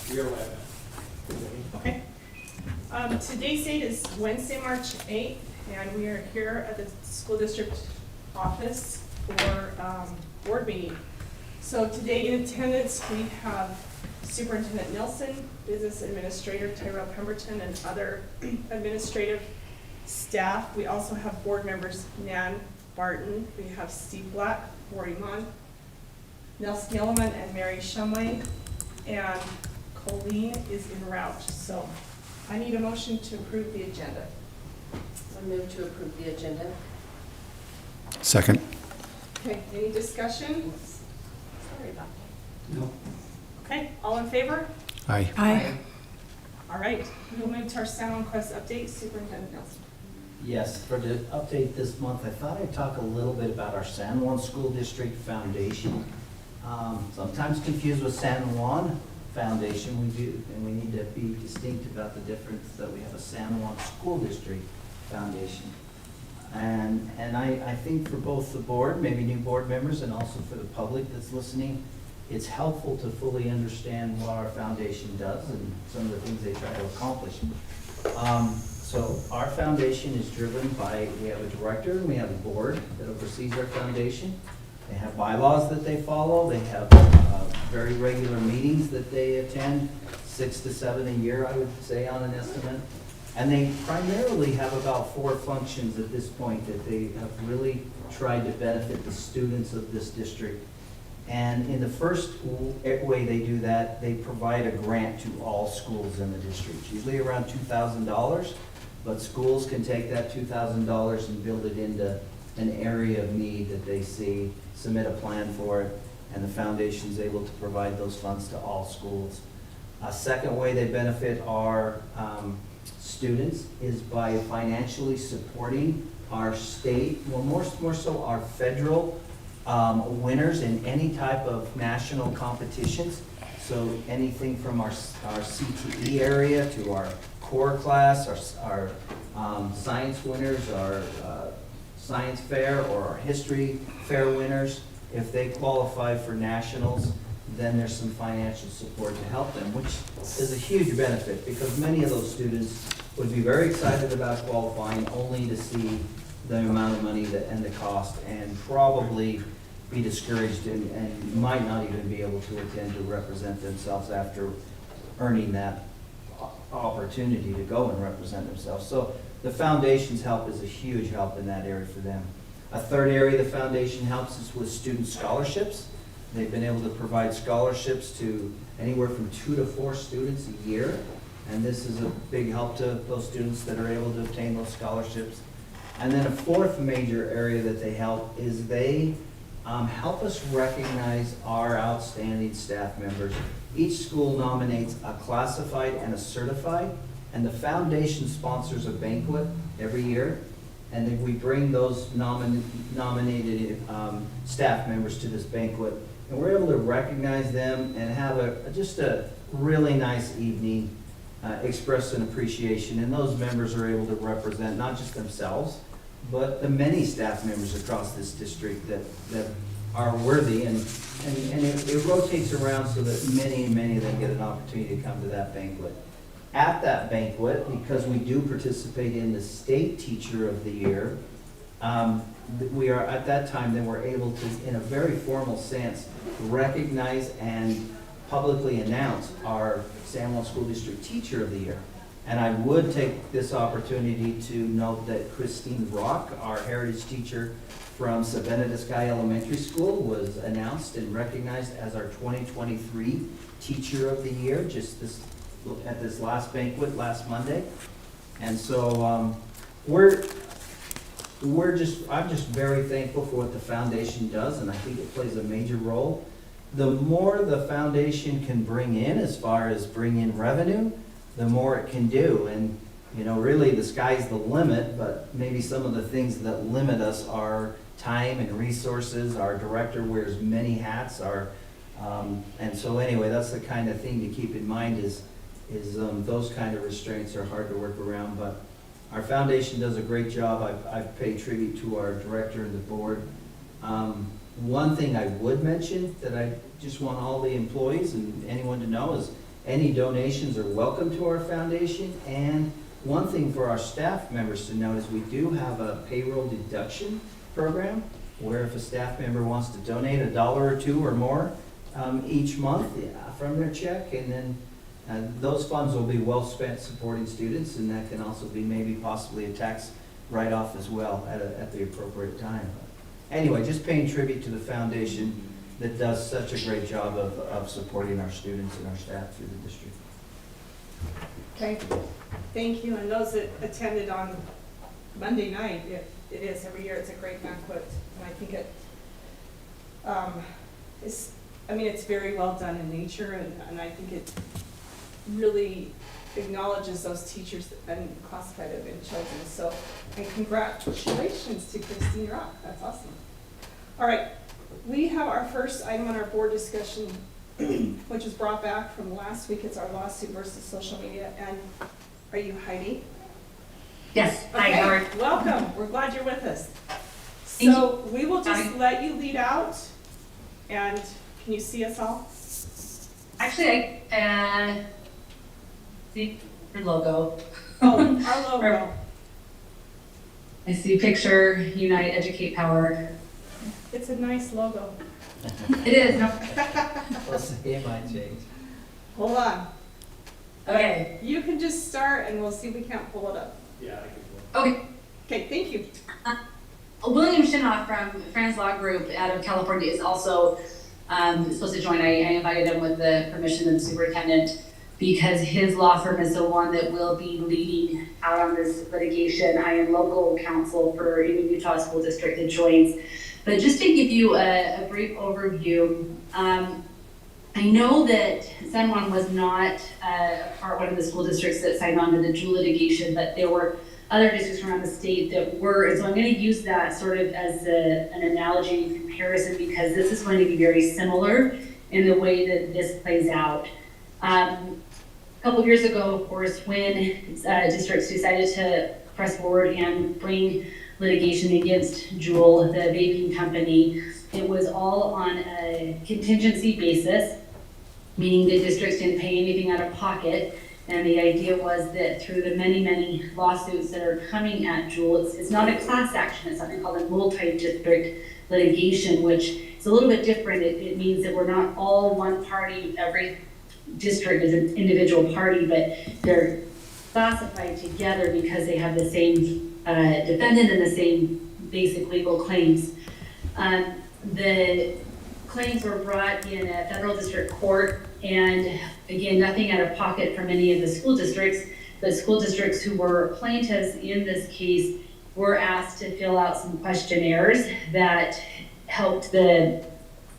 We are live. Okay. Today's date is Wednesday, March 8th, and we are here at the school district office for board meeting. So today in attendance, we have Superintendent Nelson, Business Administrator Tyrell Pemberton, and other administrative staff. We also have board members Nan Barton, we have Steve Black, Cory Mon, Nelson Yellowman, and Mary Shumway, and Colleen is en route. So I need a motion to approve the agenda. I move to approve the agenda. Second. Okay, any discussion? Sorry about that. No. Okay, all in favor? Aye. Aye. All right, we'll move to our San Juan Quest update. Superintendent Nelson. Yes, for the update this month, I thought I'd talk a little bit about our San Juan School District Foundation. Sometimes confused with San Juan Foundation, we do, and we need to be distinct about the difference that we have a San Juan School District Foundation. And I think for both the board, maybe new board members, and also for the public that's listening, it's helpful to fully understand what our foundation does and some of the things they try to accomplish. So our foundation is driven by, we have a director and we have a board that oversees our foundation. They have bylaws that they follow. They have very regular meetings that they attend, 6 to 7 a year, I would say, on an estimate. And they primarily have about 4 functions at this point that they have really tried to benefit the students of this district. And in the first way they do that, they provide a grant to all schools in the district, usually around $2,000. But schools can take that $2,000 and build it into an area of need that they see, submit a plan for it, and the foundation is able to provide those funds to all schools. A second way they benefit our students is by financially supporting our state, well, more so our federal winners in any type of national competitions. So anything from our CTE area to our core class, our science winners, our science fair, or our history fair winners. If they qualify for nationals, then there's some financial support to help them, which is a huge benefit because many of those students would be very excited about qualifying only to see the amount of money and the cost, and probably be discouraged and might not even be able to attend to represent themselves after earning that opportunity to go and represent themselves. So the foundation's help is a huge help in that area for them. A third area the foundation helps is with student scholarships. They've been able to provide scholarships to anywhere from 2 to 4 students a year. And this is a big help to those students that are able to obtain those scholarships. And then a fourth major area that they help is they help us recognize our outstanding staff members. Each school nominates a classified and a certified, and the foundation sponsors a banquet every year. And then we bring those nominated staff members to this banquet, and we're able to recognize them and have just a really nice evening, express an appreciation. And those members are able to represent not just themselves, but the many staff members across this district that are worthy, and it rotates around so that many of them get an opportunity to come to that banquet. At that banquet, because we do participate in the State Teacher of the Year, we are at that time then we're able to, in a very formal sense, recognize and publicly announce our San Juan School District Teacher of the Year. And I would take this opportunity to note that Christine Rock, our heritage teacher from Savannah de Sky Elementary School, was announced and recognized as our 2023 Teacher of the Year just at this last banquet last Monday. And so I'm just very thankful for what the foundation does, and I think it plays a major role. The more the foundation can bring in as far as bring in revenue, the more it can do. And you know, really the sky's the limit, but maybe some of the things that limit us are time and resources. Our director wears many hats, and so anyway, that's the kind of thing to keep in mind is those kind of restraints are hard to work around, but our foundation does a great job. I've paid tribute to our director and the board. One thing I would mention that I just want all the employees and anyone to know is Any donations are welcome to our foundation. And one thing for our staff members to note is we do have a payroll deduction program where if a staff member wants to donate $1 or $2 or more each month from their check, and then those funds will be well spent supporting students, and that can also be maybe possibly a tax write-off as well at the appropriate time. Anyway, just paying tribute to the foundation that does such a great job of supporting our students and our staff through the district. Okay, thank you. And those that attended on Monday night, it is every year, it's a great banquet. And I think it's very well done in nature, and I think it really acknowledges those teachers and classified that have been chosen. So, and congratulations to Christine Rock. That's awesome. All right, we have our first item on our board discussion, which was brought back from last week. It's our lawsuit versus social media. And are you Heidi? Yes, hi, Okay, Howard. welcome. We're glad you're with us. Thank So we will just Hi. let you lead out. And can you see us all? Actually, I see your logo. Oh, our logo. I see picture, Unite, Educate, Power. It's a nice logo. It is, no, Well, it might change. Hold on. okay, You can just start and we'll see if we can't pull it up. okay. Okay, thank you. William Shinoff from Franz Law Group out of California is also supposed to join. I invited him with the permission of the superintendent because his law firm is the one that will be leading out on this litigation. I am local counsel for the Utah School District that joins. But just to give you a brief overview, I know that San Juan was not one of the school districts that signed on to the Jewel litigation, but there were other districts around the state that were, and so I'm going to use that sort of as an analogy and comparison because this is going to be very similar in the way that this plays out. A couple of years ago, of course, when districts decided to press forward and bring litigation against Jewel, the vaping company, it was all on a contingency basis, meaning the districts didn't pay anything out of pocket. And the idea was that through the many, many lawsuits that are coming at Jewel, it's not a class action, it's something called a multi-district litigation, which is a little bit different. It means that we're not all one party, every district is an individual party, but they're classified together because they have the same defendant and the same basic legal claims. The claims were brought in a federal district court, and again, nothing out of pocket from any of the school districts. The school districts who were plaintiffs in this case were asked to fill out some questionnaires that helped the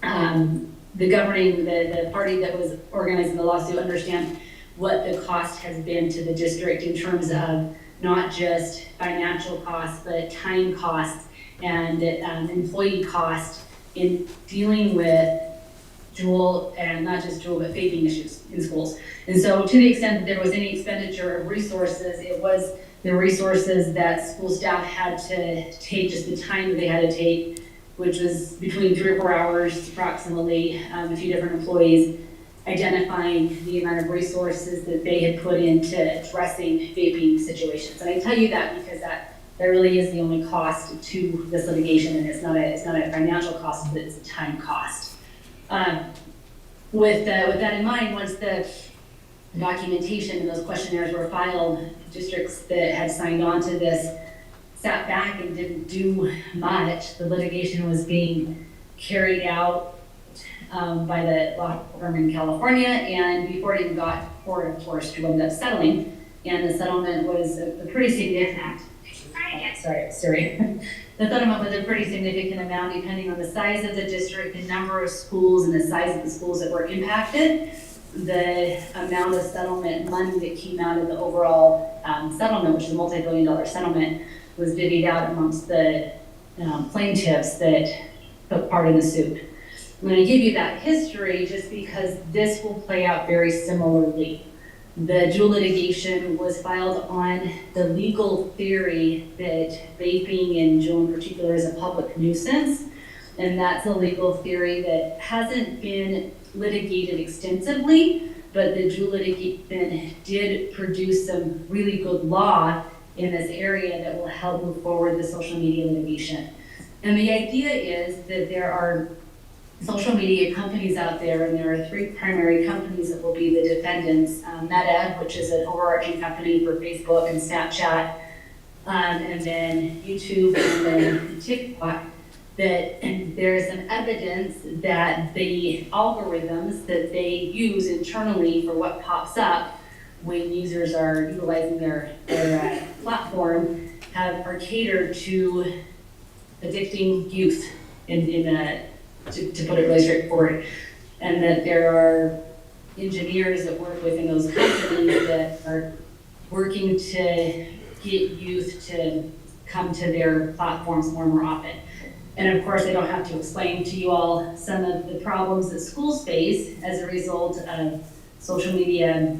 governing, the party that was organizing the lawsuit understand what the cost has been to the district in terms of not just financial costs, but time costs and employee costs in dealing with Jewel, and not just Jewel, but vaping issues in schools. And so to the extent that there was any expenditure of resources, it was the resources that school staff had to take, just the time that they had to take, which was between 3 or 4 hours approximately, a few different employees, identifying the amount of resources that they had put into addressing vaping situations. And I tell you that because that really is the only cost to this litigation, and it's not a financial cost, but it's a time cost. With that in mind, once the documentation and those questionnaires were filed, districts that had signed on to this sat back and didn't do much. The litigation was being carried out by the law firm in California, and before it even got to court, of course, we ended up settling, and the settlement was a pretty significant. Sorry. The settlement was a pretty significant amount depending on the size of the district, the number of schools, and the size of the schools that were impacted. The amount of settlement money that came out of the overall settlement, which is a multi-billion-dollar settlement, was divvied out amongst the plaintiffs that took part in the suit. I'm going to give you that history just because this will play out very similarly. The Jewel litigation was filed on the legal theory that vaping, and Jewel in particular, is a public nuisance. And that's a legal theory that hasn't been litigated extensively, but the Jewel litigation did produce some really good law in this area that will help move forward the social media litigation. And the idea is that there are social media companies out there, and there are 3 primary companies that will be the defendants. Meta, which is an overarching company for Facebook and Snapchat, and then YouTube, and then TikTok, that there is some evidence that the algorithms that they use internally for what pops up when users are utilizing their platform are catered to addicting youth to put it really straightforward, and that there are engineers that work within those companies that are working to get youth to come to their platforms more and more often. And of course, I don't have to explain to you all some of the problems that schools face as a result of social media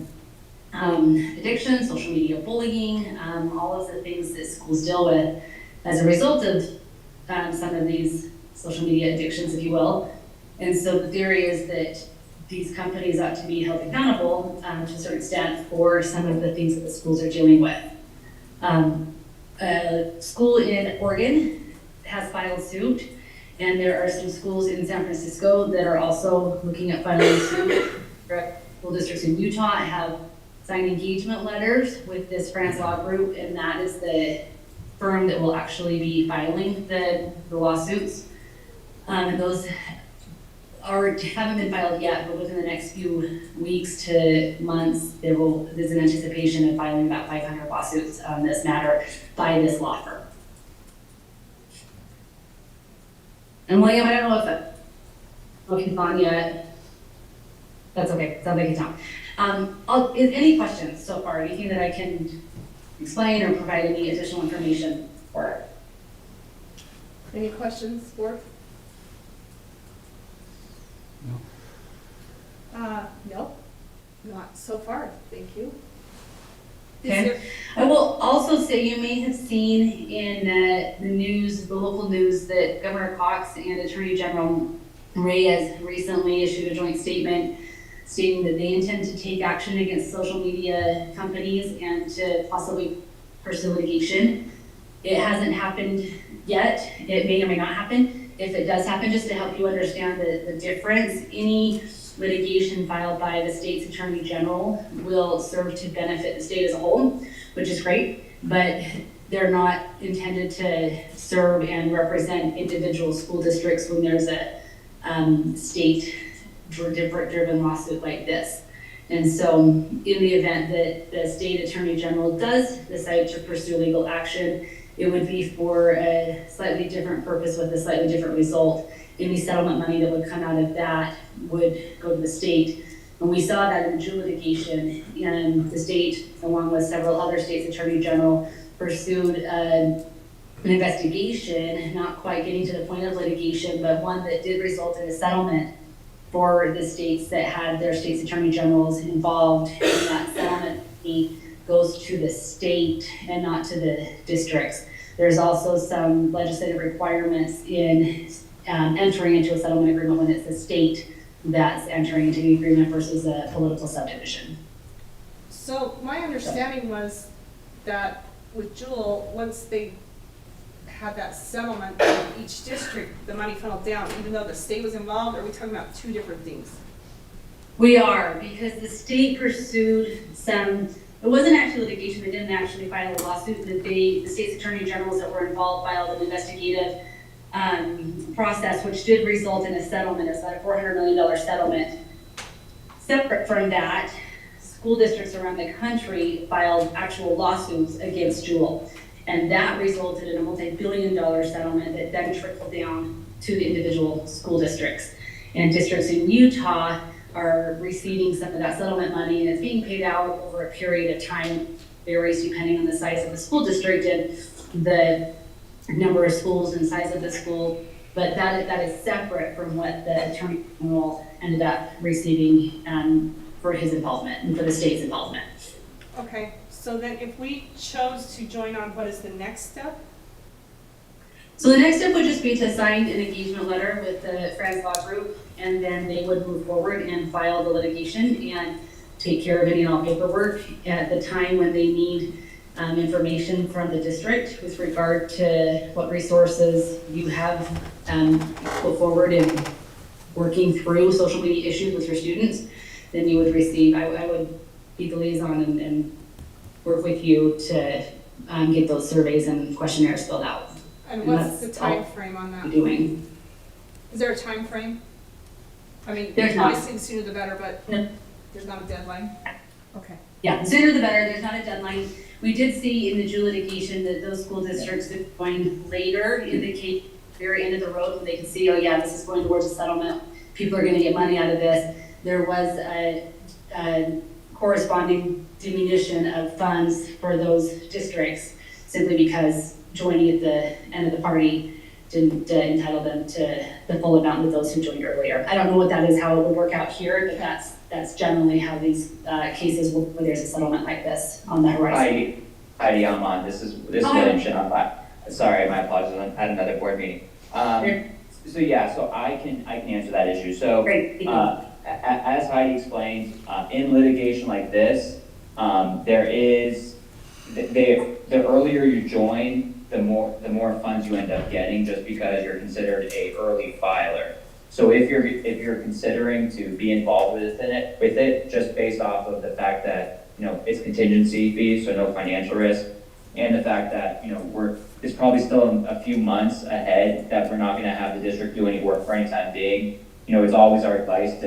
addiction, social media bullying, all of the things that schools deal with as a result of some of these social media addictions, if you will. And so the theory is that these companies ought to be held accountable to a certain extent for some of the things that the schools are dealing with. A school in Oregon has filed suit, and there are some schools in San Francisco that are also looking at filing suit. School districts in Utah have signed engagement letters with this Franz Law Group, and that is the firm that will actually be filing the lawsuits. And those haven't been filed yet, but within the next few weeks to months, there's an anticipation of filing about 500 lawsuits on this matter by this law firm. And William, I don't know if he's on yet. That's okay, sounds like he's on. Any questions so far? Anything that I can explain or provide any additional information for? Any questions, board? No, not so far, thank you. Okay. I will also say you may have seen in the news, the local news, that Governor Cox and Attorney General Reyes recently issued a joint statement stating that they intend to take action against social media companies and to possibly pursue litigation. It hasn't happened yet. It may or may not happen. If it does happen, just to help you understand the difference, any litigation filed by the state's attorney general will serve to benefit the state as a whole, which is great, but they're not intended to serve and represent individual school districts when there's a state-driven lawsuit like this. And so in the event that the state attorney general does decide to pursue legal action, it would be for a slightly different purpose with a slightly different result. Any settlement money that would come out of that would go to the state. And we saw that in the Jewel litigation, and the state, along with several other states' attorney general, pursued an investigation, not quite getting to the point of litigation, but one that did result in a settlement for the states that had their state's attorney generals involved. And that settlement fee goes to the state and not to the districts. There's also some legislative requirements in entering into a settlement agreement when it's the state that's entering into the agreement versus a political subdivision. So my understanding was that with Jewel, once they had that settlement in each district, the money funneled down, even though the state was involved. Are we talking about two different things? We are, because the state pursued some, it wasn't actually litigation, they didn't actually file a lawsuit, that the state's attorney generals that were involved filed an investigative process, which did result in a settlement. It's about a $400 million settlement. Separate from that, school districts around the country filed actual lawsuits against Jewel. And that resulted in a multi-billion-dollar settlement that then trickled down to the individual school districts. And districts in Utah are receiving some of that settlement money, and it's being paid out over a period of time, varies depending on the size of the school district and the number of schools and size of the school. But that is separate from what the attorney general ended up receiving for his involvement and for the state's involvement. Okay, so then if we chose to join on, what is the next step? So the next step would just be to sign an engagement letter with the Franz Law Group, and then they would move forward and file the litigation. And take care of any and all paperwork at the time when they need information from the district with regard to what resources you have put forward in working through social media issues with your students. Then you would receive, I would be the liaison and work with you to get those surveys and questionnaires filled out. And And what's the that's all time frame on that? Doing. Is there a time frame? I mean, There's not. obviously the sooner the better, but No. there's not a deadline? Okay. Yeah, the sooner the better, there's not a deadline. We did see in the Jew litigation that those school districts that joined later indicate very end of the road when they can see, oh yeah, this is going towards a settlement, people are gonna get money out of this. There was a corresponding diminution of funds for those districts simply because joining at the end of the party didn't entitle them to the full amount of those who joined earlier. I don't know what that is, how it would work out here, but that's generally how these cases work where there's a settlement like this on the horizon. Heidi, I'm on. This is Hi. William Shin. Sorry, my apologies. I'm at another board meeting. So I can answer that issue. So Great, thank you. as Heidi explained, in litigation like this, there is the earlier you join, the more funds you end up getting, just because you're considered a early filer. So if you're considering to be involved with it, just based off of the fact that, it's contingency fees, so no financial risk, and the fact that, it's probably still a few months ahead that we're not gonna have the district do any work for any time being, it's always our advice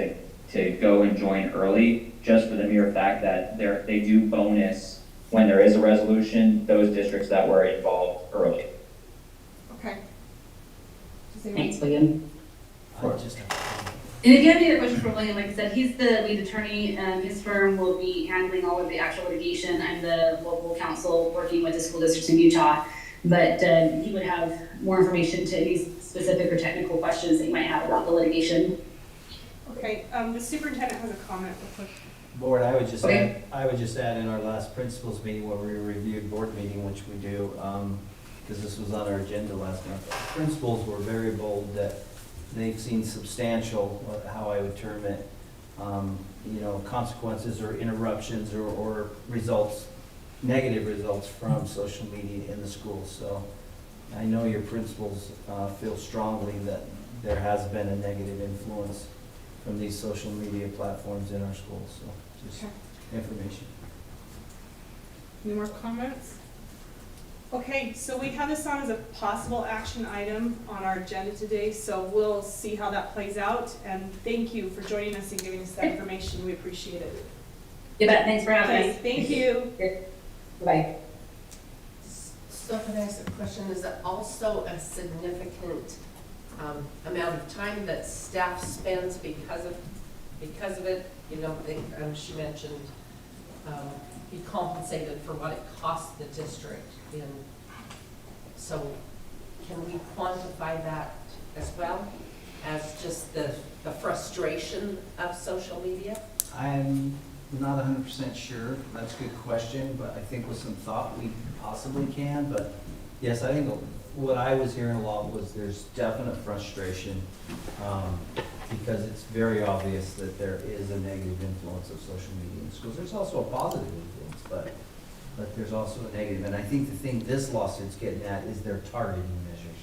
to go and join early, just for the mere fact that they do bonus when there is a resolution, those districts that were involved early. Okay. Does anyone- Thanks, William. I just have a And if you have any other questions for William, like I said, he's the lead attorney, his firm will be handling all of the actual litigation. I'm the local counsel working with the school districts in Utah. But he would have more information to any specific or technical questions that you might have about the litigation. Okay, the superintendent has a comment real quick. Board, I would just Okay. add in our last principals meeting where we reviewed board meeting, which we do, because this was on our agenda last month. Principals were very bold that they've seen substantial, how I would term it, consequences or interruptions or results, negative results from social media in the schools. So I know your principals feel strongly that there has been a negative influence from these social media platforms in our schools, so just Okay. information. Any more comments? Okay, so we have this on as a possible action item on our agenda today, so we'll see how that plays out. And thank you for joining us and giving us that information. We appreciate it. You bet, thanks for having Okay, us. thank you. Bye. So can I ask a question? Is it also a significant amount of time that staff spends because of it? She mentioned be compensated for what it costs the district. So can we quantify that as well as just the frustration of social media? I'm not 100% sure. That's a good question, but I think with some thought we possibly can. But yes, I think what I was hearing a lot was there's definite frustration because it's very obvious that there is a negative influence of social media in schools. There's also a positive influence, but there's also a negative. And I think the thing this lawsuit's getting at is their targeting measures,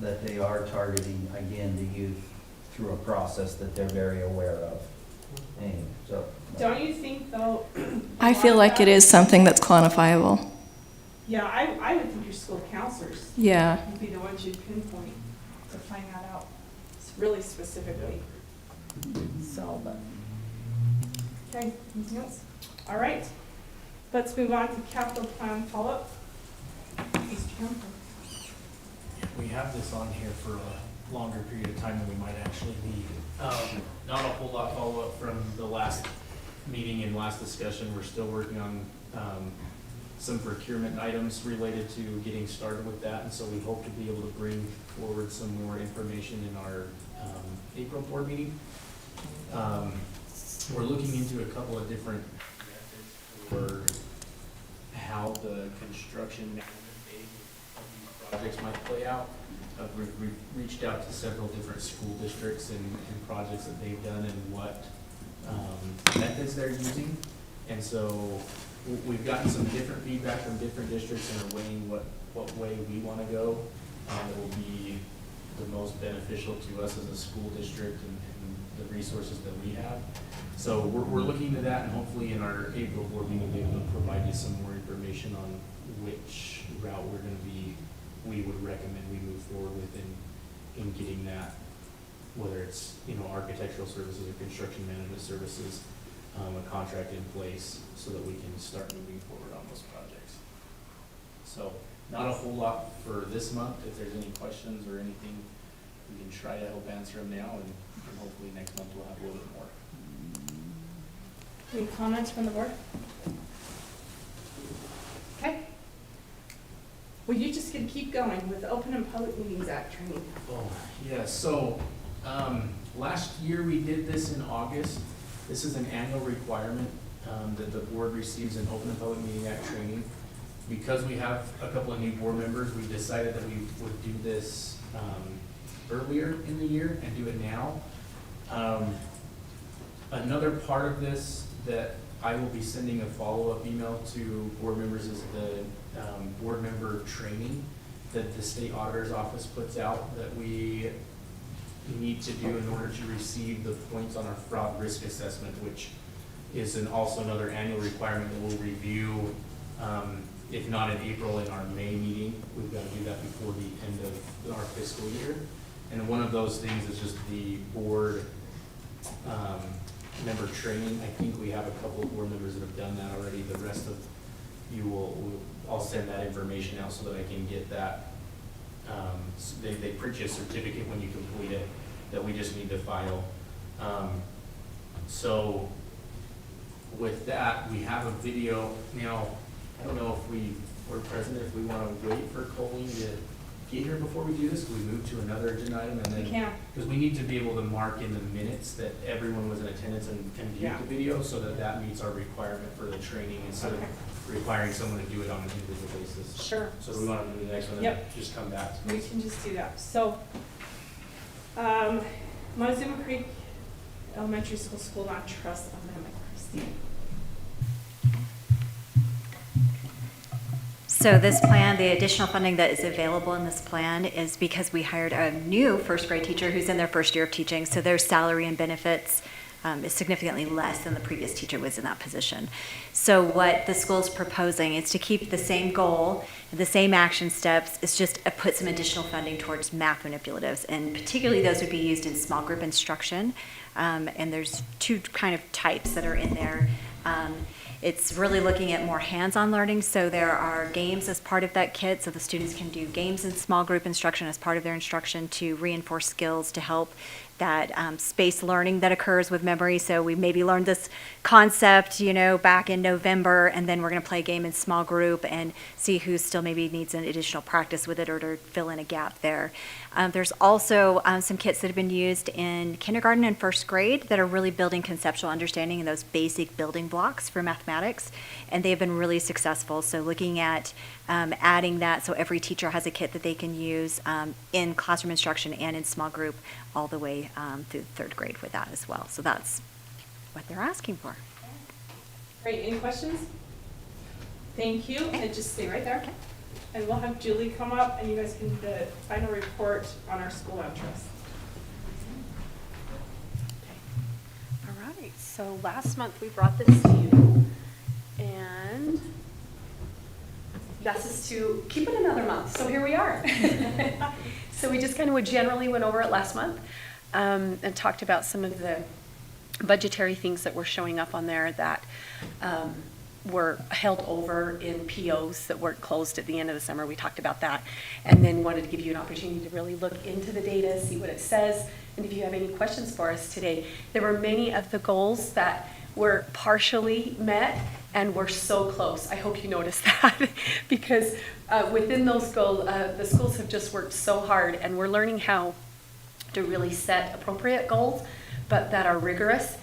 that they are targeting, again, the youth through a process that they're very aware of. Anyway, so. Don't you think, though? I feel like it is something that's quantifiable. Yeah, I would think your school counselors Yeah. would be the ones you'd pinpoint to find that out really specifically. So, but, okay, anything else? All right, let's move on to capital plan follow-up. Mr. Campbell. We have this on here for a longer period of time than we might actually need. Not a whole lot follow-up from the last meeting and last discussion. We're still working on some procurement items related to getting started with that, and so we hope to be able to bring forward some more information in our April board meeting. We're looking into a couple of different methods for how the construction management phase of these projects might play out. We've reached out to several different school districts and projects that they've done and what methods they're using. And so we've gotten some different feedback from different districts and are weighing what way we want to go that will be the most beneficial to us as a school district and the resources that we have. So we're looking into that, and hopefully in our April board meeting, we'll be able to provide you some more information on which route we would recommend we move forward with in getting that, whether it's, architectural services or construction management services, a contract in place so that we can start moving forward on those projects. So not a whole lot for this month. If there's any questions or anything, we can try to help answer them now, and hopefully next month we'll have a little bit more. Any comments from the board? Okay. Well, you just can keep going with the Open and Public Meetings Act training. Oh, yeah, so, last year we did this in August. This is an annual requirement, that the board receives an Open and Public Meeting Act training. Because we have a couple of new board members, we decided that we would do this, earlier in the year and do it now. Another part of this that I will be sending a follow-up email to board members is the board member training that the state auditor's office puts out that we need to do in order to receive the points on our fraud risk assessment, which is also another annual requirement that we'll review, if not in April, in our May meeting. We've got to do that before the end of our fiscal year. And one of those things is just the board member training. I think we have a couple of board members that have done that already. The rest of you I'll send that information out so that I can get that. They print you a certificate when you complete it that we just need to file. So with that, we have a video. Now, I don't know if we were president, if we want to wait for Colleen to get here before we do this. Can we move to another agenda item? And then, We can. because we need to be able to mark in the minutes that everyone was in attendance and viewed Yeah. the video so that that meets our requirement for the training instead Okay. of requiring someone to do it on an individual basis. Sure. So do we want to do the next one and Yep. just come back to We this? can just do that. So, Montezuma Creek Elementary School Land Trust Amendment, Christine. So this plan, the additional funding that is available in this plan is because we hired a new first grade teacher who's in their first year of teaching, so their salary and benefits is significantly less than the previous teacher was in that position. So what the school's proposing is to keep the same goal, the same action steps, it's just put some additional funding towards math manipulatives, and particularly those would be used in small group instruction, and there's two kind of types that are in there. It's really looking at more hands-on learning, so there are games as part of that kit, so the students can do games in small group instruction as part of their instruction to reinforce skills to help that space learning that occurs with memory. So we maybe learned this concept, back in November, and then we're going to play a game in small group and see who still maybe needs an additional practice with it or to fill in a gap there. There's also some kits that have been used in kindergarten and first grade that are really building conceptual understanding and those basic building blocks for mathematics, and they've been really successful. So looking at adding that so every teacher has a kit that they can use in classroom instruction and in small group all the way through third grade with that as well. So that's what they're asking for. Great, any questions? Thank you, and just stay right there. And we'll have Julie come up and you guys can do the final report on our school land trust. All right, so last month we brought this to you, and that's us to keep it another month, so here we are. So we just kind of generally went over it last month and talked about some of the budgetary things that were showing up on there that were held over in POs that weren't closed at the end of the summer. We talked about that, and then wanted to give you an opportunity to really look into the data, see what it says, and if you have any questions for us today. There were many of the goals that were partially met and were so close. I hope you noticed that because within those goals, the schools have just worked so hard, and we're learning how to really set appropriate goals, but that are rigorous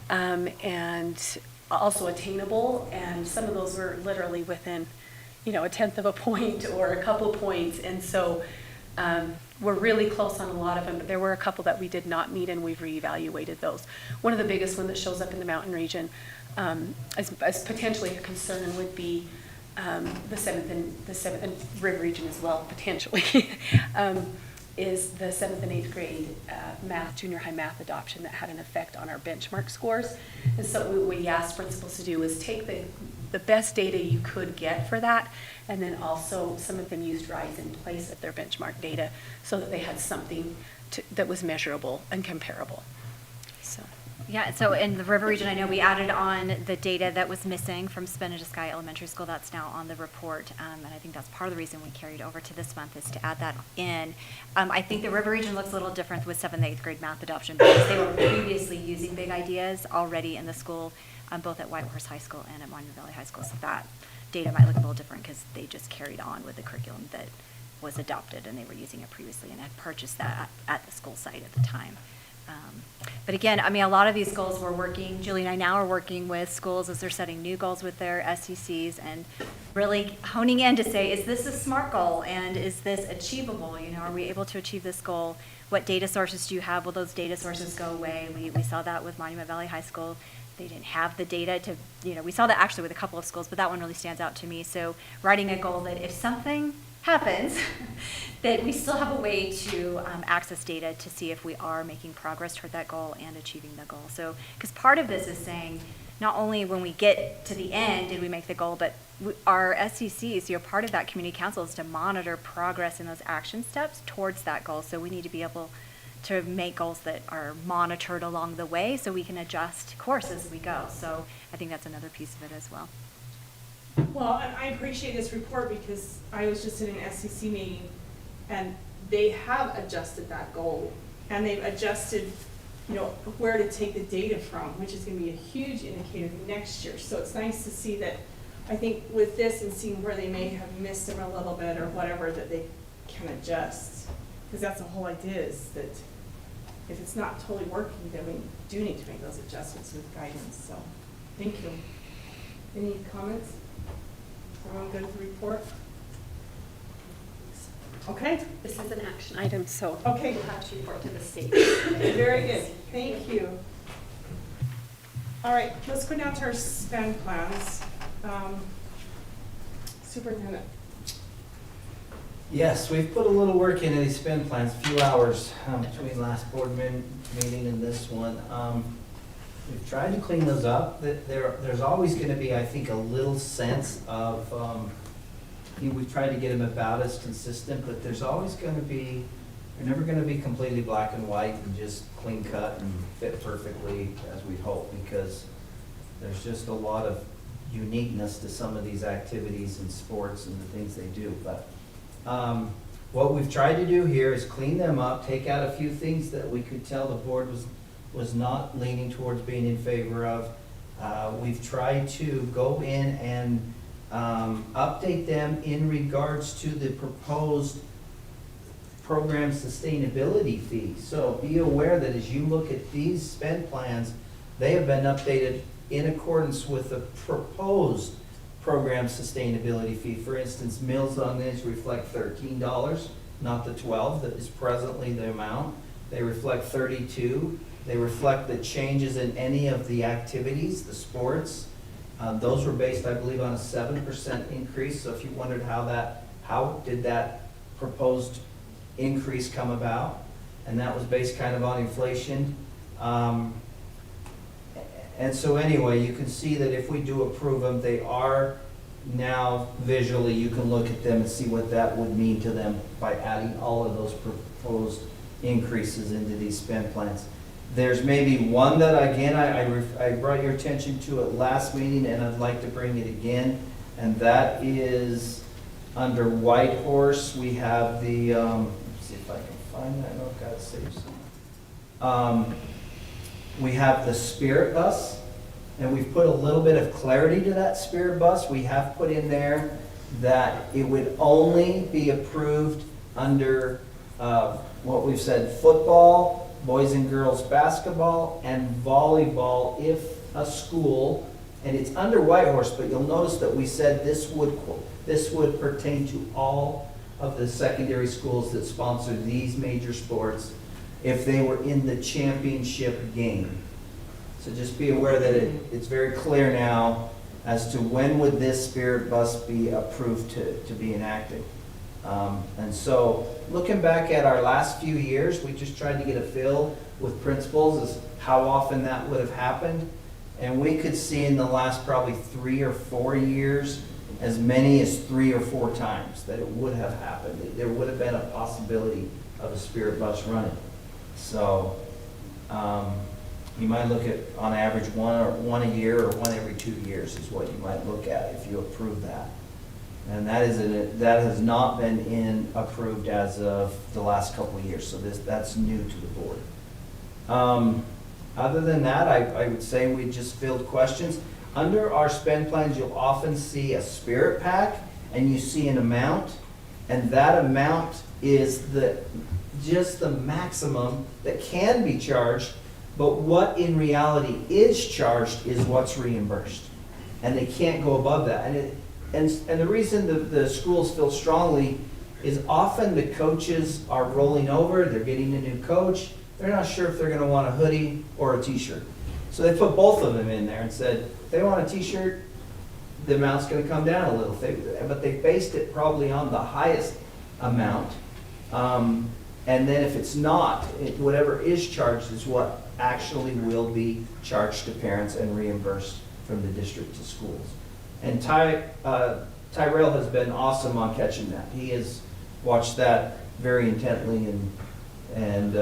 and also attainable. And some of those were literally within, a tenth of a point or a couple points. And so We're really close on a lot of them, but there were a couple that we did not meet, and we've reevaluated those. One of the biggest one that shows up in the mountain region as potentially a concern would be the seventh and river region as well, potentially, is the 7th and 8th grade math, junior high math adoption that had an effect on our benchmark scores. And so what we asked principals to do was take the best data you could get for that, and then also some of them used RISE in place of their benchmark data so that they had something that was measurable and comparable. So. Yeah, so in the river region, I know we added on the data that was missing from Spenedeskai Elementary School. That's now on the report, and I think that's part of the reason we carried over to this month is to add that in. I think the river region looks a little different with 7th and 8th grade math adoption because they were previously using big ideas already in the school, both at Whitehorse High School and at Monument Valley High School. So that data might look a little different because they just carried on with the curriculum that was adopted and they were using it previously and had purchased that at the school site at the time. But again, I mean, a lot of these goals we're working, Julie and I now are working with schools as they're setting new goals with their SECs and really honing in to say, is this a SMART goal and is this achievable? You know, are we able to achieve this goal? What data sources do you have? Will those data sources go away? We saw that with Monument Valley High School. They didn't have the data to, you know, we saw that actually with a couple of schools, but that one really stands out to me. So writing a goal that if something happens, that we still have a way to access data to see if we are making progress toward that goal and achieving the goal. So, because part of this is saying, not only when we get to the end did we make the goal, but our SECs, you're part of that community council is to monitor progress in those action steps towards that goal. So we need to be able to make goals that are monitored along the way so we can adjust course as we go. So I think that's another piece of it as well. Well, and I appreciate this report because I was just in an SEC meeting and they have adjusted that goal and they've adjusted, you know, where to take the data from, which is going to be a huge indicator next year. So it's nice to see that, I think with this and seeing where they may have missed them a little bit or whatever, that they can adjust. Because that's the whole idea is that if it's not totally working, then we do need to make those adjustments with guidance. So thank you. Any comments? Everyone good with the report? Okay. This is an action item, so Okay. we'll have to report to the state. Very good. Thank you. All right, let's go down to our spend plans. Superintendent. Yes, we've put a little work into these spend plans, a few hours between last board meeting and this one. We've tried to clean those up. There's always going to be, I think, a little sense of, you know, we've tried to get them about as consistent, but there's always going to be, they're never going to be completely black and white and just clean cut and fit perfectly as we hope, because there's just a lot of uniqueness to some of these activities and sports and the things they do. But what we've tried to do here is clean them up, take out a few things that we could tell the board was not leaning towards being in favor of. We've tried to go in and update them in regards to the proposed program sustainability fee. So be aware that as you look at these spend plans, they have been updated in accordance with the proposed program sustainability fee. For instance, meals on these reflect $13, not the $12 that is presently the amount. They reflect $32. They reflect the changes in any of the activities, the sports. Those were based, I believe, on a 7% increase. So if you wondered how did that proposed increase come about? And that was based kind of on inflation. And so anyway, you can see that if we do approve them, they are now visually, you can look at them and see what that would mean to them by adding all of those proposed increases into these spend plans. There's maybe one that, again, I brought your attention to at last meeting, and I'd like to bring it again, and that is under Whitehorse. We have the, let's see if I can find that. I know I've got it saved somewhere. We have the Spirit Bus, and we've put a little bit of clarity to that Spirit Bus. We have put in there that it would only be approved under what we've said, football, boys and girls basketball, and volleyball if a school, and it's under Whitehorse, but you'll notice that we said this would pertain to all of the secondary schools that sponsor these major sports if they were in the championship game. So just be aware that it's very clear now as to when would this Spirit Bus be approved to be enacted. And so looking back at our last few years, we just tried to get a feel with principals as how often that would have happened. And we could see in the last probably 3 or 4 years, as many as 3 or 4 times that it would have happened. There would have been a possibility of a Spirit Bus running. So you might look at, on average, one a year or one every 2 years is what you might look at if you approve that. And that has not been approved as of the last couple of years, so that's new to the board. Other than that, I would say we just filled questions. Under our spend plans, you'll often see a spirit pack, and you see an amount, and that amount is just the maximum that can be charged, but what in reality is charged is what's reimbursed, and they can't go above that. And the reason the schools feel strongly is often the coaches are rolling over, they're getting a new coach, they're not sure if they're going to want a hoodie or a t-shirt. So they put both of them in there and said, if they want a t-shirt, the amount's going to come down a little. But they based it probably on the highest amount. And then if it's not, whatever is charged is what actually will be charged to parents and reimbursed from the district to schools. And Tyrell has been awesome on catching that. He has watched that very intently and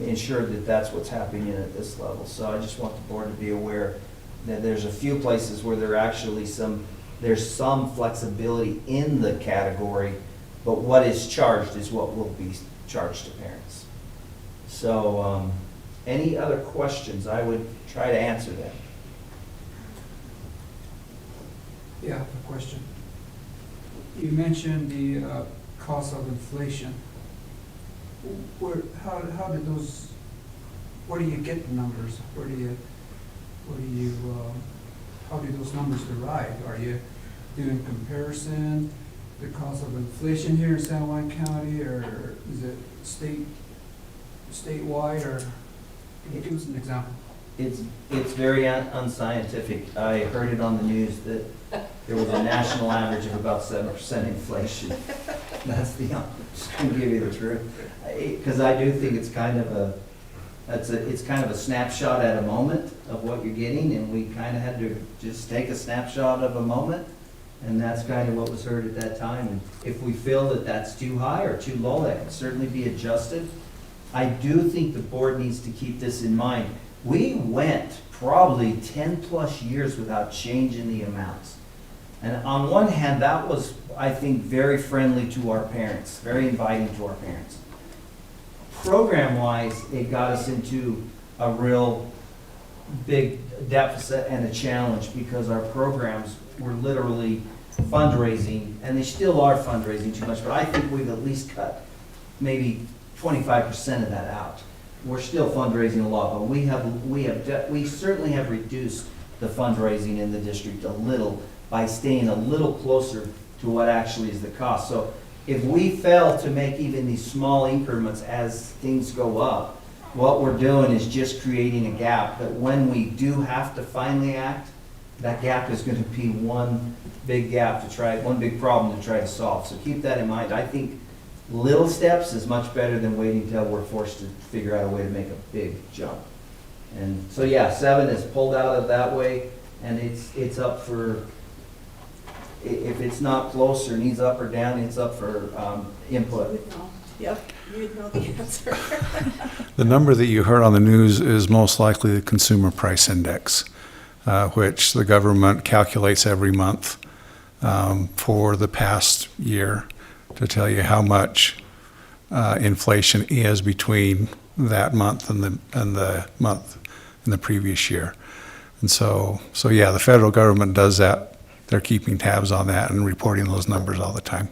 ensured that that's what's happening at this level. So I just want the board to be aware that there's a few places where there's some flexibility in the category, but what is charged is what will be charged to parents. So any other questions? I would try to answer them. Yeah, I have a question. You mentioned the cost of inflation. How did those, where do you get the numbers? How do those numbers derive? Are you doing comparison, the cost of inflation here in San Juan County, or is it statewide, or can you give us an example? It's very unscientific. I heard it on the news that there was a national average of about 7% inflation. That's just going to give you the truth. Because I do think it's kind of a snapshot at a moment of what you're getting, and we kind of had to just take a snapshot of a moment, and that's kind of what was heard at that time. And if we feel that that's too high or too low, that can certainly be adjusted. I do think the board needs to keep this in mind. We went probably 10 plus years without changing the amounts. And on one hand, that was, I think, very friendly to our parents, very inviting to our parents. Program-wise, it got us into a real big deficit and a challenge because our programs were literally fundraising, and they still are fundraising too much, but I think we've at least cut maybe 25% of that out. We're still fundraising a lot, but we certainly have reduced the fundraising in the district a little by staying a little closer to what actually is the cost. So if we fail to make even these small increments as things go up, what we're doing is just creating a gap that when we do have to finally act, that gap is going to be one big problem to try to solve. So keep that in mind. I think little steps is much better than waiting until we're forced to figure out a way to make a big jump. And so yeah, 7 is pulled out of that way, and it's up for, if it's not close or needs up or down, it's up for input. Yep, you'd know the answer. The number that you heard on the news is most likely the Consumer Price Index, which the government calculates every month for the past year to tell you how much inflation is between that month and the month in the previous year. And so yeah, the federal government does that. They're keeping tabs on that and reporting those numbers all the time.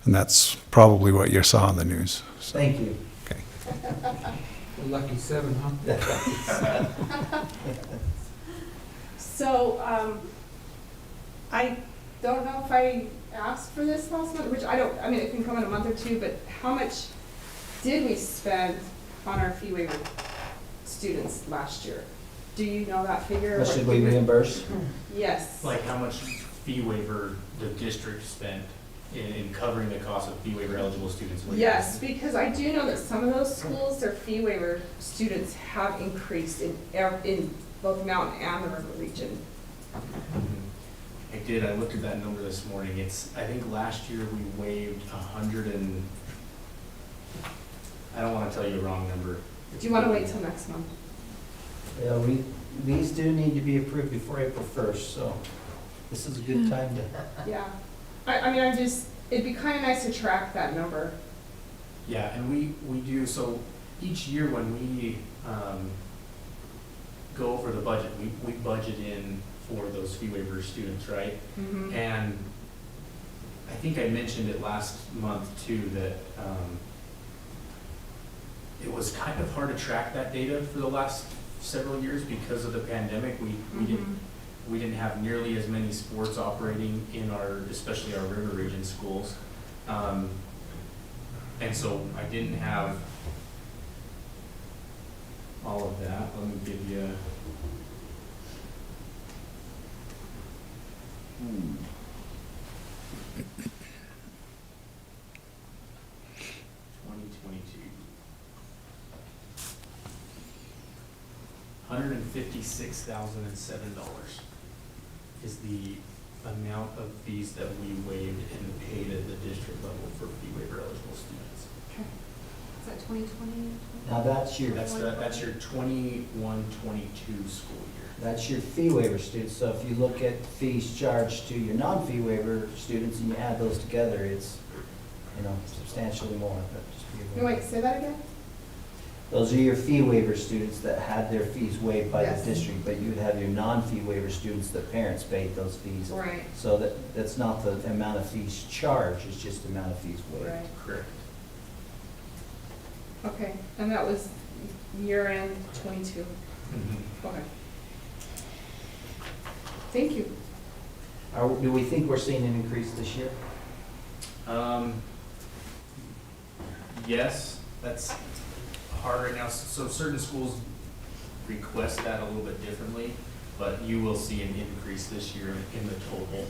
And that's probably what you saw on the news. So, Thank you. okay. The lucky 7, huh? So, don't know if I asked for this last month, which I mean, it can come in a month or two, but how much did we spend on our fee waiver students last year? Do you know that figure? What should we reimburse? Yes. Like how much fee waiver the district spent in covering the cost of fee waiver eligible students? Yes, because I do know that some of those schools, their fee waiver students have increased in both Mountain and the River region. I did, I looked at that number this morning. I think last year we waived I don't want to tell you a wrong number. Do you want to wait till next month? Yeah, these do need to be approved before April 1st, so this is a good time to. Yeah. I mean, it'd be kind of nice to track that number. Yeah, and we do, so each year when we go over the budget, we budget in for those fee waiver students, right? Mm-hmm. And I think I mentioned it last month too, that it was kind of hard to track that data for the last several years because of the pandemic. We didn't have nearly as many sports operating in especially our river region schools. And so I didn't have all of that. Let me give you. 2022. $156,007 is the amount of fees that we waived and paid at the district level for fee waiver eligible students. Okay. Is that 2020? Now that's your, That's your 21-22 school year. that's your fee waiver students. So if you look at fees charged to your non-fee waiver students and you add those together, it's, substantially more. But just be aware. No, wait, say that again? Those are your fee waiver students that had their fees waived by Yes. the district, but you would have your non-fee waiver students that parents paid those fees. Right. So that's not the amount of fees charged, it's just the amount of fees waived. Right. Correct. Okay, and that was year end 22. Mm-hmm. Okay. Thank you. Do we think we're seeing an increase this year? Yes, that's hard right now. So certain schools request that a little bit differently, but you will see an increase this year in the total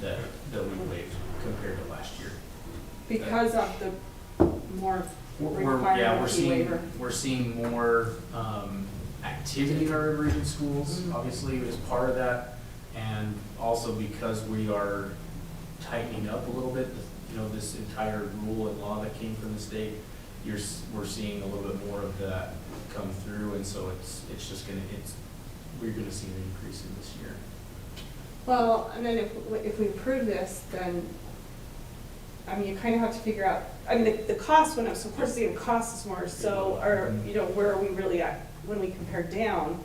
that we waived compared to last year. Because of the more requirement fee waiver. We're seeing more activity in our river region schools, obviously, as part of that. And also because we are tightening up a little bit, this entire rule and law that came from the state, we're seeing a little bit more of that come through. And so we're gonna see an increase in this year. Well, and then if we approve this, then, I mean, you kind of have to figure out, I mean, the cost went up, so of course it's gonna cost us more, so, or, where are we really at when we compare down?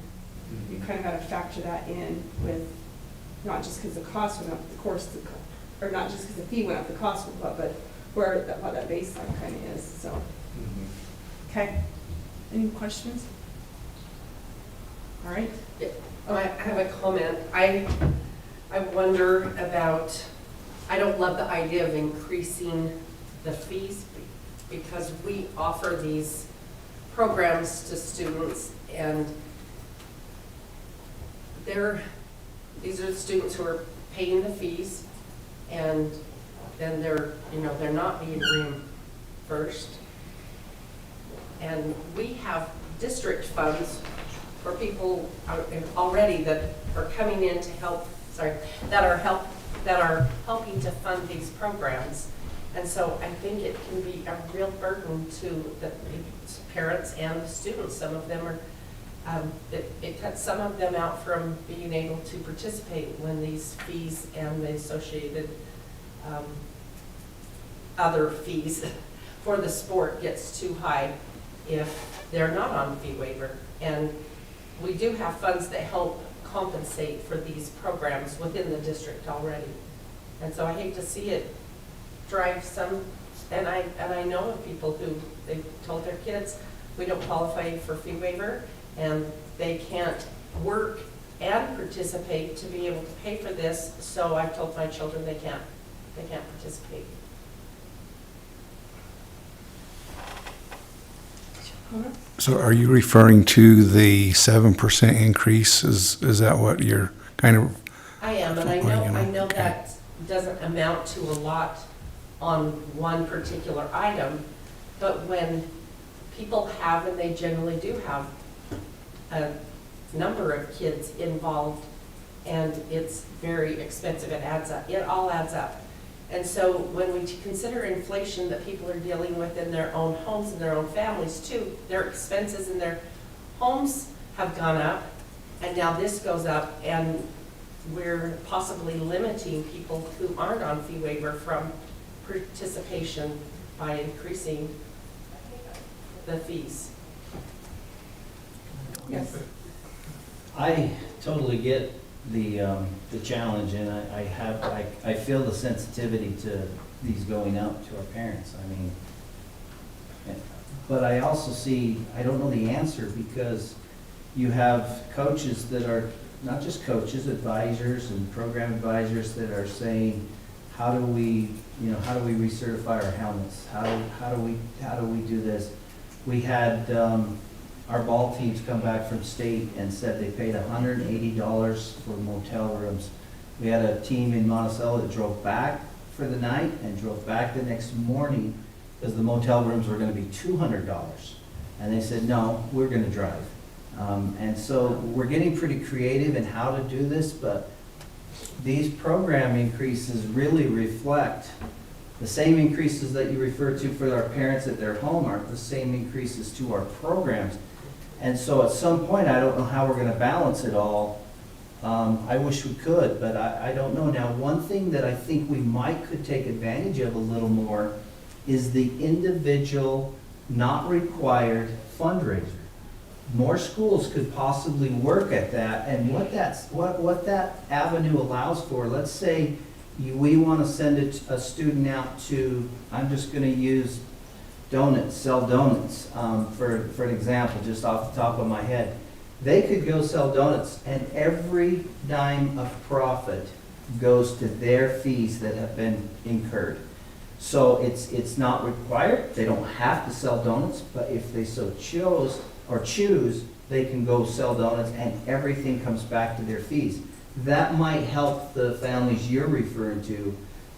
You kind of gotta factor that in with, not just because the cost went up, or not just because the fee went up, the cost went up, but what that baseline kind of is, so. Okay, any questions? All right. I have a comment. I wonder about, I don't love the idea of increasing the fees because we offer these programs to students and these are the students who are paying the fees and then they're not being reimbursed. And we have district funds for people already that are coming in to help, that are helping to fund these programs. And so I think it can be a real burden to the parents and the students. Some of them are, it cuts some of them out from being able to participate when these fees and the associated other fees for the sport gets too high if they're not on fee waiver. And we do have funds that help compensate for these programs within the district already. And so I hate to see it drive some, and I know of people who they've told their kids, we don't qualify for fee waiver, and they can't work and participate to be able to pay for this, so I've told my children they can't participate. So are you referring to the 7% increase? Is that what you're kind of, I am, and I Well, you know, know okay. that doesn't amount to a lot on one particular item, but when people have, and they generally do have, a number of kids involved, and it's very expensive, it adds up, it all adds up. And so when we consider inflation that people are dealing with in their own homes and their own families too, their expenses in their homes have gone up, and now this goes up, and we're possibly limiting people who aren't on fee waiver from participation by increasing the fees. Yes. I totally get the challenge, and I feel the sensitivity to these going out to our parents. I mean, but I also see, I don't know the answer, because you have coaches that are, not just coaches, advisors and program advisors that are saying, how do we recertify our helmets? How do we do this? We had our ball teams come back from state and said they paid $180 for motel rooms. We had a team in Monticello that drove back for the night and drove back the next morning because the motel rooms were going to be $200. And they said, no, we're going to drive. And so we're getting pretty creative in how to do this, but these program increases really reflect the same increases that you refer to for our parents at their home aren't the same increases to our programs. And so at some point, I don't know how we're going to balance it all. I wish we could, but I don't know. Now, one thing that I think we could take advantage of a little more is the individual, not required fundraiser. More schools could possibly work at that, and what that avenue allows for, let's say we want to send a student out to, I'm just going to use donuts, sell donuts, for an example, just off the top of my head. They could go sell donuts, and every dime of profit goes to their fees that have been incurred. So it's not required, they don't have to sell donuts, but if they so choose, they can go sell donuts, and everything comes back to their fees. That might help the families you're referring to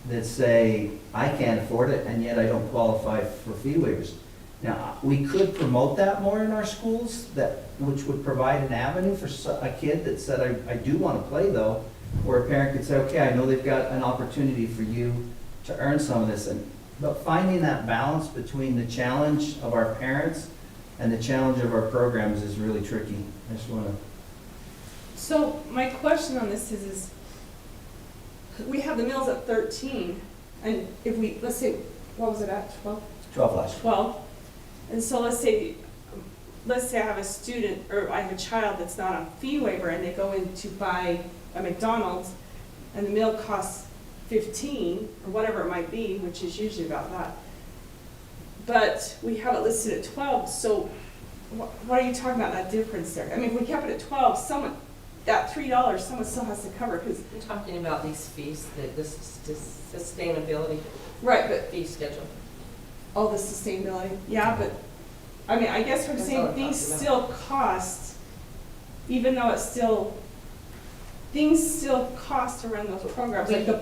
that say, I can't afford it, and yet I don't qualify for fee waivers. Now, we could promote that more in our schools, which would provide an avenue for a kid that said, I do want to play though, where a parent could say, okay, I know they've got an opportunity for you to earn some of this. But finding that balance between the challenge of our parents and the challenge of our programs is really tricky. I just want to. So my question on this is we have the meals at 13, and if we, let's say, what was it at, 12? 12 last year. 12. And so let's say I have a student, or I have a child that's not on fee waiver, and they go in to buy a McDonald's, and the meal costs 15, or whatever it might be, which is usually about that. But we have it listed at 12, so what are you talking about, that difference there? I mean, if we kept it at 12, that $3, someone still has to cover, because. I'm talking about these fees, this sustainability Right, but fee schedule. all the sustainability, yeah, but, I mean, I guess what I'm That's saying, all I'm things talking still cost, even though things still cost to run those programs, like the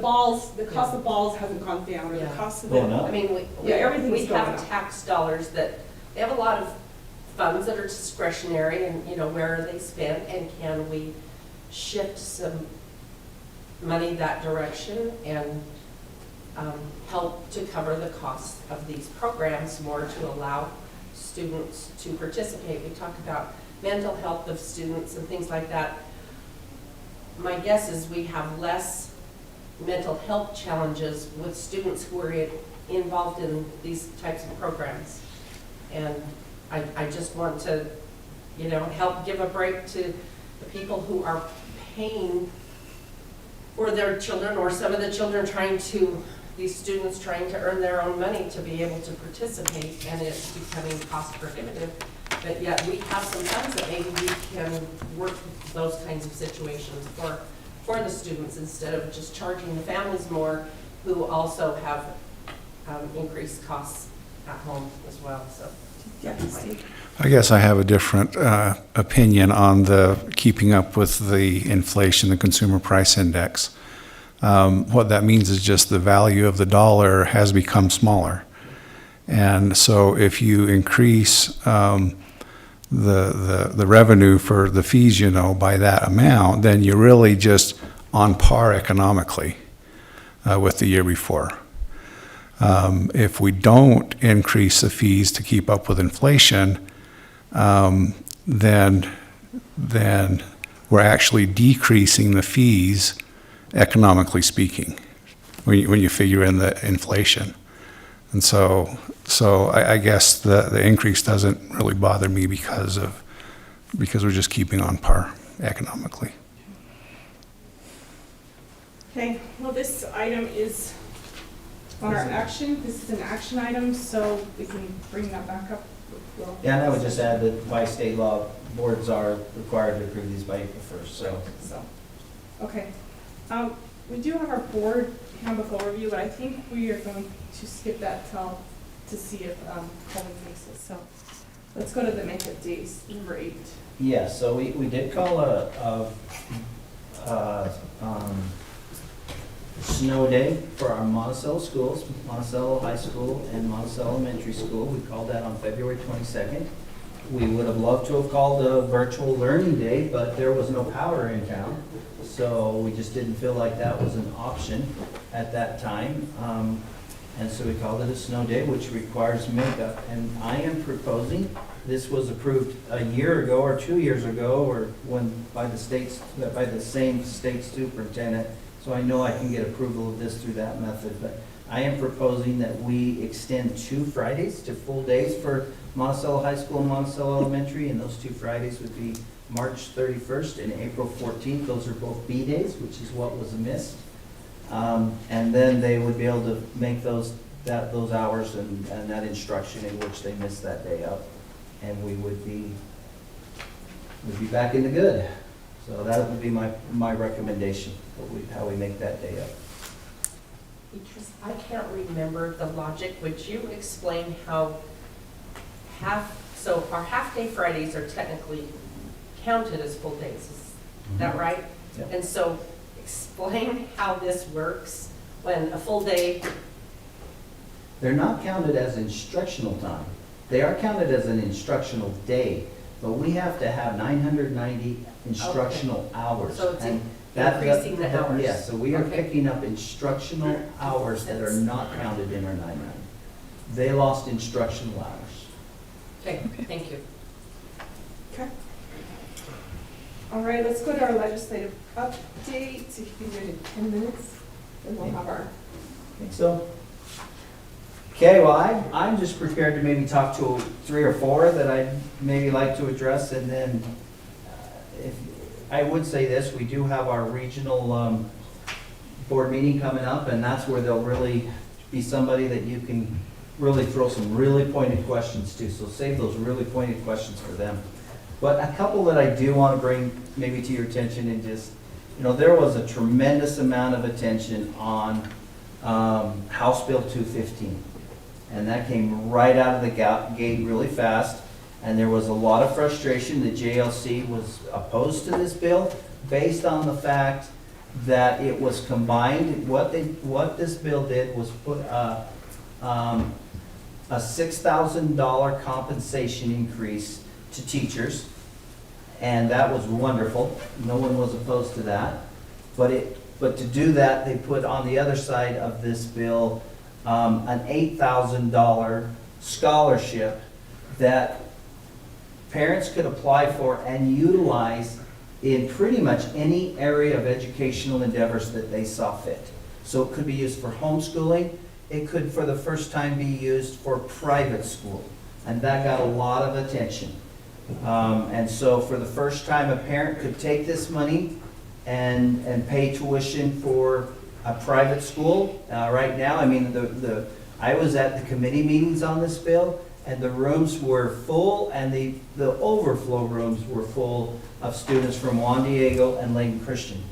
cost of balls hasn't gone down, or the Yeah. cost of Going the. up. I mean, Yeah, everything's we going have up. tax dollars that, they have a lot of funds that are discretionary, and, where are they spent, and can we shift some money that direction and help to cover the cost of these programs more to allow students to participate. We talk about mental health of students and things like that. My guess is we have less mental health challenges with students who are involved in these types of programs. And I just want to, help give a break to the people who are paying for their children, or some of the children these students trying to earn their own money to be able to participate, and it's becoming cost prohibitive. but yet we have some funds that maybe we can work those kinds of situations for the students instead of just charging the families more who also have increased costs at home as well, so. Yeah, Steve. I guess I have a different opinion on the keeping up with the inflation, the consumer price index. What that means is just the value of the dollar has become smaller. And so if you increase the revenue for the fees, by that amount, then you're really just on par economically with the year before. If we don't increase the fees to keep up with inflation, then we're actually decreasing the fees, economically speaking, when you figure in the inflation. And so I guess the increase doesn't really bother me because we're just keeping on par economically. Okay, well, this item is on our action. This is an action item, so we can bring that back up. Yeah, and I would just add that by state law, boards are required to approve these by April 1st, so. Okay. We do have our board handbook overview, but I think we are going to skip that to see if Colin makes it. So let's go to the makeup days, number 8. Yeah, so we did call a snow day for our Monticello schools, Monticello High School and Monticello Elementary School. We called that on February 22nd. We would have loved to have called a virtual learning day, but there was no power in town. So we just didn't feel like that was an option at that time. And so we called it a snow day, which requires makeup. And I am proposing, this was approved a year ago or 2 years ago, or by the same state superintendent. So I know I can get approval of this through that method. But I am proposing that we extend 2 Fridays to full days for Monticello High School and Monticello Elementary. And those 2 Fridays would be March 31st and April 14th. Those are both B days, which is what was missed. And then they would be able to make those hours and that instruction in which they missed that day up. And we would be back in the good. So that would be my recommendation, how we make that day up. Because I can't remember the logic, would you explain how our half-day Fridays are technically counted as full days, is that right? Yep. And so explain how this works when a full day. They're not counted as instructional time. They are counted as an instructional day, but we have to have 990 instructional hours. So it's And increasing the hours. Yeah, so we are Okay. picking up instructional hours that are not counted in our 990. They lost instructional hours. Okay, thank you. Okay. All right, let's go to our legislative update. So if you can do it in 10 minutes, then we'll have our. Think so? Okay, well, I'm just prepared to maybe talk to 3 or 4 that I'd maybe like to address, and then if I would say this, we do have our regional board meeting coming up, and that's where there'll really be somebody that you can really throw some really pointed questions to, so save those really pointed questions for them. But a couple that I do want to bring maybe to your attention, and just, there was a tremendous amount of attention on House Bill 215. And that came right out of the gate really fast. And there was a lot of frustration. The JLC was opposed to this bill based on the fact that it was combined. What this bill did was put a $6,000 compensation increase to teachers. And that was wonderful. No one was opposed to that. But to do that, they put on the other side of this bill an $8,000 scholarship that parents could apply for and utilize in pretty much any area of educational endeavors that they saw fit. So it could be used for homeschooling. It could, for the first time, be used for private school. And that got a lot of attention. And so for the first time, a parent could take this money and pay tuition for a private school. Right now, I mean, I was at the committee meetings on this bill, and the rooms were full, and the overflow rooms were full of students from Juan Diego and Layton Christian,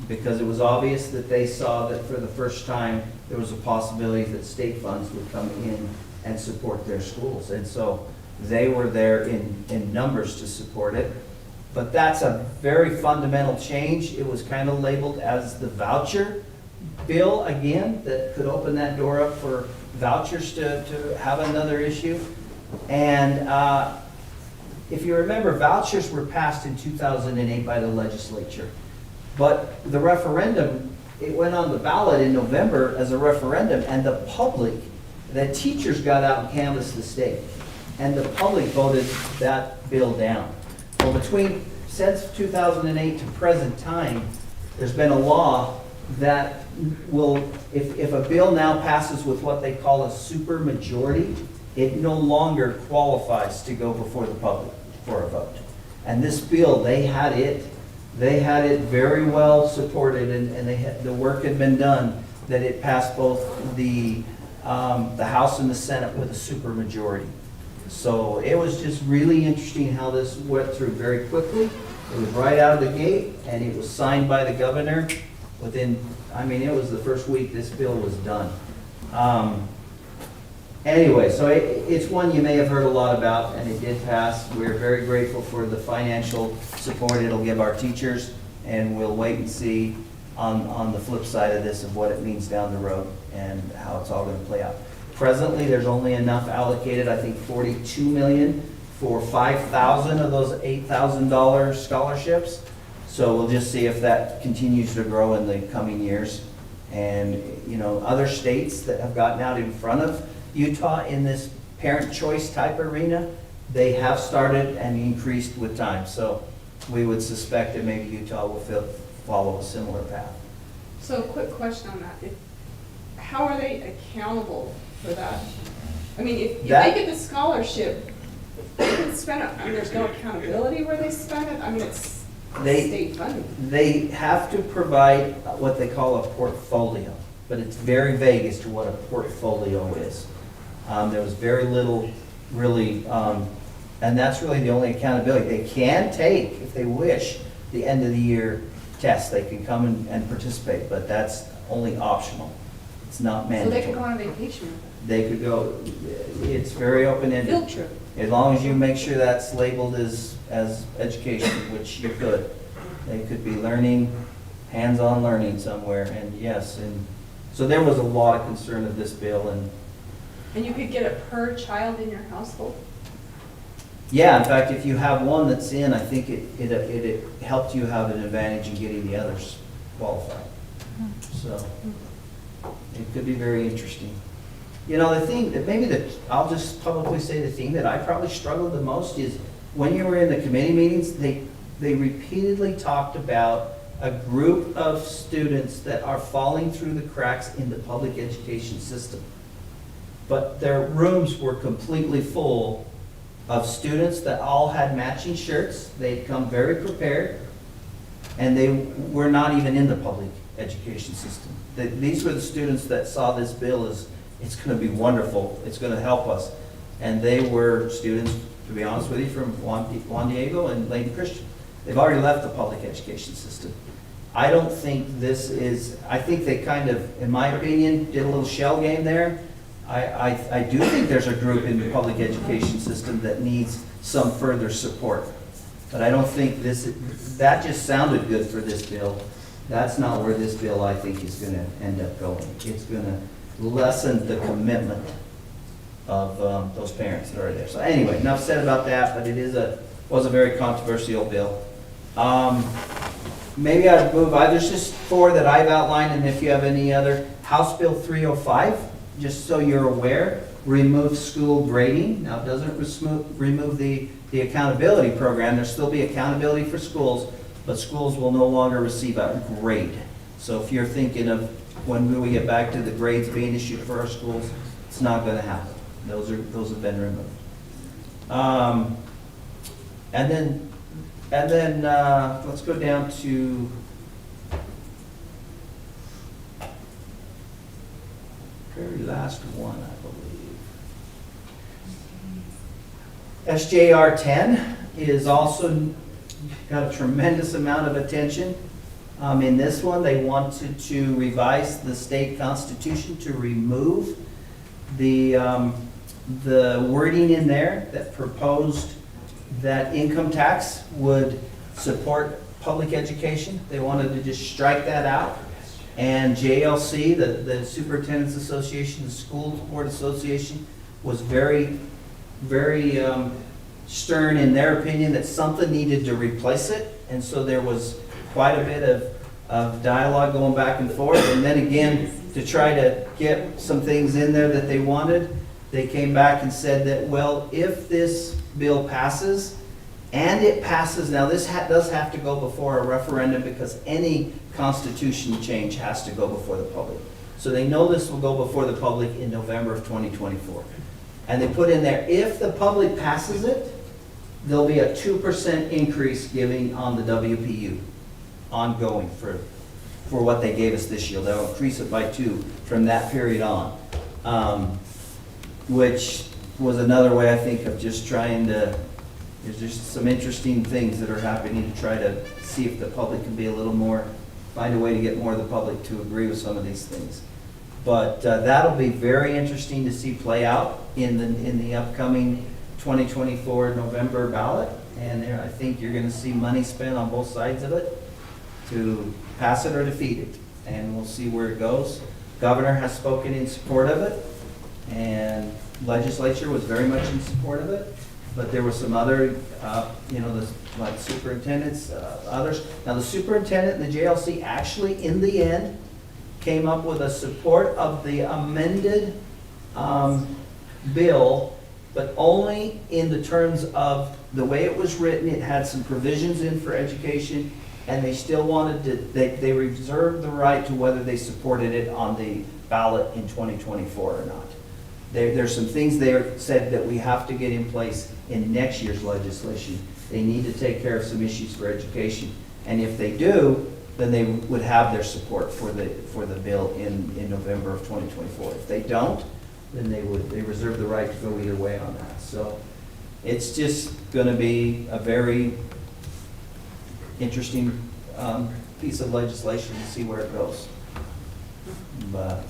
because it was obvious that they saw that for the first time, there was a possibility that state funds would come in and support their schools. And so they were there in numbers to support it. But that's a very fundamental change. It was kind of labeled as the voucher bill again, that could open that door up for vouchers to have another issue. And if you remember, vouchers were passed in 2008 by the legislature. But the referendum, it went on the ballot in November as a referendum, and the public, the teachers got out and canvassed the state, and the public voted that bill down. Well, since 2008 to present time, there's been a law that will, if a bill now passes with what they call a supermajority, it no longer qualifies to go before the public for a vote. And this bill, they had it very well supported, and the work had been done that it passed both the House and the Senate with a supermajority. So it was just really interesting how this went through very quickly. It was right out of the gate, and it was signed by the governor within, it was the first week this bill was done. Anyway, so it's one you may have heard a lot about, and it did pass. We're very grateful for the financial support it'll give our teachers, and we'll wait and see on the flip side of this of what it means down the road and how it's all going to play out. Presently, there's only enough allocated, I think 42 million for 5,000 of those $8,000 scholarships. So we'll just see if that continues to grow in the coming years. And, other states that have gotten out in front of Utah in this parent choice type arena, they have started and increased with time. So we would suspect that maybe Utah will follow a similar path. So a quick question on that. How are they accountable for that? If they get the scholarship, they can spend it, there's no accountability where they spend it? It's state funding. They have to provide what they call a portfolio, but it's very vague as to what a portfolio is. There was very little really, and that's really the only accountability. They can take, if they wish, the end of the year test. They can come and participate, but that's only optional. It's not mandatory. So they could go on vacation with it? They could go, it's very open-ended. Field trip? As long as you make sure that's labeled as education, which you could. They could be learning, hands-on learning somewhere, and yes. And so there was a lot of concern of this bill. And you could get it per child in your household? Yeah, in fact, if you have one that's in, I think it helped you have an advantage in getting the others qualified. So it could be very interesting. The thing that I'll just publicly say the thing that I probably struggled the most is when you were in the committee meetings, they repeatedly talked about a group of students that are falling through the cracks in the public education system. But their rooms were completely full of students that all had matching shirts. They'd come very prepared, and they were not even in the public education system. These were the students that saw this bill as, it's going to be wonderful, it's going to help us. And they were students, to be honest with you, from Juan Diego and Layton Christian. They've already left the public education system. I don't think I think they kind of, in my opinion, did a little shell game there. I do think there's a group in the public education system that needs some further support. But I don't think that just sounded good for this bill. That's not where this bill, I think, is going to end up going. It's going to lessen the commitment of those parents that are there. So anyway, enough said about that, but it was a very controversial bill. Maybe I'd move, there's just 4 that I've outlined, and if you have any other. House Bill 305, just so you're aware, removes school grading. Now, it doesn't remove the accountability program. There'll still be accountability for schools, but schools will no longer receive a grade. So if you're thinking of when we get back to the grades being issued for our schools, it's not going to happen. Those have been removed. And then let's go down to very last one, I believe. SJR 10 is also got a tremendous amount of attention. In this one, they wanted to revise the state constitution to remove the wording in there that proposed that income tax would support public education. They wanted to just strike that out. And JLC, the Superintendent's Association, the School Board Association, was very, very stern in their opinion that something needed to replace it. And so there was quite a bit of dialogue going back and forth. And then again, to try to get some things in there that they wanted, they came back and said that, well, if this bill passes, and it passes, now this does have to go before a referendum because any constitution change has to go before the public. So they know this will go before the public in November of 2024. And they put in there, if the public passes it, there'll be a 2% increase giving on the WPU, ongoing for what they gave us this year. They'll increase it by 2 from that period on, which was another way, I think, of just trying to, there's just some interesting things that are happening to try to see if the public can be a little more, find a way to get more of the public to agree with some of these things. But that'll be very interesting to see play out in the upcoming 2024 November ballot. And there, I think you're going to see money spent on both sides of it to pass it or defeat it. And we'll see where it goes. Governor has spoken in support of it, and legislature was very much in support of it. But there were some other, like superintendents, others. Now, the superintendent and the JLC actually, in the end, came up with a support of the amended bill, but only in the terms of the way it was written. It had some provisions in for education, and they still wanted to, they reserved the right to whether they supported it on the ballot in 2024 or not. There's some things there said that we have to get in place in next year's legislation. They need to take care of some issues for education. And if they do, then they would have their support for the bill in November of 2024. If they don't, then they reserve the right to go either way on that. So it's just going to be a very interesting piece of legislation to see where it goes. But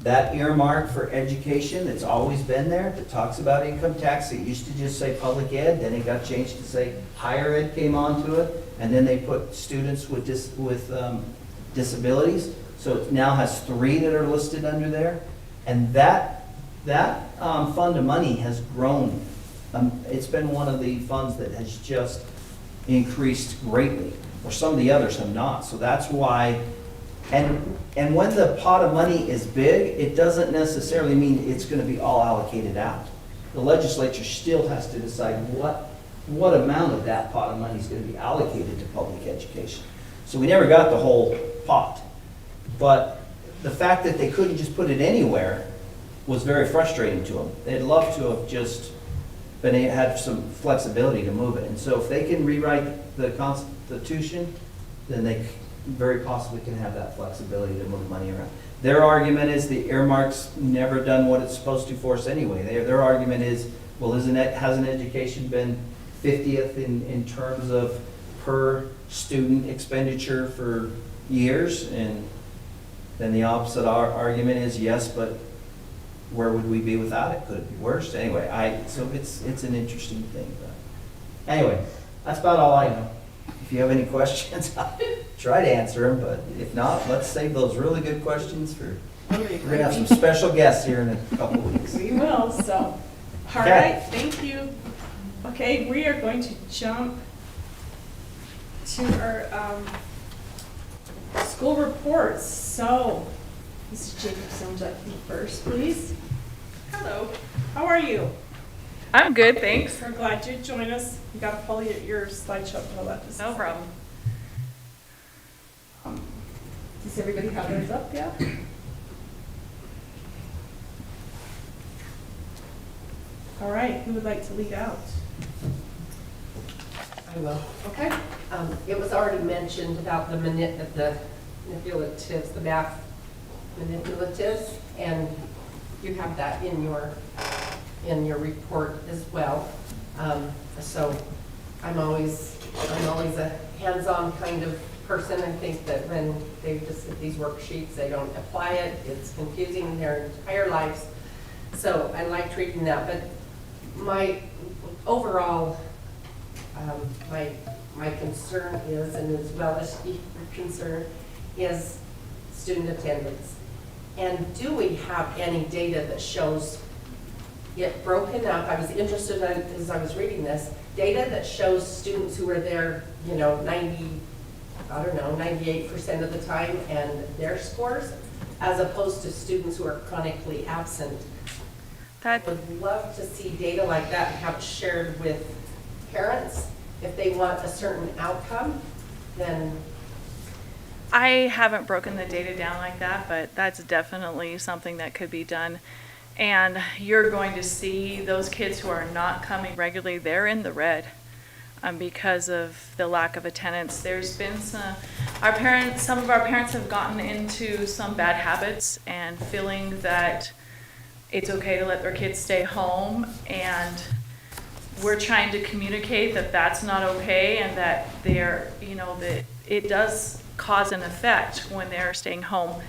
that earmark for education that's always been there, that talks about income tax, it used to just say public ed, then it got changed to say higher ed came onto it, and then they put students with disabilities. So it now has 3 that are listed under there. And that fund of money has grown. It's been one of the funds that has just increased greatly, or some of the others have not. So that's why, and when the pot of money is big, it doesn't necessarily mean it's going to be all allocated out. The legislature still has to decide what amount of that pot of money is going to be allocated to public education. So we never got the whole pot. But the fact that they couldn't just put it anywhere was very frustrating to them. They'd love to have just had some flexibility to move it. And so if they can rewrite the Constitution, then they very possibly can have that flexibility to move money around. Their argument is the earmark's never done what it's supposed to for us anyway. Their argument is, well, hasn't education been 50th in terms of per student expenditure for years? And then the opposite argument is, yes, but where would we be without it? Could it be worse? Anyway, so it's an interesting thing. But anyway, that's about all I know. If you have any questions, I'll try to answer them, but if not, let's save those really good questions for, we're going to have some special guests here in a couple of weeks. We will, so. All right, thank you. Okay, we are going to jump to our school reports. So, Mrs. Jacobson, you first, please. Hello. How are you? I'm good, thanks. We're glad you joined us. You got to pull your slideshow to let us. No problem. Does everybody have theirs up yet? All right, who would like to lead out? I will. Okay. It was already mentioned about the manipulatives, the math manipulatives, and you have that in your in your report as well. So I'm always a hands-on kind of person. I think that when they just get these worksheets, they don't apply it, it's confusing their entire lives. So I liked reading that, but my overall, my concern is, and as well as your concern, is student attendance. And do we have any data that shows it broken up? I was interested in, as I was reading this, data that shows students who are there, 98% of the time and their scores, as opposed to students who are chronically absent. I would love to see data like that and have it shared with parents. If they want a certain outcome, then I haven't broken the data down like that, but that's definitely something that could be done. And you're going to see those kids who are not coming regularly, they're in the red because of the lack of attendance. There's been some of our parents have gotten into some bad habits and feeling that it's okay to let their kids stay home, and we're trying to communicate that that's not okay, and that that it does cause an effect when they're staying home.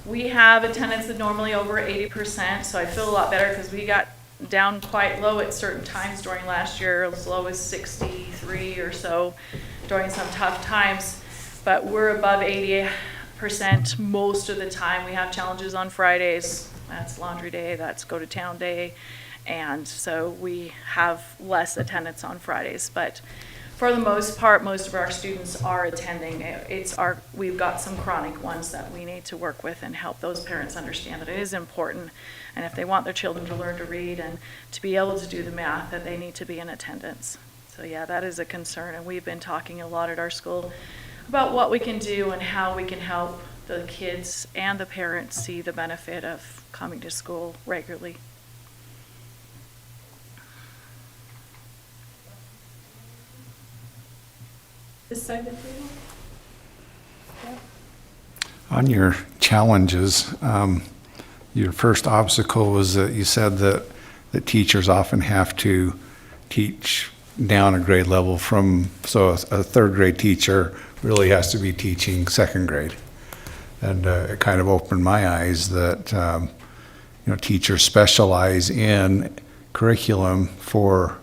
We have attendance that normally over 80%, so I feel a lot better because we got down quite low at certain times during last year, as low as 63 or so during some tough times, but we're above 80% most of the time. We have challenges on Fridays. That's laundry day, that's go to town day, and so we have less attendance on Fridays. But for the most part, most of our students are attending. We've got some chronic ones that we need to work with and help those parents understand that it is important, and if they want their children to learn to read and to be able to do the math, that they need to be in attendance. So yeah, that is a concern, and we've been talking a lot at our school about what we can do and how we can help the kids and the parents see the benefit of coming to school regularly. This side of the table? Yeah. On your challenges, your first obstacle was that you said that teachers often have to teach down a grade level so a third grade teacher really has to be teaching second grade. And it kind of opened my eyes that teachers specialize in curriculum for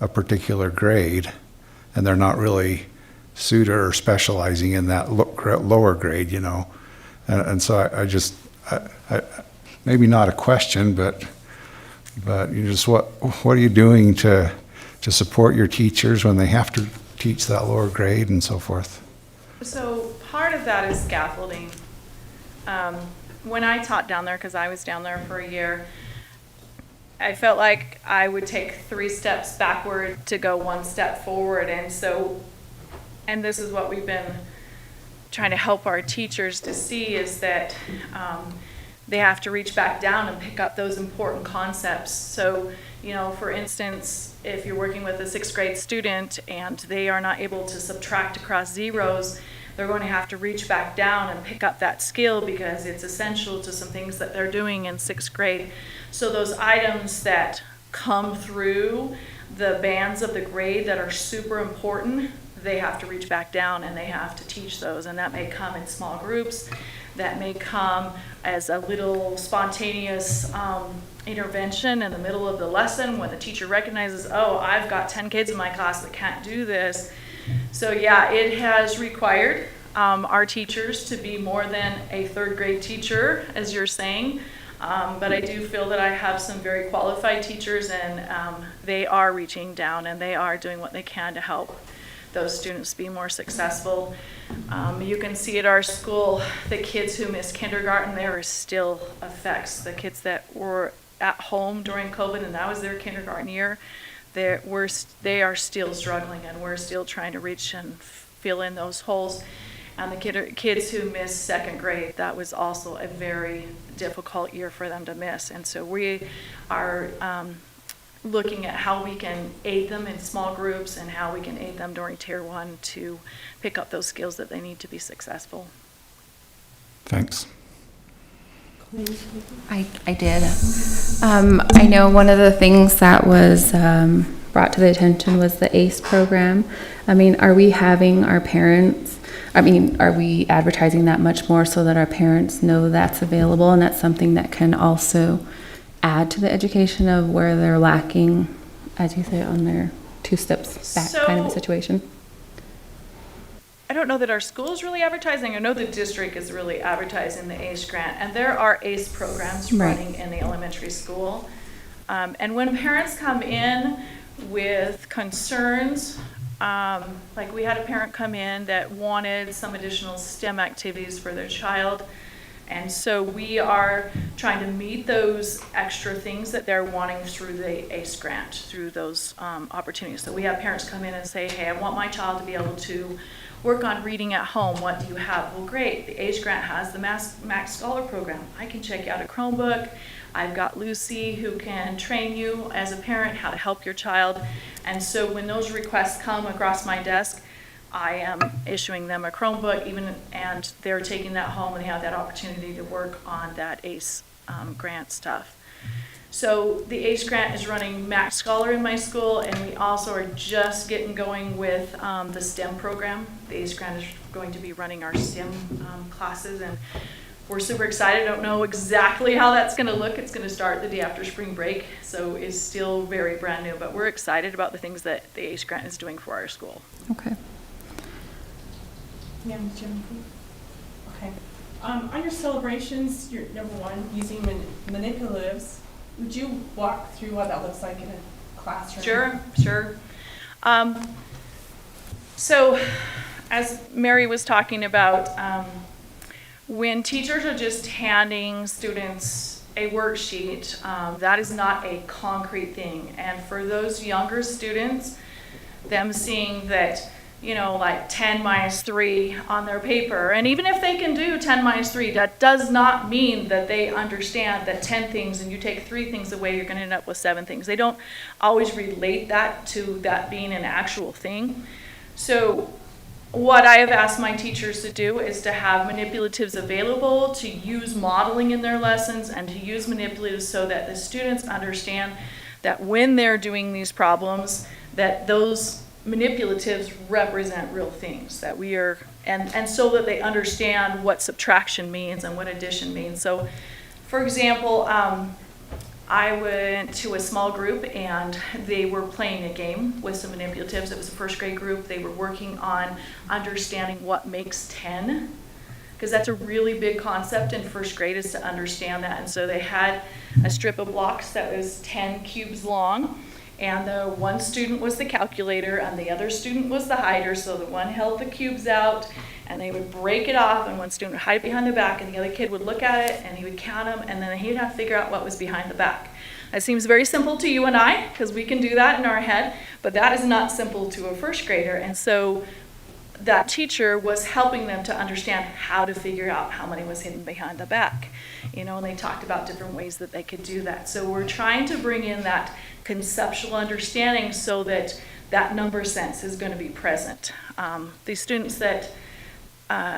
a particular grade, and they're not really suited or specializing in that lower grade, And so I maybe not a question, but you just what are you doing to support your teachers when they have to teach that lower grade and so forth? So part of that is scaffolding. When I taught down there, because I was down there for a year, I felt like I would take 3 steps backward to go 1 step forward. And this is what we've been trying to help our teachers to see, is that they have to reach back down and pick up those important concepts. So, for instance, if you're working with a 6th grade student and they are not able to subtract across zeros, they're going to have to reach back down and pick up that skill because it's essential to some things that they're doing in 6th grade. So those items that come through the bands of the grade that are super important, they have to reach back down and they have to teach those. And that may come in small groups, that may come as a little spontaneous intervention in the middle of the lesson when the teacher recognizes, oh, I've got 10 kids in my class that can't do this. So yeah, it has required our teachers to be more than a 3rd grade teacher, as you're saying. But I do feel that I have some very qualified teachers, and they are reaching down and they are doing what they can to help those students be more successful. You can see at our school, the kids who missed kindergarten, there are still effects. The kids that were at home during COVID and that was their kindergarten year, they are still struggling, and we're still trying to reach and fill in those holes. And the kids who missed 2nd grade, that was also a very difficult year for them to miss. And so we are looking at how we can aid them in small groups and how we can aid them during Tier 1 to pick up those skills that they need to be successful. Thanks. I did. I know one of the things that was brought to the attention was the ACE program. I mean, are we having our parents, are we advertising that much more so that our parents know that's available and that's something that can also add to the education of where they're lacking, as you say, on their 2 steps back kind of a situation? I don't know that our school is really advertising. I know the district is really advertising the ACE grant, and there are ACE programs running in the elementary school. And when parents come in with concerns, like we had a parent come in that wanted some additional STEM activities for their child, and so we are trying to meet those extra things that they're wanting through the ACE grant, through those opportunities. So we have parents come in and say, hey, I want my child to be able to work on reading at home. What do you have? Well, great. The ACE grant has the Max Scholar program. I can check out a Chromebook. I've got Lucy who can train you as a parent how to help your child. And so when those requests come across my desk, I am issuing them a Chromebook, and they're taking that home and they have that opportunity to work on that ACE grant stuff. So the ACE grant is running Max Scholar in my school, and we also are just getting going with the STEM program. The ACE grant is going to be running our STEM classes, and we're super excited. I don't know exactly how that's going to look. It's going to start the day after spring break, so it's still very brand new, but we're excited about the things that the ACE grant is doing for our school. Okay. Yeah, Jim. Okay. On your celebrations, your number 1, using manipulatives. Would you walk through what that looks like in a classroom? Sure. So, as Mary was talking about, when teachers are just handing students a worksheet, that is not a concrete thing. And for those younger students, them seeing that, like 10 minus 3 on their paper. And even if they can do 10 minus 3, that does not mean that they understand that 10 things and you take 3 things away, you're going to end up with 7 things. They don't always relate that to that being an actual thing. So what I have asked my teachers to do is to have manipulatives available, to use modeling in their lessons, and to use manipulatives so that the students understand that when they're doing these problems, that those manipulatives represent real things, that we are, and so that they understand what subtraction means and what addition means. So, for example, I went to a small group and they were playing a game with some manipulatives. It was a 1st grade group. They were working on understanding what makes 10, because that's a really big concept in 1st grade, is to understand that. And so they had a strip of blocks that was 10 cubes long. And the one student was the calculator and the other student was the hider, so the one held the cubes out and they would break it off, and one student would hide it behind the back and the other kid would look at it and he would count them, and then he'd have to figure out what was behind the back. That seems very simple to you and I, because we can do that in our head, but that is not simple to a 1st grader. And so that teacher was helping them to understand how to figure out how many was hidden behind the back. And they talked about different ways that they could do that. So we're trying to bring in that conceptual understanding so that that number sense is going to be present. The students that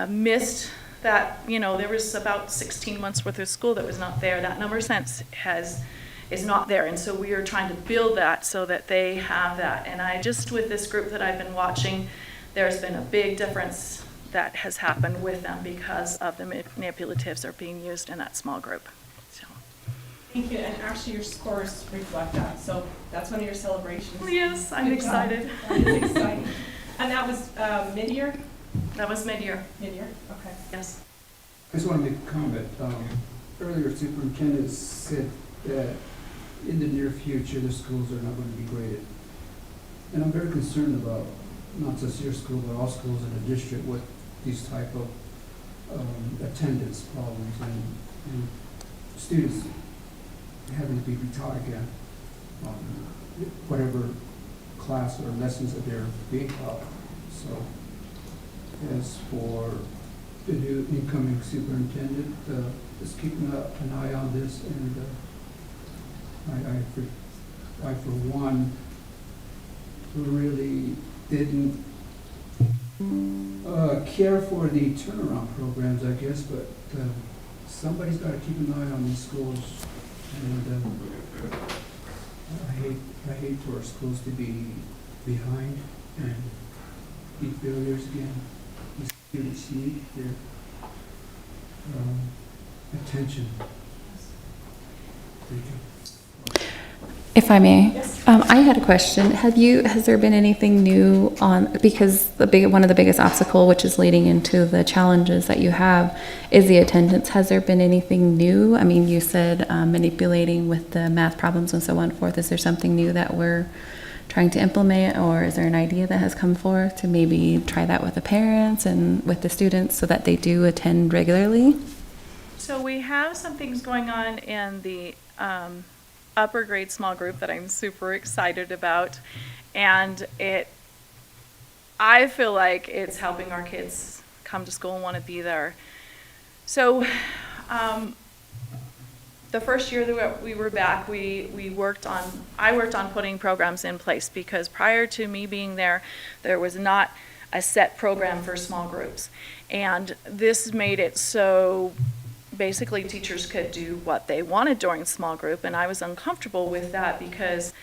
missed that, there was about 16 months worth of school that was not there. That number sense is not there. And so we are trying to build that so that they have that. And with this group that I've been watching, there's been a big difference that has happened with them because of the manipulatives are being used in that small group. So. Thank you, and actually your scores reflect that, so that's one of your celebrations. Yes, I'm excited. That is exciting. And that was mid-year? That was mid-year. Mid-year, okay. Yes. I just want to make a comment. Earlier, Superintendent said that in the near future, the schools are not going to be graded. And I'm very concerned about not just your school, but all schools in the district with these type of attendance problems and students having to be retaught again on whatever class or lessons that they're being taught. So as for the new incoming superintendent, just keeping an eye on this, and I for one really didn't care for the turnaround programs, I guess, but somebody's gotta keep an eye on these schools, and, I hate for our schools to be behind and be failures again. These students need their, attention. Thank you. If I may, Yes. I had a question. Has there been anything new on, because one of the biggest obstacle, which is leading into the challenges that you have, is the attendance. Has there been anything new? I mean, you said manipulating with the math problems and so on and forth. Is there something new that we're trying to implement, or is there an idea that has come forth to maybe try that with the parents and with the students so that they do attend regularly? So we have some things going on in the upper grade small group that I'm super excited about, and I feel like it's helping our kids come to school and want to be there. So the first year that we were back, I worked on putting programs in place, because prior to me being there was not a set program for small groups, and this made it so basically teachers could do what they wanted during small group, and I was uncomfortable with that because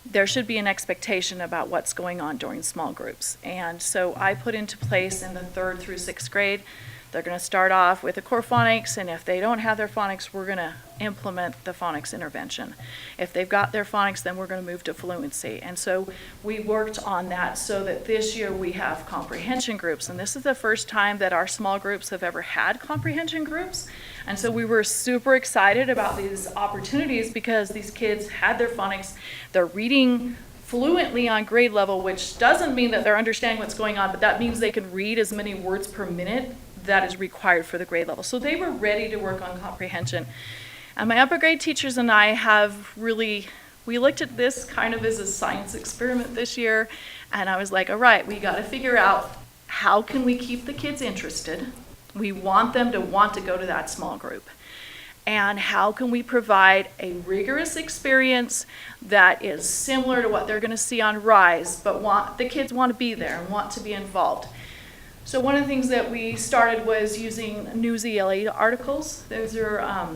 there should be an expectation about what's going on during small groups. And so I put into place in the 3rd through 6th grade, they're going to start off with the core phonics, and if they don't have their phonics, we're going to implement the phonics intervention. If they've got their phonics, then we're going to move to fluency. And so we worked on that so that this year we have comprehension groups, and this is the first time that our small groups have ever had comprehension groups. And so we were super excited about these opportunities because these kids had their phonics, they're reading fluently on grade level, which doesn't mean that they're understanding what's going on, but that means they can read as many words per minute that is required for the grade level. So they were ready to work on comprehension. And my upper grade teachers and I we looked at this kind of as a science experiment this year, and I was like, all right, we got to figure out how can we keep the kids interested. We want them to want to go to that small group. And how can we provide a rigorous experience that is similar to what they're going to see on Rise, but the kids want to be there and want to be involved. So one of the things that we started was using News ELA articles. Those are,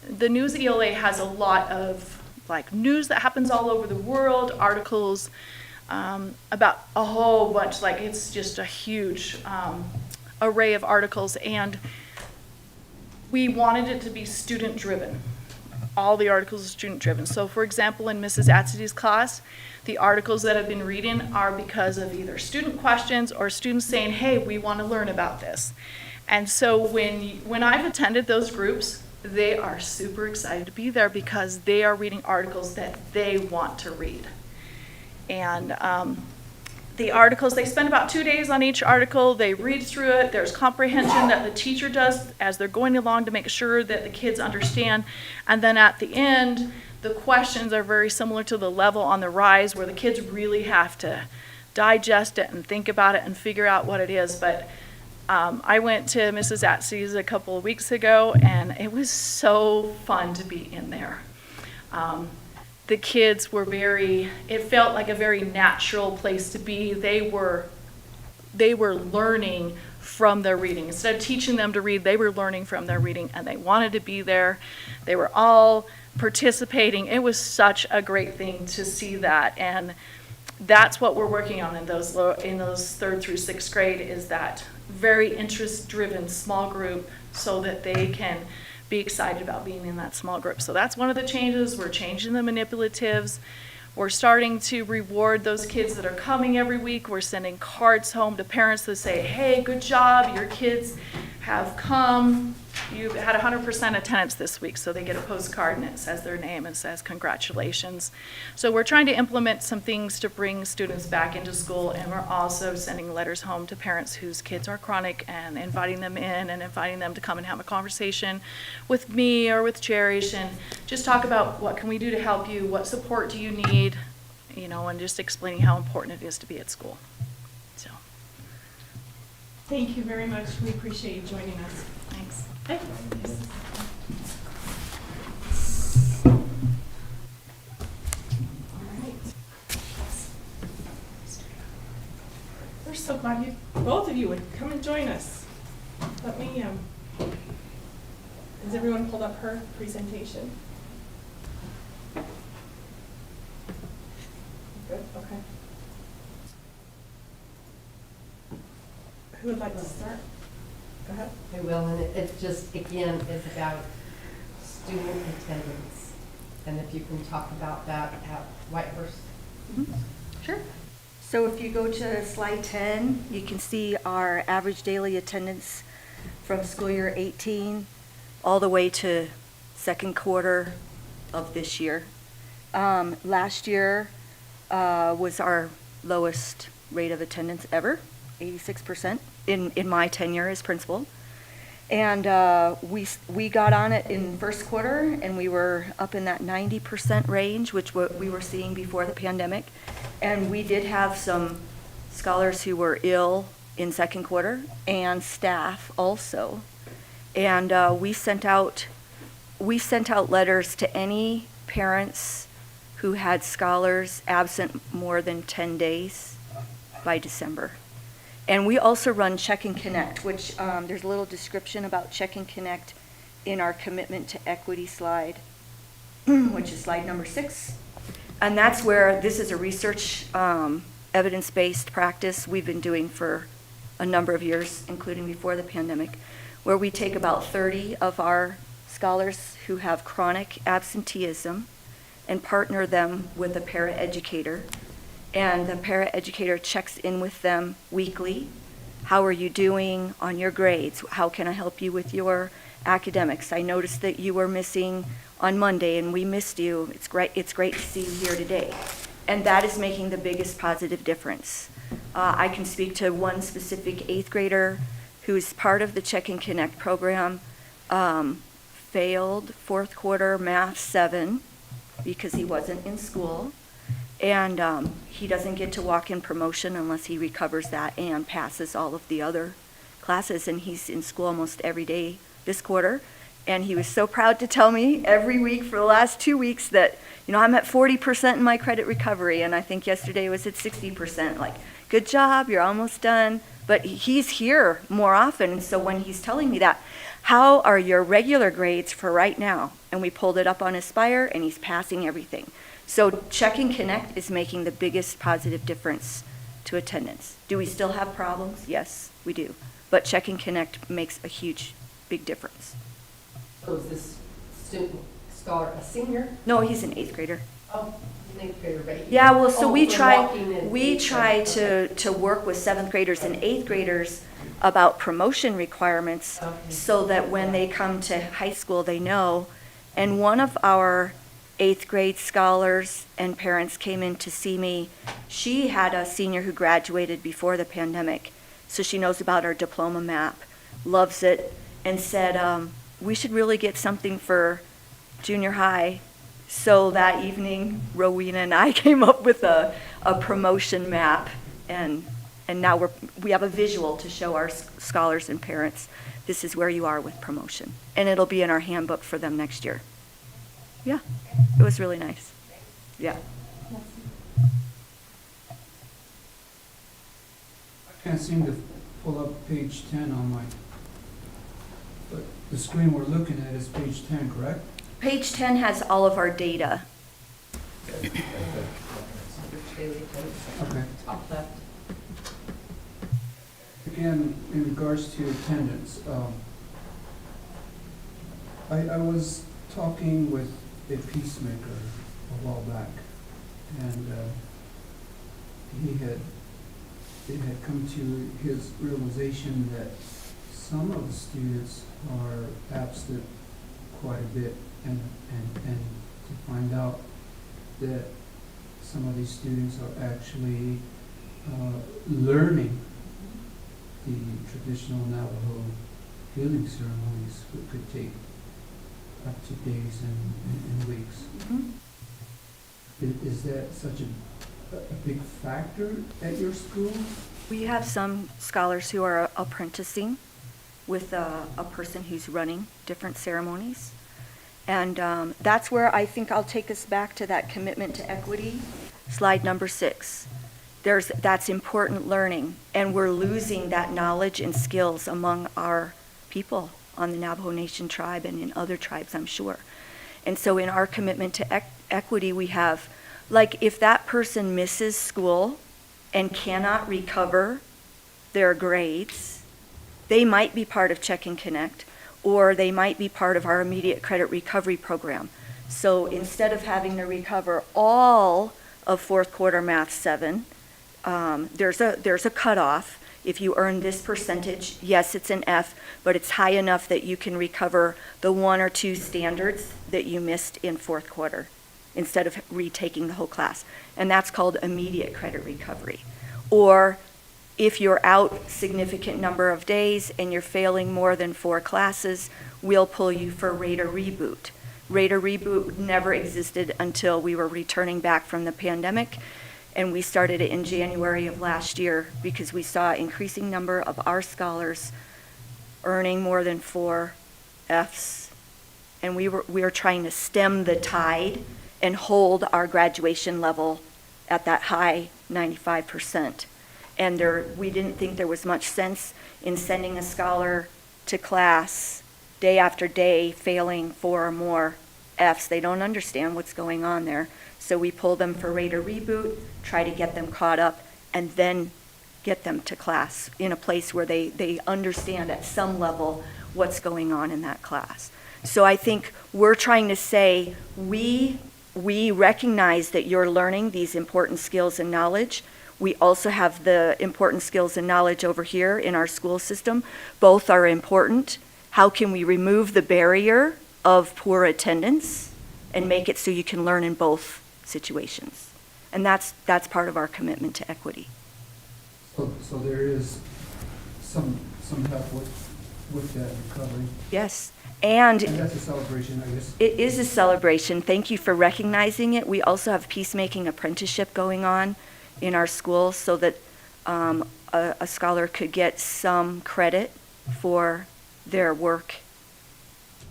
the News ELA has a lot of like news that happens all over the world, articles about a whole bunch, like it's just a huge array of articles, and we wanted it to be student driven. All the articles are student driven. So for example, in Mrs. Atzidy's class, the articles that I've been reading are because of either student questions or students saying, hey, we want to learn about this. And so when I've attended those groups, they are super excited to be there because they are reading articles that they want to read. And the articles, they spend about 2 days on each article. They read through it. There's comprehension that the teacher does as they're going along to make sure that the kids understand. And then at the end, the questions are very similar to the level on the Rise, where the kids really have to digest it and think about it and figure out what it is. But I went to Mrs. Atzy's a couple of weeks ago, and it was so fun to be in there. The kids were it felt like a very natural place to be. They were learning from their reading. Instead of teaching them to read, they were learning from their reading, and they wanted to be there. They were all participating. It was such a great thing to see that, and that's what we're working on in those 3rd through 6th grade, is that very interest-driven small group so that they can be excited about being in that small group. So that's one of the changes. We're changing the manipulatives. We're starting to reward those kids that are coming every week. We're sending cards home to parents that say, hey, good job, your kids have come. You had 100% attendance this week, so they get a postcard and it says their name and says congratulations. So we're trying to implement some things to bring students back into school, and we're also sending letters home to parents whose kids are chronic and inviting them in and inviting them to come and have a conversation with me or with Cherish and just talk about what can we do to help you, what support do you need, and just explaining how important it is to be at school. So. Thank you very much. We appreciate you joining us. Thanks. Hey. All right. We're so glad both of you would come and join us. Let me everyone pulled up her presentation? Good, okay. Who would like to start? Go ahead. I will, and it just, again, is about student attendance. And if you can talk about that at Whitehurst. Sure. So if you go to slide 10, you can see our average daily attendance from school year 18 all the way to second quarter of this year. Last year was our lowest rate of attendance ever, 86% in my tenure as principal. And we got on it in first quarter, and we were up in that 90% range, which what we were seeing before the pandemic. And we did have some scholars who were ill in second quarter, and staff also. And we sent out letters to any parents who had scholars absent more than 10 days by December. And we also run Check and Connect, which there's a little description about Check and Connect in our commitment to equity slide, which is slide number 6. And that's where this is a research evidence-based practice we've been doing for a number of years, including before the pandemic, where we take about 30 of our scholars who have chronic absenteeism and partner them with a paraeducator. And the paraeducator checks in with them weekly. How are you doing on your grades? How can I help you with your academics? I noticed that you were missing on Monday and we missed you. It's great to see you here today. And that is making the biggest positive difference. I can speak to one specific 8th grader who's part of the Check and Connect program, failed fourth quarter math 7 because he wasn't in school. And he doesn't get to walk in promotion unless he recovers that and passes all of the other classes. And he's in school almost every day this quarter. And he was so proud to tell me every week for the last 2 weeks that, I'm at 40% in my credit recovery. And I think yesterday was at 60%. Like, good job, you're almost done. But he's here more often. And so when he's telling me that, how are your regular grades for right now? And we pulled it up on Aspire and he's passing everything. So Check and Connect is making the biggest positive difference to attendance. Do we still have problems? Yes, we do. But Check and Connect makes a huge, big difference. So is this student scholar a senior? No, he's an 8th grader. Oh, an 8th grader, right? Yeah, well, so we for try walking in to work with 7th graders and 8th graders about promotion requirements so that when they come to high school, they know. And one of our 8th grade scholars and parents came in to see me. She had a senior who graduated before the pandemic, so she knows about our diploma map, loves it, and said, we should really get something for junior high. So that evening, Rowena and I came up with a promotion map, and now we have a visual to show our scholars and parents, this is where you are with promotion. And it'll be in our handbook for them next year. Yeah, it was really nice. Yeah. I can't seem to pull up page 10 on but the screen we're looking at is page 10, correct? Page 10 has all of our data. Daily attendance. Okay. Top left. Again, in regards to attendance, I was talking with a peacemaker a while back, and it had come to his realization that some of the students are absent quite a bit, and to find out that some of these students are actually learning the traditional Navajo healing ceremonies, which could take up to days and weeks. Mm-hmm. Is that such a big factor at your school? We have some scholars who are apprenticing with a person who's running different ceremonies. And that's where I think I'll take us back to that commitment to equity, slide number 6. That's important learning, and we're losing that knowledge and skills among our people, on the Navajo Nation tribe and in other tribes, I'm sure. And so in our commitment to equity, we have, like, if that person misses school and cannot recover their grades, they might be part of Check and Connect, or they might be part of our immediate credit recovery program. So instead of having to recover all of fourth quarter Math 7, there's a cutoff. If you earn this percentage, yes, it's an F, but it's high enough that you can recover the 1 or 2 standards that you missed in fourth quarter instead of retaking the whole class. And that's called immediate credit recovery. Or if you're out significant number of days and you're failing more than 4 classes, we'll pull you for rate or reboot. Rate or reboot never existed until we were returning back from the pandemic, and we started it in January of last year because we saw increasing number of our scholars earning more than 4 Fs, and we were trying to stem the tide and hold our graduation level at that high 95%. And we didn't think there was much sense in sending a scholar to class day after day, failing 4 or more Fs. They don't understand what's going on there. So we pull them for rate or reboot, try to get them caught up, and then get them to class in a place where they understand at some level what's going on in that class. So I think we're trying to say, we recognize that you're learning these important skills and knowledge. We also have the important skills and knowledge over here in our school system. Both are important. How can we remove the barrier of poor attendance and make it so you can learn in both situations? And that's part of our commitment to equity. So there is some help with that recovery. Yes. And that's a celebration, I guess. It is a celebration. Thank you for recognizing it. We also have peacemaking apprenticeship going on in our schools so that a scholar could get some credit for their work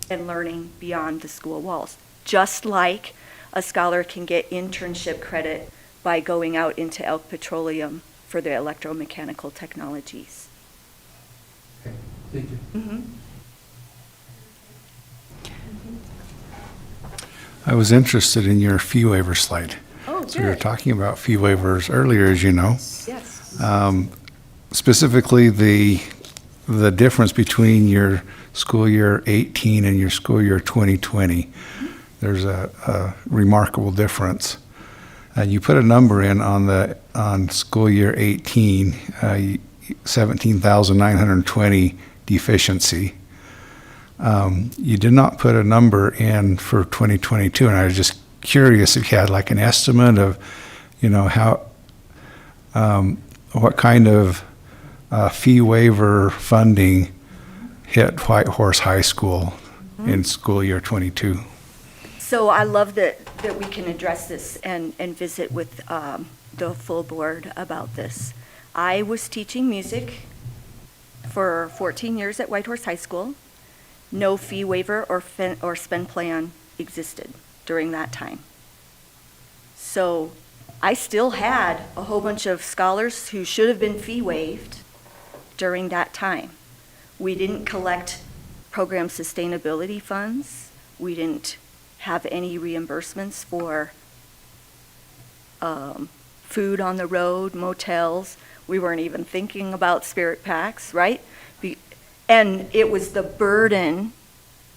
and learning beyond the school walls. Just like a scholar can get internship credit by going out into Elk Petroleum for their electromechanical technologies. Okay, thank you. Mm-hmm. I was interested in your fee waiver slide. Oh, So we were good. talking about fee waivers earlier, as you know. Yes. Specifically, the difference between your school year 18 and your school year 2020. There's a remarkable difference. You put a number in on school year 18, 17,920 deficiency. You did not put a number in for 2022, and I was just curious if you had like an estimate of, how, what kind of fee waiver funding hit Whitehorse High School in school year 22. So I love that we can address this and visit with the full board about this. I was teaching music for 14 years at Whitehorse High School. No fee waiver or spend plan existed during that time. So I still had a whole bunch of scholars who should have been fee waived during that time. We didn't collect program sustainability funds. We didn't have any reimbursements for food on the road, motels. We weren't even thinking about spirit packs, right? And it was the burden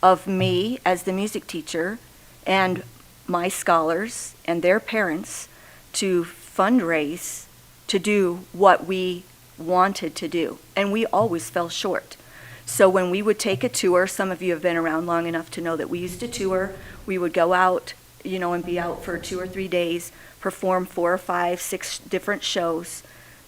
of me as the music teacher and my scholars and their parents to fundraise to do what we wanted to do. And we always fell short. So when we would take a tour, some of you have been around long enough to know that we used to tour. We would go out, and be out for 2 or 3 days, perform 4 or 5, 6 different shows.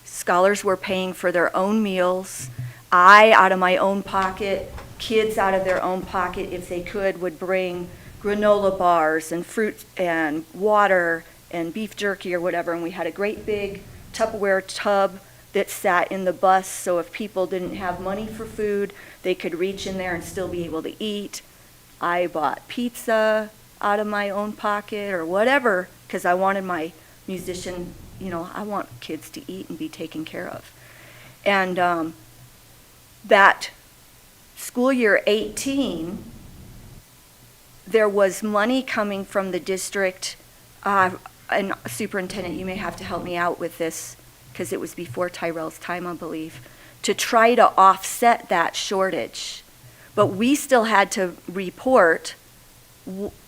Scholars were paying for their own meals. I, out of my own pocket, kids out of their own pocket, if they could, would bring granola bars and fruit and water and beef jerky or whatever. And we had a great big Tupperware tub that sat in the bus, so if people didn't have money for food, they could reach in there and still be able to eat. I bought pizza out of my own pocket or whatever, because I wanted my musician, I want kids to eat and be taken care of. And that school year 18, there was money coming from the district, and superintendent, you may have to help me out with this, because it was before Tyrell's time, I believe, to try to offset that shortage. But we still had to report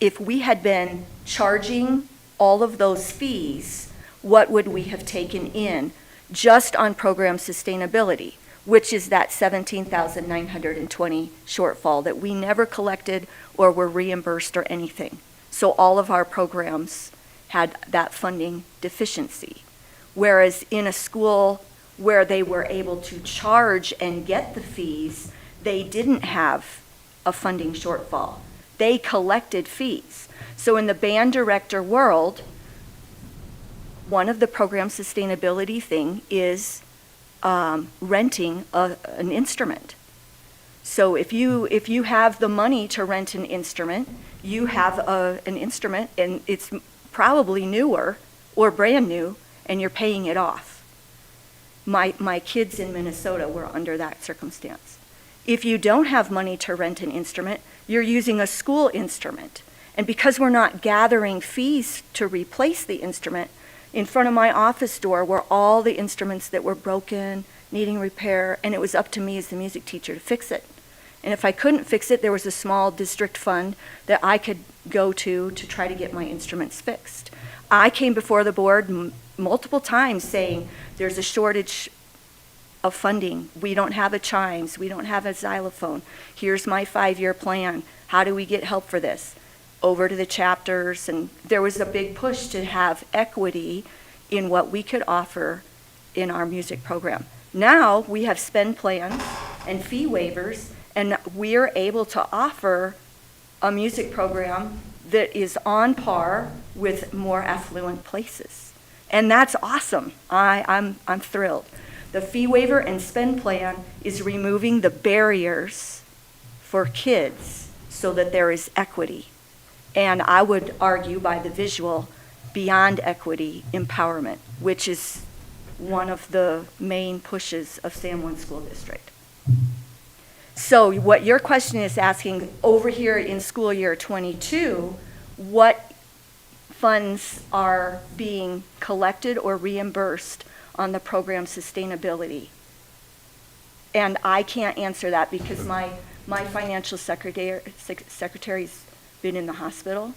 if we had been charging all of those fees, what would we have taken in just on program sustainability, which is that 17,920 shortfall that we never collected or were reimbursed or anything. So all of our programs had that funding deficiency. Whereas in a school where they were able to charge and get the fees, they didn't have a funding shortfall. They collected fees. So in the band director world, one of the program sustainability thing is renting an instrument. So if you have the money to rent an instrument, you have an instrument and it's probably newer or brand new and you're paying it off. My kids in Minnesota were under that circumstance. If you don't have money to rent an instrument, you're using a school instrument. And because we're not gathering fees to replace the instrument, in front of my office door were all the instruments that were broken, needing repair, and it was up to me as the music teacher to fix it. And if I couldn't fix it, there was a small district fund that I could go to try to get my instruments fixed. I came before the board multiple times saying, there's a shortage of funding. We don't have a chimes. We don't have a xylophone. Here's my 5-year plan. How do we get help for this? Over to the chapters, and there was a big push to have equity in what we could offer in our music program. Now we have spend plans and fee waivers, and we're able to offer a music program that is on par with more affluent places. And that's awesome. I'm thrilled. The fee waiver and spend plan is removing the barriers for kids so that there is equity. And I would argue by the visual, beyond equity, empowerment, which is one of the main pushes of San Juan School District. So what your question is asking, over here in school year 22, what funds are being collected or reimbursed on the program sustainability? And I can't answer that because my financial secretary's been in the hospital,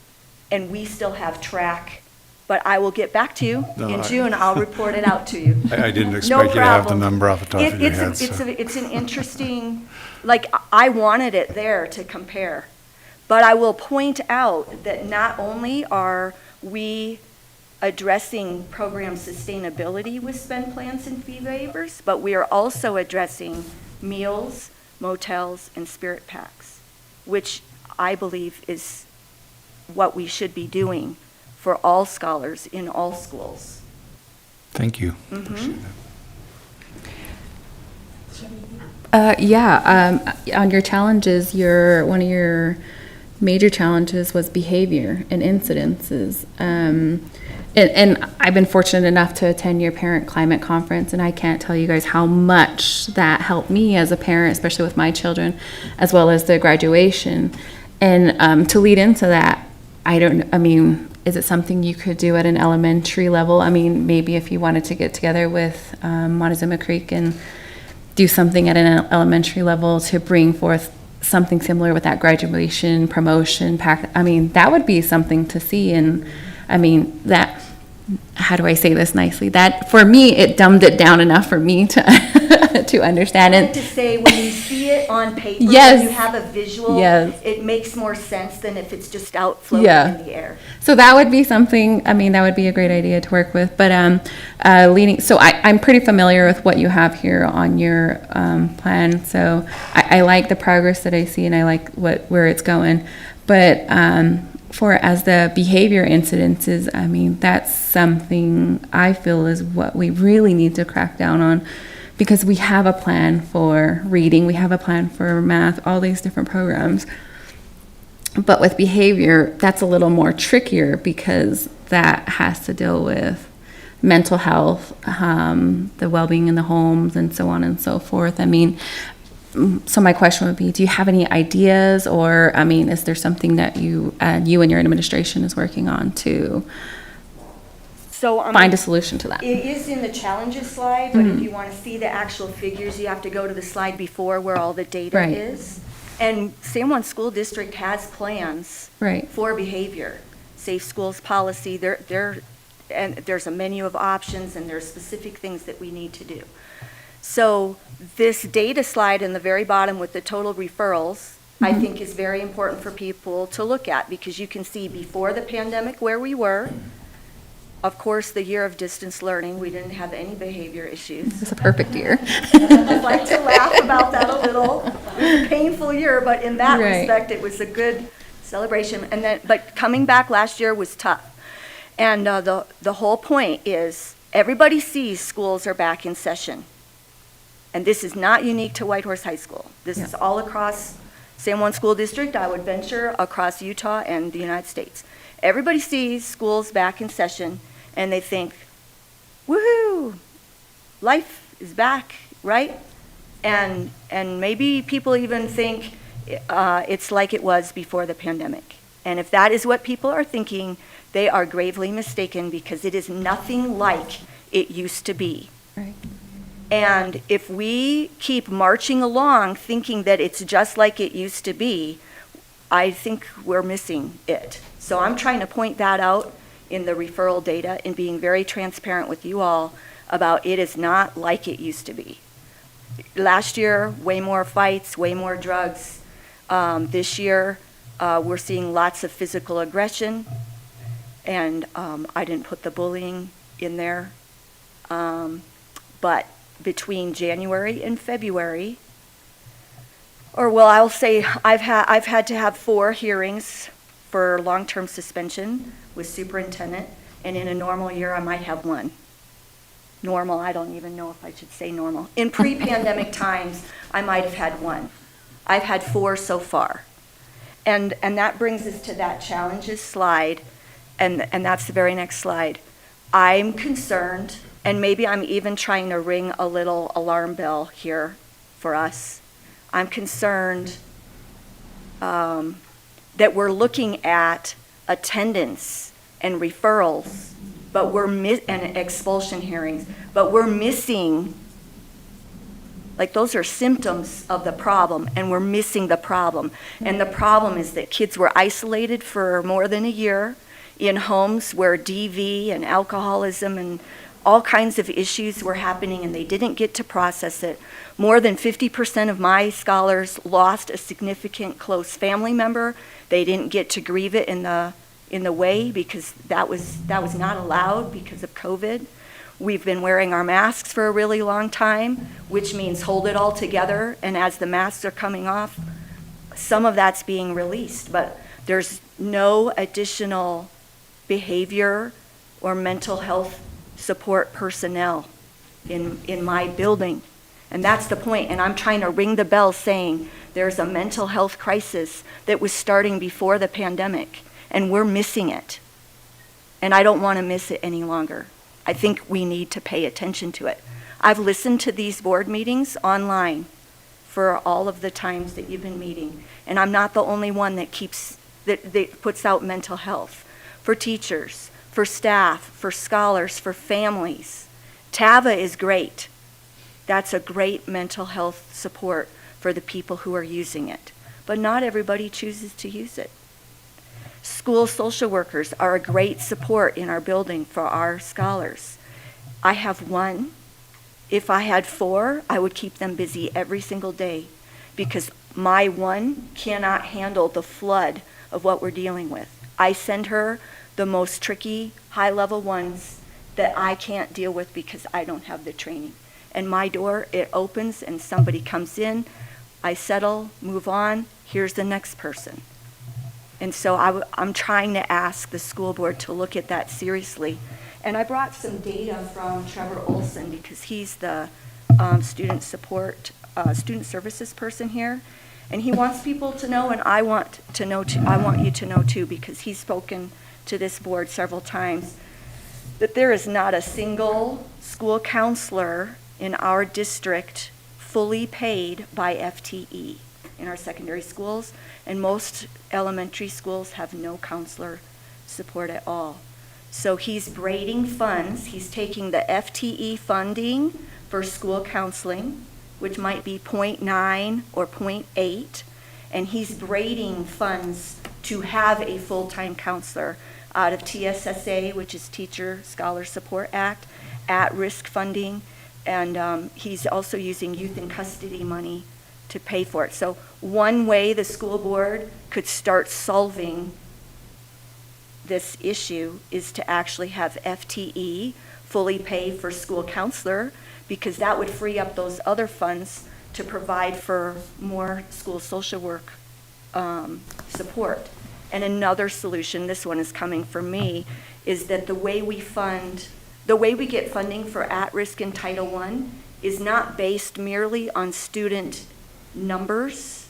and we still have track. But I will get back to you in June. I'll report it out to you. I didn't expect you to have the number off the top of your head. It's an interesting, like, I wanted it there to compare. But I will point out that not only are we addressing program sustainability with spend plans and fee waivers, but we are also addressing meals, motels, and spirit packs, which I believe is what we should be doing for all scholars in all schools. Thank you. Mm-hmm. Appreciate that. On your challenges, one of your major challenges was behavior and incidences. And I've been fortunate enough to attend your parent climate conference, and I can't tell you guys how much that helped me as a parent, especially with my children, as well as the graduation. And to lead into that, is it something you could do at an elementary level? I mean, maybe if you wanted to get together with Montezuma Creek and do something at an elementary level to bring forth something similar with that graduation, promotion, pack. I mean, that would be something to see. And I mean, that, how do I say this nicely? That, for me, it dumbed it down enough for me to to understand it. To say, when you see it on paper, yes. when you have a visual, yes. it makes more sense than if it's just out floating in the air. So that would be something, I mean, that would be a great idea to work with. But I'm pretty familiar with what you have here on your plan. So I like the progress that I see, and I like where it's going. But for as the behavior incidences, I mean, that's something I feel is what we really need to crack down on, because we have a plan for reading, we have a plan for math, all these different programs. But with behavior, that's a little more trickier, because that has to deal with mental health, the well-being in the homes, and so on and so forth. I mean, so my question would be, do you have any ideas, or, I mean, is there something that you and your administration is working on to So find a solution to that? It is in the challenges slide, but if you want to see the actual figures, you have to go to the slide before where all the data Right. is. And San Juan School District has plans Right. for behavior. Safe schools policy, and there's a menu of options, and there's specific things that we need to do. So this data slide in the very bottom with the total referrals, I think is very important for people to look at, because you can see before the pandemic where we were. Of course, the year of distance learning, we didn't have any behavior issues. It's a perfect year. I'd like to laugh about that a little. It was a painful year, but in that Right. respect, it was a good celebration. And then, but coming back last year was tough. And the whole point is, everybody sees schools are back in session. And this is not unique to Whitehorse High School. This is all across San Juan School District, I would venture, across Utah and the United States. Everybody sees schools back in session, and they think, woohoo, life is back, right? And maybe people even think it's like it was before the pandemic. And if that is what people are thinking, they are gravely mistaken, because it is nothing like it used to be. Right. And if we keep marching along thinking that it's just like it used to be, I think we're missing it. So I'm trying to point that out in the referral data and being very transparent with you all about it is not like it used to be. Last year, way more fights, way more drugs. This year, we're seeing lots of physical aggression, and I didn't put the bullying in there. But between January and February, or well, I'll say I've had to have 4 hearings for long-term suspension with superintendent, and in a normal year, I might have 1. Normal, I don't even know if I should say normal. In pre-pandemic times, I might have had 1. I've had 4 so far. And that brings us to that challenges slide, and that's the very next slide. I'm concerned, and maybe I'm even trying to ring a little alarm bell here for us. I'm concerned that we're looking at attendance and referrals, but and expulsion hearings, but we're missing, like, those are symptoms of the problem, and we're missing the problem. And the problem is that kids were isolated for more than a year in homes where DV and alcoholism and all kinds of issues were happening, and they didn't get to process it. More than 50% of my scholars lost a significant close family member. They didn't get to grieve it in the way, because that was not allowed because of COVID. We've been wearing our masks for a really long time, which means hold it all together, and as the masks are coming off, some of that's being released, but there's no additional behavior or mental health support personnel in my building. And that's the point, and I'm trying to ring the bell saying there's a mental health crisis that was starting before the pandemic, and we're missing it. And I don't want to miss it any longer. I think we need to pay attention to it. I've listened to these board meetings online for all of the times that you've been meeting, and I'm not the only one that puts out mental health for teachers, for staff, for scholars, for families. TAVA is great. That's a great mental health support for the people who are using it, but not everybody chooses to use it. School social workers are a great support in our building for our scholars. I have 1. If I had 4, I would keep them busy every single day, because my 1 cannot handle the flood of what we're dealing with. I send her the most tricky, high-level ones that I can't deal with because I don't have the training. And my door, it opens and somebody comes in, I settle, move on, here's the next person. And so I'm trying to ask the school board to look at that seriously. And I brought some data from Trevor Olson, because he's the student services person here. And he wants people to know, and I want you to know too, because he's spoken to this board several times, that there is not a single school counselor in our district fully paid by FTE in our secondary schools, and most elementary schools have no counselor support at all. So he's braiding funds. He's taking the FTE funding for school counseling, which might be 0.9 or 0.8, and he's braiding funds to have a full-time counselor out of TSSA, which is Teacher Scholar Support Act, at-risk funding, and he's also using youth in custody money to pay for it. So one way the school board could start solving this issue is to actually have FTE fully pay for school counselor, because that would free up those other funds to provide for more school social work support. And another solution, this one is coming from me, is that the way we get funding for at-risk in Title I is not based merely on student numbers.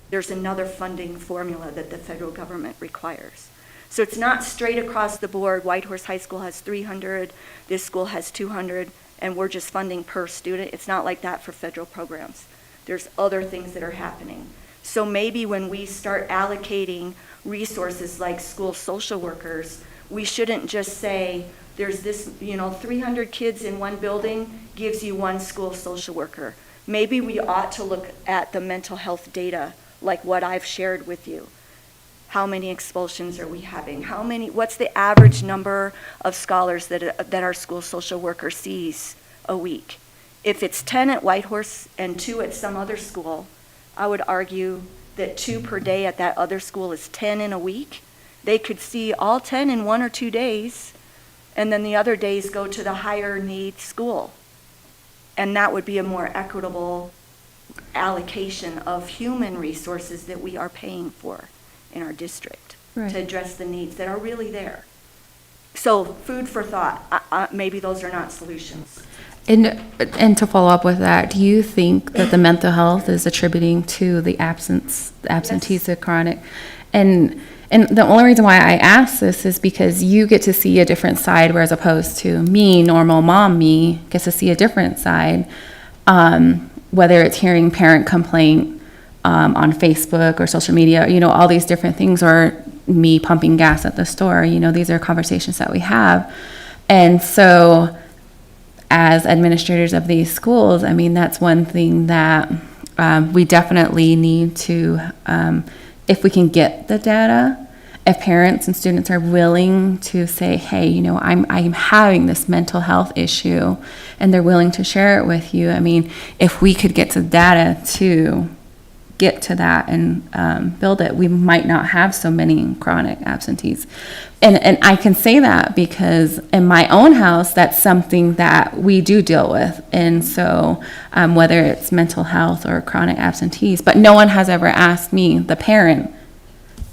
There's another funding formula that the federal government requires. So it's not straight across the board. Whitehorse High School has 300, this school has 200, and we're just funding per student. It's not like that for federal programs. There's other things that are happening. So maybe when we start allocating resources like school social workers, we shouldn't just say, there's this, 300 kids in one building gives you one school social worker. Maybe we ought to look at the mental health data, like what I've shared with you. How many expulsions are we having? What's the average number of scholars that our school social worker sees a week? If it's 10 at Whitehorse and 2 at some other school, I would argue that 2 per day at that other school is 10 in a week. They could see all 10 in 1 or 2 days, and then the other days go to the higher need school. And that would be a more equitable allocation of human resources that we are paying for in our district to address the needs that are really there. So food for thought. Maybe those are not solutions. And to follow up with that, do you think that the mental health is attributing to the absentees, the chronic? And the only reason why I ask this is because you get to see a different side, whereas opposed to me, normal mom me, gets to see a different side. Whether it's hearing parent complaint on Facebook or social media, all these different things, or me pumping gas at the store, these are conversations that we have. And so as administrators of these schools, that's one thing that we definitely need to, if we can get the data, if parents and students are willing to say, hey, I'm having this mental health issue, and they're willing to share it with you. If we could get to data to get to that and build it, we might not have so many chronic absentees. And I can say that because in my own house, that's something that we do deal with. And so whether it's mental health or chronic absentees, but no one has ever asked me, the parent,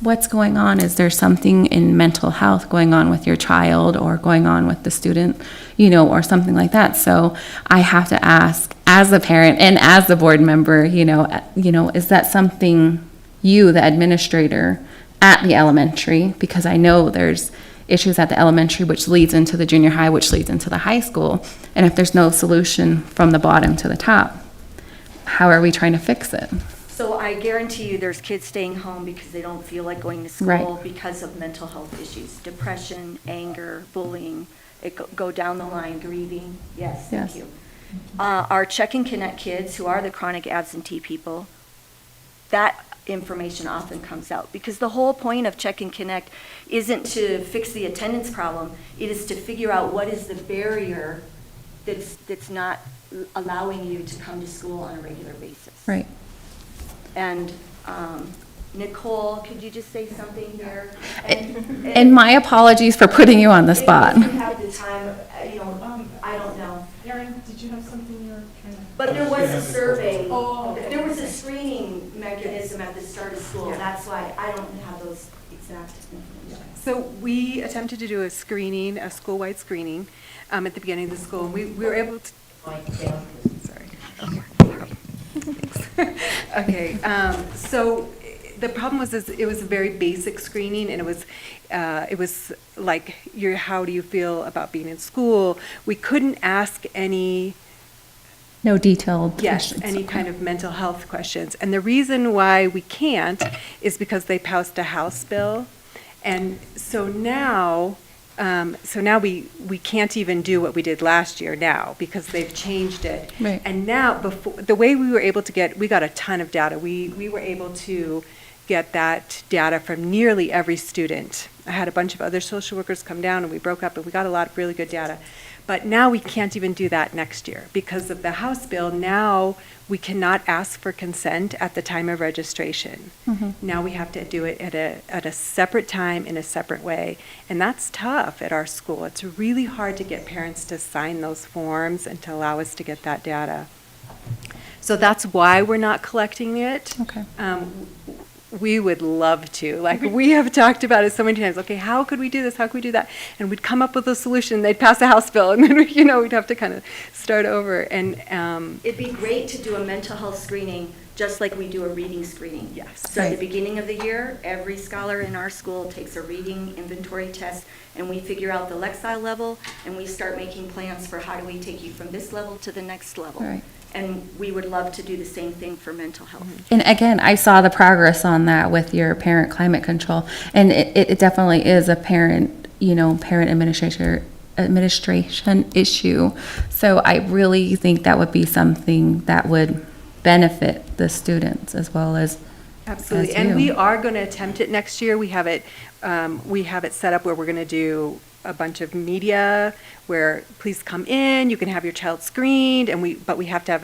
what's going on? Is there something in mental health going on with your child or going on with the student, or something like that? So I have to ask, as a parent and as the board member, is that something you, the administrator at the elementary, because I know there's issues at the elementary, which leads into the junior high, which leads into the high school. And if there's no solution from the bottom to the top, how are we trying to fix it? So I guarantee you there's kids staying home because they don't feel like going to school because of mental health issues, depression, anger, bullying, go down the line, grieving. Yes, thank you. Our Check and Connect kids, who are the chronic absentee people, that information often comes out, because the whole point of Check and Connect isn't to fix the attendance problem. It is to figure out what is the barrier that's not allowing you to come to school on a regular basis. Right. And Nicole, could you just say something here? And my apologies for putting you on the spot. If you have the time, I don't know. Erin, did you have something you were trying to? But there was a survey. Oh, okay. There was a screening mechanism at the start of school. Yeah. That's why I don't have those exact information. So we attempted to do a screening, a school-wide screening, at the beginning of the school. And we were able to. Sorry. Okay. So the problem was it was a very basic screening, and it was like how do you feel about being in school? We couldn't ask any No detailed Yes, questions. any Okay. kind of mental health questions. And the reason why we can't is because they passed a House bill. And so now we can't even do what we did last year now because they've changed it. Right. And now, the way we were able to we got a ton of data. We were able to get that data from nearly every student. I had a bunch of other social workers come down and we broke up and we got a lot of really good data. But now we can't even do that next year because of the House bill. Now we cannot ask for consent at the time of registration. Now we have to do it at a separate time in a separate way. And that's tough at our school. It's really hard to get parents to sign those forms and to allow us to get that data. So that's why we're not collecting it. Okay. We would love to. Like, we have talked about it so many times. Okay, how could we do this? How could we do that? And we'd come up with a solution. They'd pass a House bill, and then, we'd have to kind of start over. And It'd be great to do a mental health screening just like we do a reading screening. Yes. So at the beginning of the year, every scholar in our school takes a reading inventory test, and we figure out the Lexile level, and we start making plans for how do we take you from this level to the next level. Right. And we would love to do the same thing for mental health. And again, I saw the progress on that with your parent climate control, and it definitely is a parent administration issue. So I really think that would be something that would benefit the students as well as absolutely. as And you. we are going to attempt it next year. We have it set up where we're going to do a bunch of media where please come in, you can have your child screened, but we have to have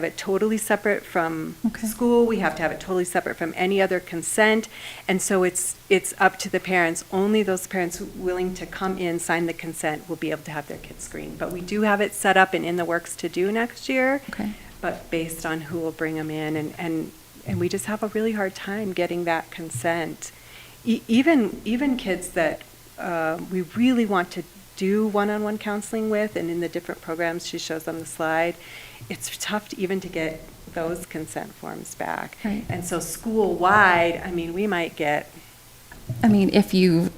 it totally separate from school. We have to have it totally separate from any other consent. And so it's up to the parents. Only those parents willing to come in, sign the consent, will be able to have their kids screened. But we do have it set up and in the works to do next year. Okay. But based on who will bring them in, and we just have a really hard time getting that consent. Even kids that we really want to do one-on-one counseling with, and in the different programs she shows on the slide, it's tough even to get those consent forms back. Right. And so school-wide, we might get... if you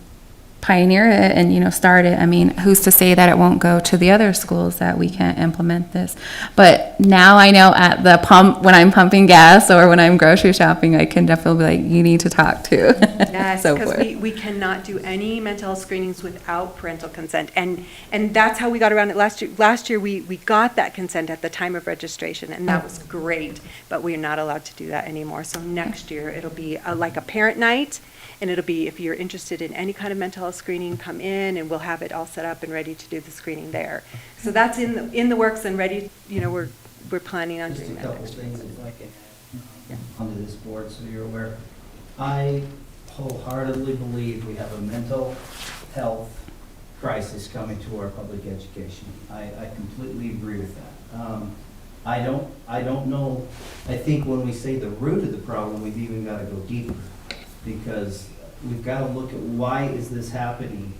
pioneer it and, start it, who's to say that it won't go to the other schools that we can't implement this? But now I know at the pump, when I'm pumping gas or when I'm grocery shopping, I can definitely be like, you need to talk to. Yes, so because forth. we cannot do any mental health screenings without parental consent. And that's how we got around it last year. Last year, we got that consent at the time of registration, and that was great. But we're not allowed to do that anymore. So next year, it'll be like a parent night. And it'll be, if you're interested in any kind of mental health screening, come in and we'll have it all set up and ready to do the screening there. So that's in the works and ready, we're planning on doing that Just a couple next year. things if I can add onto this board so you're aware. I wholeheartedly believe we have a mental health crisis coming to our public education. I completely agree with that. I don't know, I think when we say the root of the problem, we've even got to go deeper, because we've got to look at why is this happening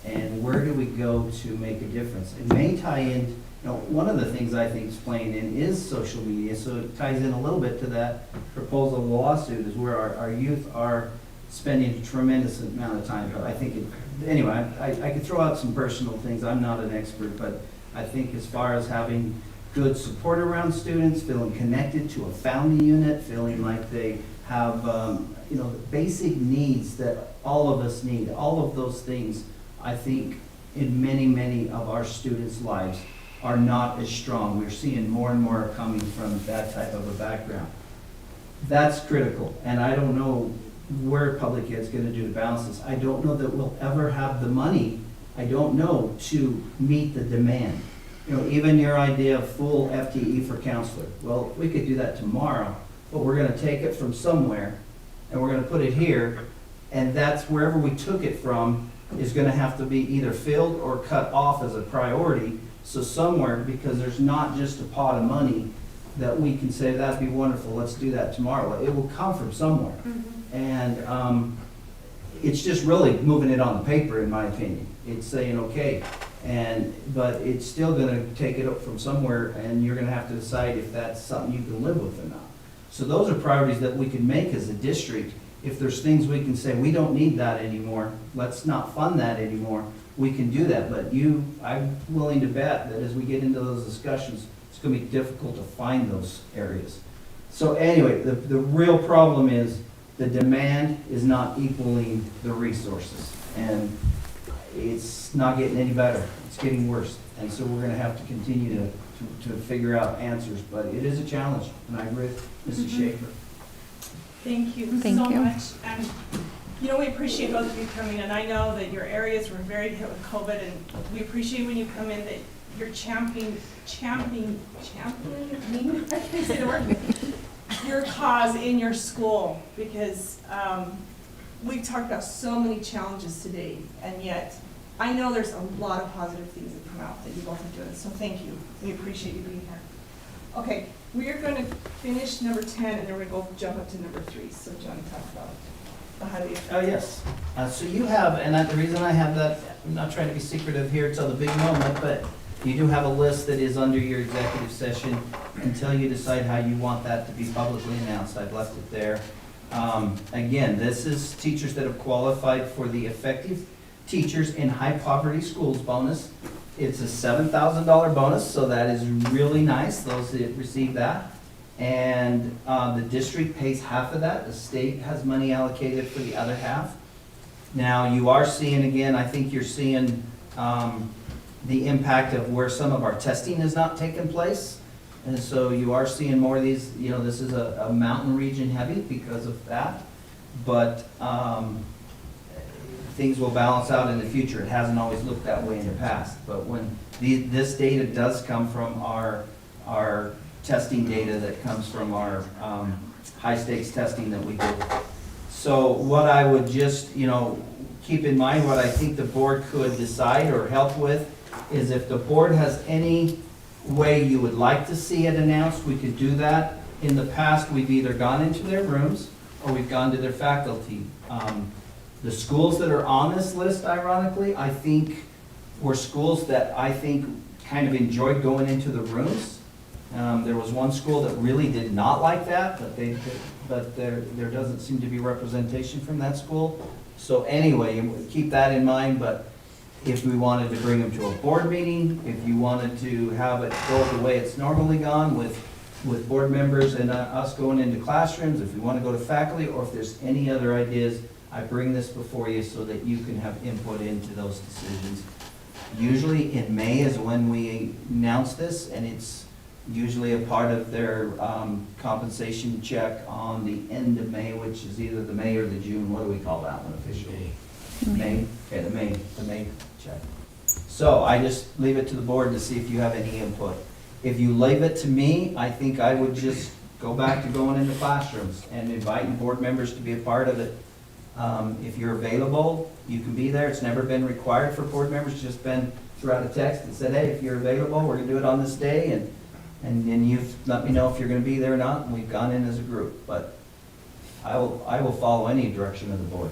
and where do we go to make a difference. It may tie in, one of the things I think is playing in is social media, so it ties in a little bit to that proposal lawsuit, is where our youth are spending a tremendous amount of time. But I think, anyway, I could throw out some personal things. I'm not an expert, but I think as far as having good support around students, feeling connected to a family unit, feeling like they have the basic needs that all of us need, all of those things, I think in many, many of our students' lives are not as strong. We're seeing more and more coming from that type of a background. That's critical, and I don't know where public ed's going to do to balance this. I don't know that we'll ever have the money, I don't know, to meet the demand. Even your idea of full FTE for counselor, well, we could do that tomorrow, but we're going to take it from somewhere and we're going to put it here, and that's wherever we took it from is going to have to be either filled or cut off as a priority. So somewhere, because there's not just a pot of money that we can say that'd be wonderful, let's do that tomorrow. It will come from somewhere. And it's just really moving it on the paper, in my opinion. It's saying okay, but it's still going to take it up from somewhere, and you're going to have to decide if that's something you can live with or not. So those are priorities that we can make as a district. If there's things we can say, we don't need that anymore, let's not fund that anymore, we can do that. But I'm willing to bet that as we get into those discussions, it's gonna be difficult to find those areas. So anyway, the real problem is the demand is not equaling the resources. And it's not getting any better, it's getting worse. And so we're gonna have to continue to figure out answers, but it is a challenge, and I agree with Mrs. Schaefer. Thank you Thank so you. much. And, you know, we appreciate both of you coming, and I know that your areas were very hit with COVID, and we appreciate when you come in that you're championing, I can't say the word, your cause in your school, because we've talked about so many challenges today, and yet I know there's a lot of positive things that come out that you both are doing, so thank you. We appreciate you being here. Okay, we are going to finish number 10, and then we're going to go jump up to number 3. So Johnny, talk about the highly Oh, yes. So you have, and the reason I have that, I'm not trying to be secretive here till the big moment, but you do have a list that is under your executive session until you decide how you want that to be publicly announced. I've left it there. Again, this is teachers that have qualified for the Effective Teachers in High Poverty Schools bonus. It's a $7,000 bonus, so that is really nice, those that receive that. And the district pays half of that. The state has money allocated for the other half. Now, you are seeing, again, I think you're seeing the impact of where some of our testing has not taken place. And so you are seeing more of these, you know, this is a mountain region heavy because of that. But things will balance out in the future. It hasn't always looked that way in the past. But when this data does come from our testing data that comes from our high stakes testing that we do. So what I would just, you know, keep in mind, what I think the board could decide or help with is if the board has any way you would like to see it announced, we could do that. In the past, we've either gone into their rooms or we've gone to their faculty. The schools that are on this list, ironically, I think were schools that I think kind of enjoyed going into the rooms. There was one school that really did not like that, but there doesn't seem to be representation from that school. So anyway, keep that in mind, but if we wanted to bring them to a board meeting, if you wanted to have it go the way it's normally gone with board members and us going into classrooms, if we want to go to faculty, or if there's any other ideas, I bring this before you so that you can have input into those decisions. Usually in May is when we announce this, and it's usually a part of their compensation check on the end of May, which is either the May or the June. What do we call that one officially? May. Okay, the May check. So I just leave it to the board to see if you have any input. If you leave it to me, I think I would just go back to going into classrooms and inviting board members to be a part of it. If you're available, you can be there. It's never been required for board members, it's just been throughout a text and said, hey, if you're available, we're gonna do it on this day, and you've let me know if you're gonna be there or not, and we've gone in as a group. But I will follow any direction of the board.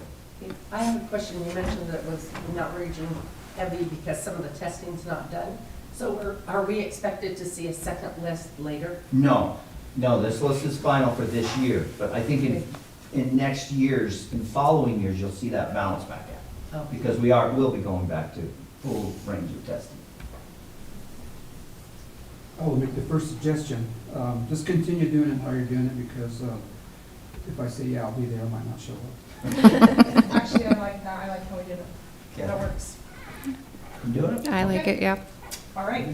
I have a question. You mentioned that it was not region heavy because some of the testing's not done. So are we expected to see a second list later? No, this list is final for this year, but I think in next years, in following years, you'll see that balance back out. Oh. Because we'll be going back to full range of testing. I will make the first suggestion. Just continue doing it how you're doing it, because if I say, yeah, I'll be there, I might not show up. Actually, I like that. I like how we did it. Yeah. That works. You doing it? I like it, yeah. All right.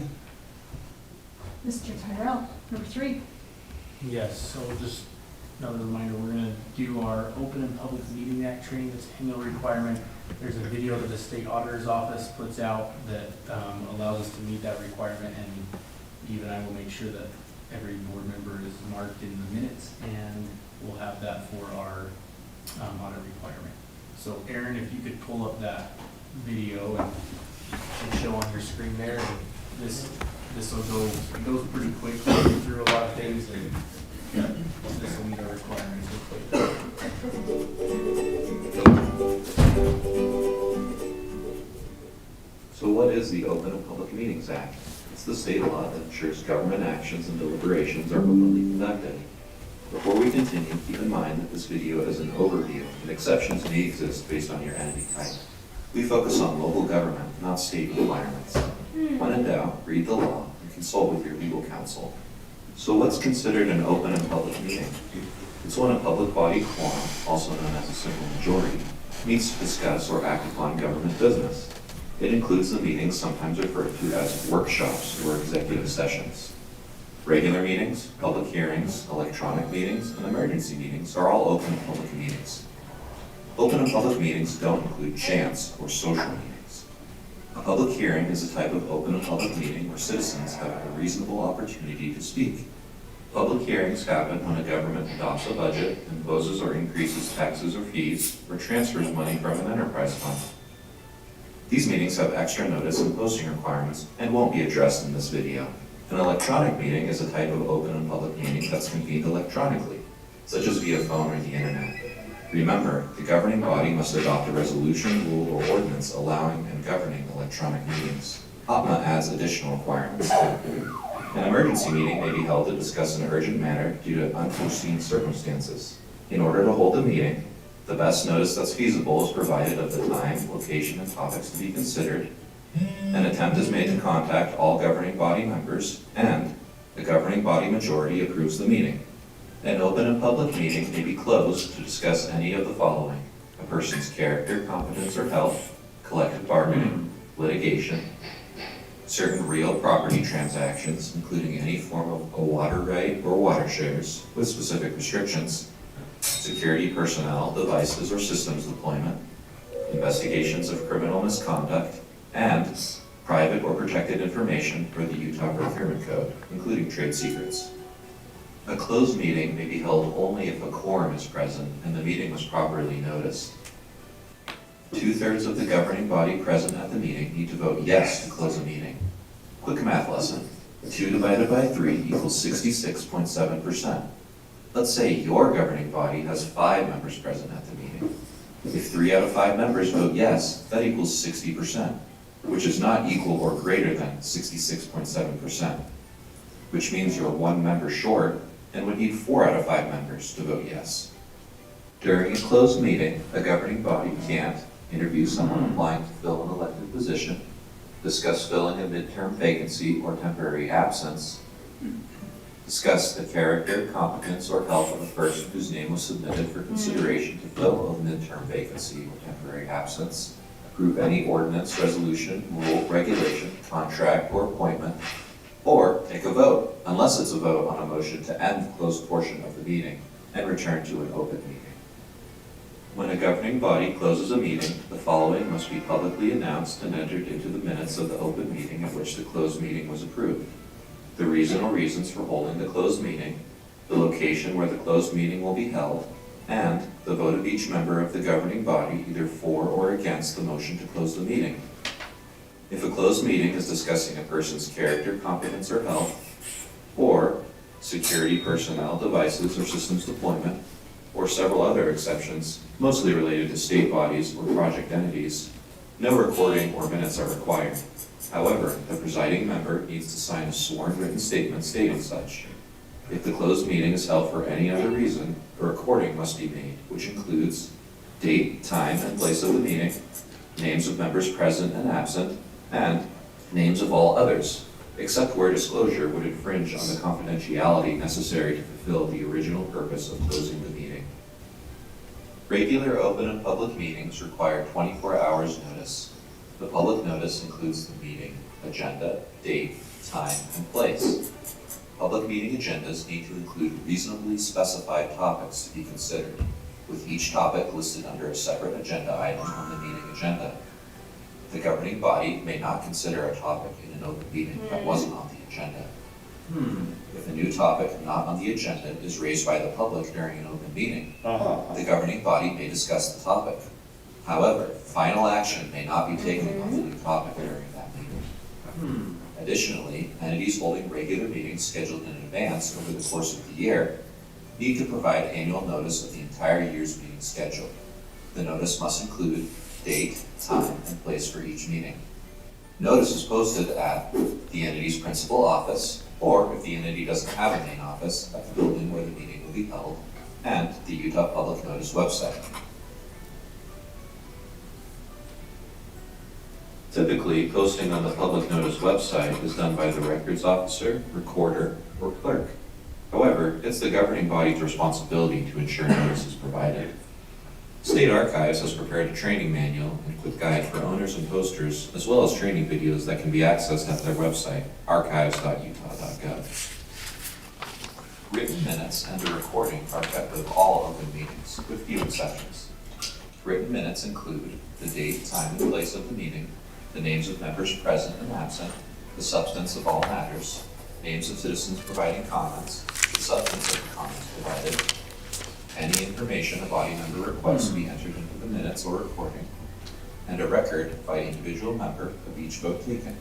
Mr. Tyrell, number 3. Yes, so just another reminder, we're gonna do our Open and Public Meeting Act training, that's an annual requirement. There's a video that the state auditor's office puts out that allows us to meet that requirement, and Eve and I will make sure that every board member is marked in the minutes, and we'll have that for our audit requirement. So Aaron, if you could pull up that video and show on your screen there, and this will go, it goes pretty quick, we'll go through a lot of things, and this will meet our requirements real quick. So what is the Open and Public Meetings Act? It's the state law that ensures government actions and deliberations are openly conducted. Before we continue, keep in mind that this video is an overview, and exceptions may exist based on your entity type. We focus on local government, not state requirements. When in doubt, read the law and and consult with your legal counsel. So what's considered an open and public meeting? It's when a public body quorum, also known as a simple majority, meets to discuss or act upon government business. It includes the meetings sometimes referred to as workshops or executive sessions. Regular meetings, public hearings, electronic meetings, and emergency meetings are all open and public meetings. Open and public meetings don't include chance or social meetings. A public hearing is a type of open and public meeting where citizens have a reasonable opportunity to speak. Public hearings happen when a government adopts a budget, imposes or increases taxes or fees, or transfers money from an enterprise fund. These meetings have extra notice and posting requirements and won't be addressed in this video. An electronic meeting is a type of open and public meeting that's convened electronically, such as via phone or the internet. Remember, the governing body must adopt a resolution, rule, or ordinance allowing and governing electronic meetings. OPMA adds additional requirements too. An emergency meeting may be held to discuss an urgent matter due to unforeseen circumstances. In order to hold a meeting, the best notice that's feasible is provided of the time, location, and topics to be considered. An attempt is made to contact all governing body members, and the governing body majority approves the meeting. An open and public meeting may be closed to discuss any of the following: a person's character, competence, or health, collective bargaining, litigation, certain real property transactions, including any form of a water right or water shares, with specific restrictions, security personnel, devices, or systems deployment, investigations of criminal misconduct, and private or protected information for the Utah Procurement Code, including trade secrets. A closed meeting may be held only if a quorum is present and the meeting was properly noticed. 2/3 of the governing body present at the meeting need to vote yes to close a meeting. Quick math lesson. 2 divided by 3 equals 66.7%. Let's say your governing body has 5 members present at the meeting. If 3 out of 5 members vote yes, that equals 60%, which is not equal or greater than 66.7%, which means you're 1 member short and would need 4 out of 5 members to vote yes. During a closed meeting, a governing body can't interview someone applying to fill an elected position, discuss filling a midterm vacancy or temporary absence, discuss the character, competence, or health of a person whose name was submitted for consideration to fill a midterm vacancy or temporary absence, approve any ordinance, resolution, rule, regulation, contract, or appointment, or take a vote, unless it's a vote on a motion to end the closed portion of the meeting and return to an open meeting. When a governing body closes a meeting, the following must be publicly announced and entered into the minutes of the open meeting at which the closed meeting was approved. The reason or reasons for holding the closed meeting, the location where the closed meeting will be held, and the vote of each member of the governing body either for or against the motion to close the meeting. If a closed meeting is discussing a person's character, competence, or health, or security personnel, devices, or systems deployment, or several other exceptions, mostly related to state bodies or project entities, no recording or minutes are required. However, the presiding member needs to sign a sworn written statement stating such. If the closed meeting is held for any other reason, a recording must be made, which includes date, time, and place of the meeting, names of members present and absent, and names of all others, except where disclosure would infringe on the confidentiality necessary to fulfill the original purpose of closing the meeting. Regular open and public meetings require 24 hours notice. The public notice includes the meeting, agenda, date, time, and place. Public meeting agendas need to include reasonably specified topics to be considered, with each topic listed under a separate agenda item on the meeting agenda. The governing body may not consider a topic in an open meeting that wasn't on the agenda. If a new topic not on the agenda is raised by the public during an open meeting, the governing body may discuss the topic. However, final action may not be taken on the new topic during that meeting. Additionally, entities holding regular meetings scheduled in advance over the course of the year need to provide annual notice of the entire year's meeting schedule. The notice must include date, time, and place for each meeting. Notice is posted at the entity's principal office, or if the entity doesn't have a main office, at the building where the meeting will be held, and the Utah Public Notice website. Typically, posting on the public notice website is done by the records officer, recorder, or clerk. However, it's the governing body's responsibility to ensure notice is provided. State Archives has prepared a training manual and quick guide for owners and posters, as well as training videos that can be accessed at their website, archives.utah.gov. Written minutes and a recording are kept of all open meetings, with few exceptions. Written minutes include the date, time, and place of the meeting, the names of members present and absent, the substance of all matters, names of citizens providing comments, the substance of the comments provided, any information a body member requests be entered into the minutes or recording, and a record by individual member of each vote taken.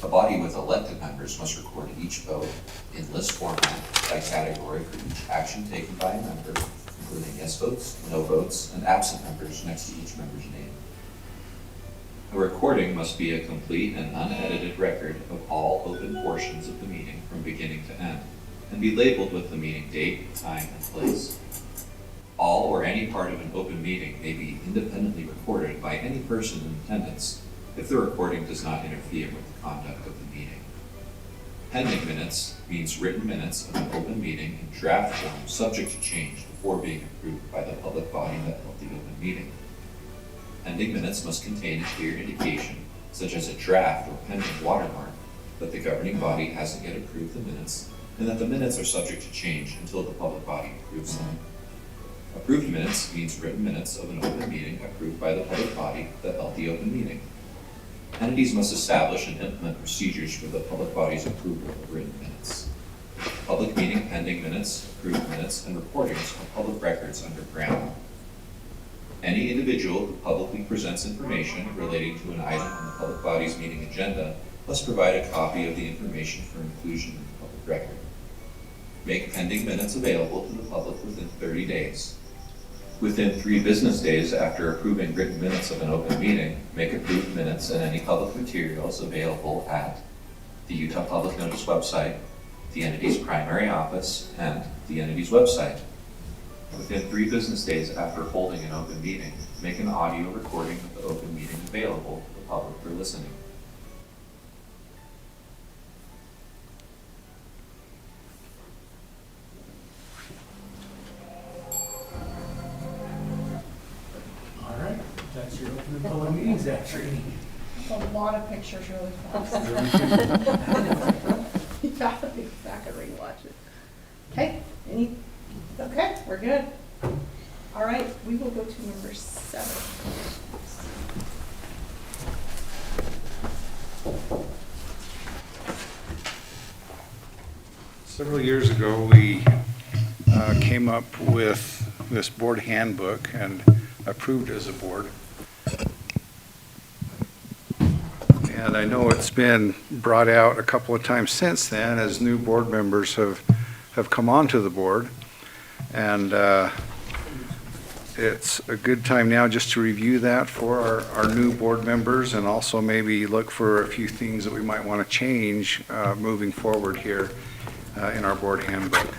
A body with elected members must record each vote in list format by category for each action taken by a member, including yes votes, no votes, and absent members next to each member's name. A recording must be a complete and unedited record of all open portions of the meeting from beginning to end, and be labeled with the meeting date, time, and place. All or any part of an open meeting may be independently recorded by any person in attendance if the recording does not interfere with the conduct of the meeting. Pending minutes means written minutes of an open meeting in draft form subject to change before being approved by the public body that held the open meeting. Pending minutes must contain a clear indication, such as a draft or pending watermark, that the governing body hasn't yet approved the minutes, and that the minutes are subject to change until the public body approves them. Approved minutes means written minutes of an open meeting approved by the public body that held the open meeting. Entities must establish and implement procedures for the public body's approval of written minutes. Public meeting pending minutes, approved minutes, and recordings are public records under Graham. Any individual who publicly presents information relating to an item on the public body's meeting agenda must provide a copy of the information for inclusion in the public record. Make pending minutes available to the public within 30 days. Within 3 business days after approving written minutes of an open meeting, make approved minutes and any public materials available at the Utah Public Notice website, the entity's primary office, and the entity's website. Within 3 business days after holding an open meeting, make an audio recording of the open meeting available to the public for listening. All right, that's your open public meetings act training. That's a lot of pictures really fast. You gotta be back and rewatch it. Okay, okay, we're good. All right, we will go to number 7. Several years ago, we came up with this board handbook and approved as a board. And I know it's been brought out a couple of times since then as new board members have come onto the board. And it's a good time now just to review that for our new board members, and also maybe look for a few things that we might want to change moving forward here in our board handbook.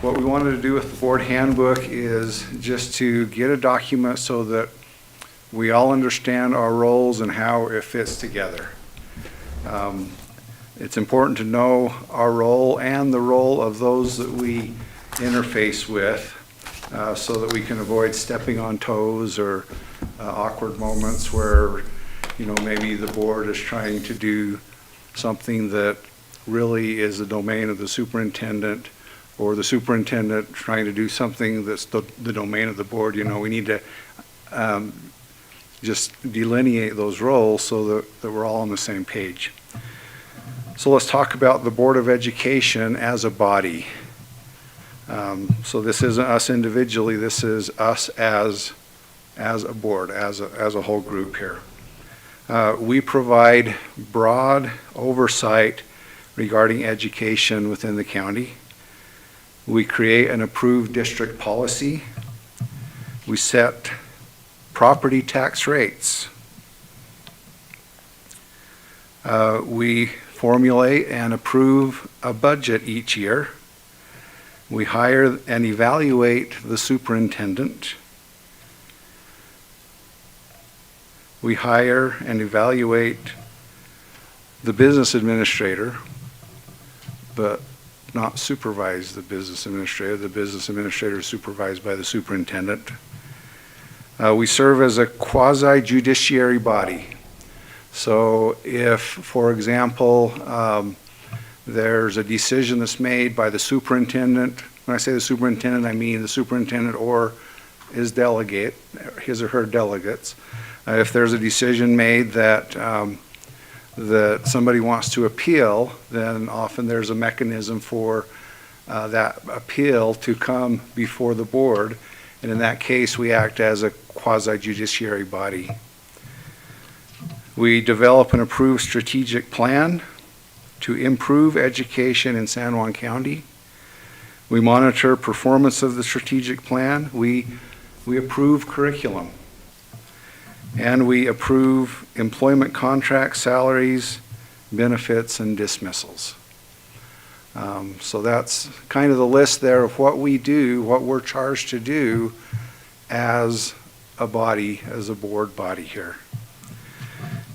What we wanted to do with the board handbook is just to get a document so that we all understand our roles and how it fits together. It's important to know our role and the role of those that we interface with, so that we can avoid stepping on toes or awkward moments where, maybe the board is trying to do something that really is the domain of the superintendent, or the superintendent trying to do something that's the domain of the board. We need to just delineate those roles so that we're all on the same page. So let's talk about the Board of Education as a body. So this isn't us individually, this is us as a board, as a whole group here. We provide broad oversight regarding education within the county. We create and approve district policy. We set property tax rates. We formulate and approve a budget each year. We hire and evaluate the superintendent. We hire and evaluate the business administrator, but not supervise the business administrator. The business administrator is supervised by the superintendent. We serve as a quasi-judiciary body. So if, for example, there's a decision that's made by the superintendent, when I say the superintendent, I mean the superintendent or his delegate, his or her delegates. If there's a decision made that that somebody wants to appeal, then often there's a mechanism for that appeal to come before the board. And in that case, we act as a quasi-judiciary body. We develop and approve strategic plan to improve education in San Juan County. We monitor performance of the strategic plan. We approve curriculum. And we approve employment contracts, salaries, benefits, and dismissals. So that's kind of the list there of what we do, what we're charged to do as a body, as a board body here.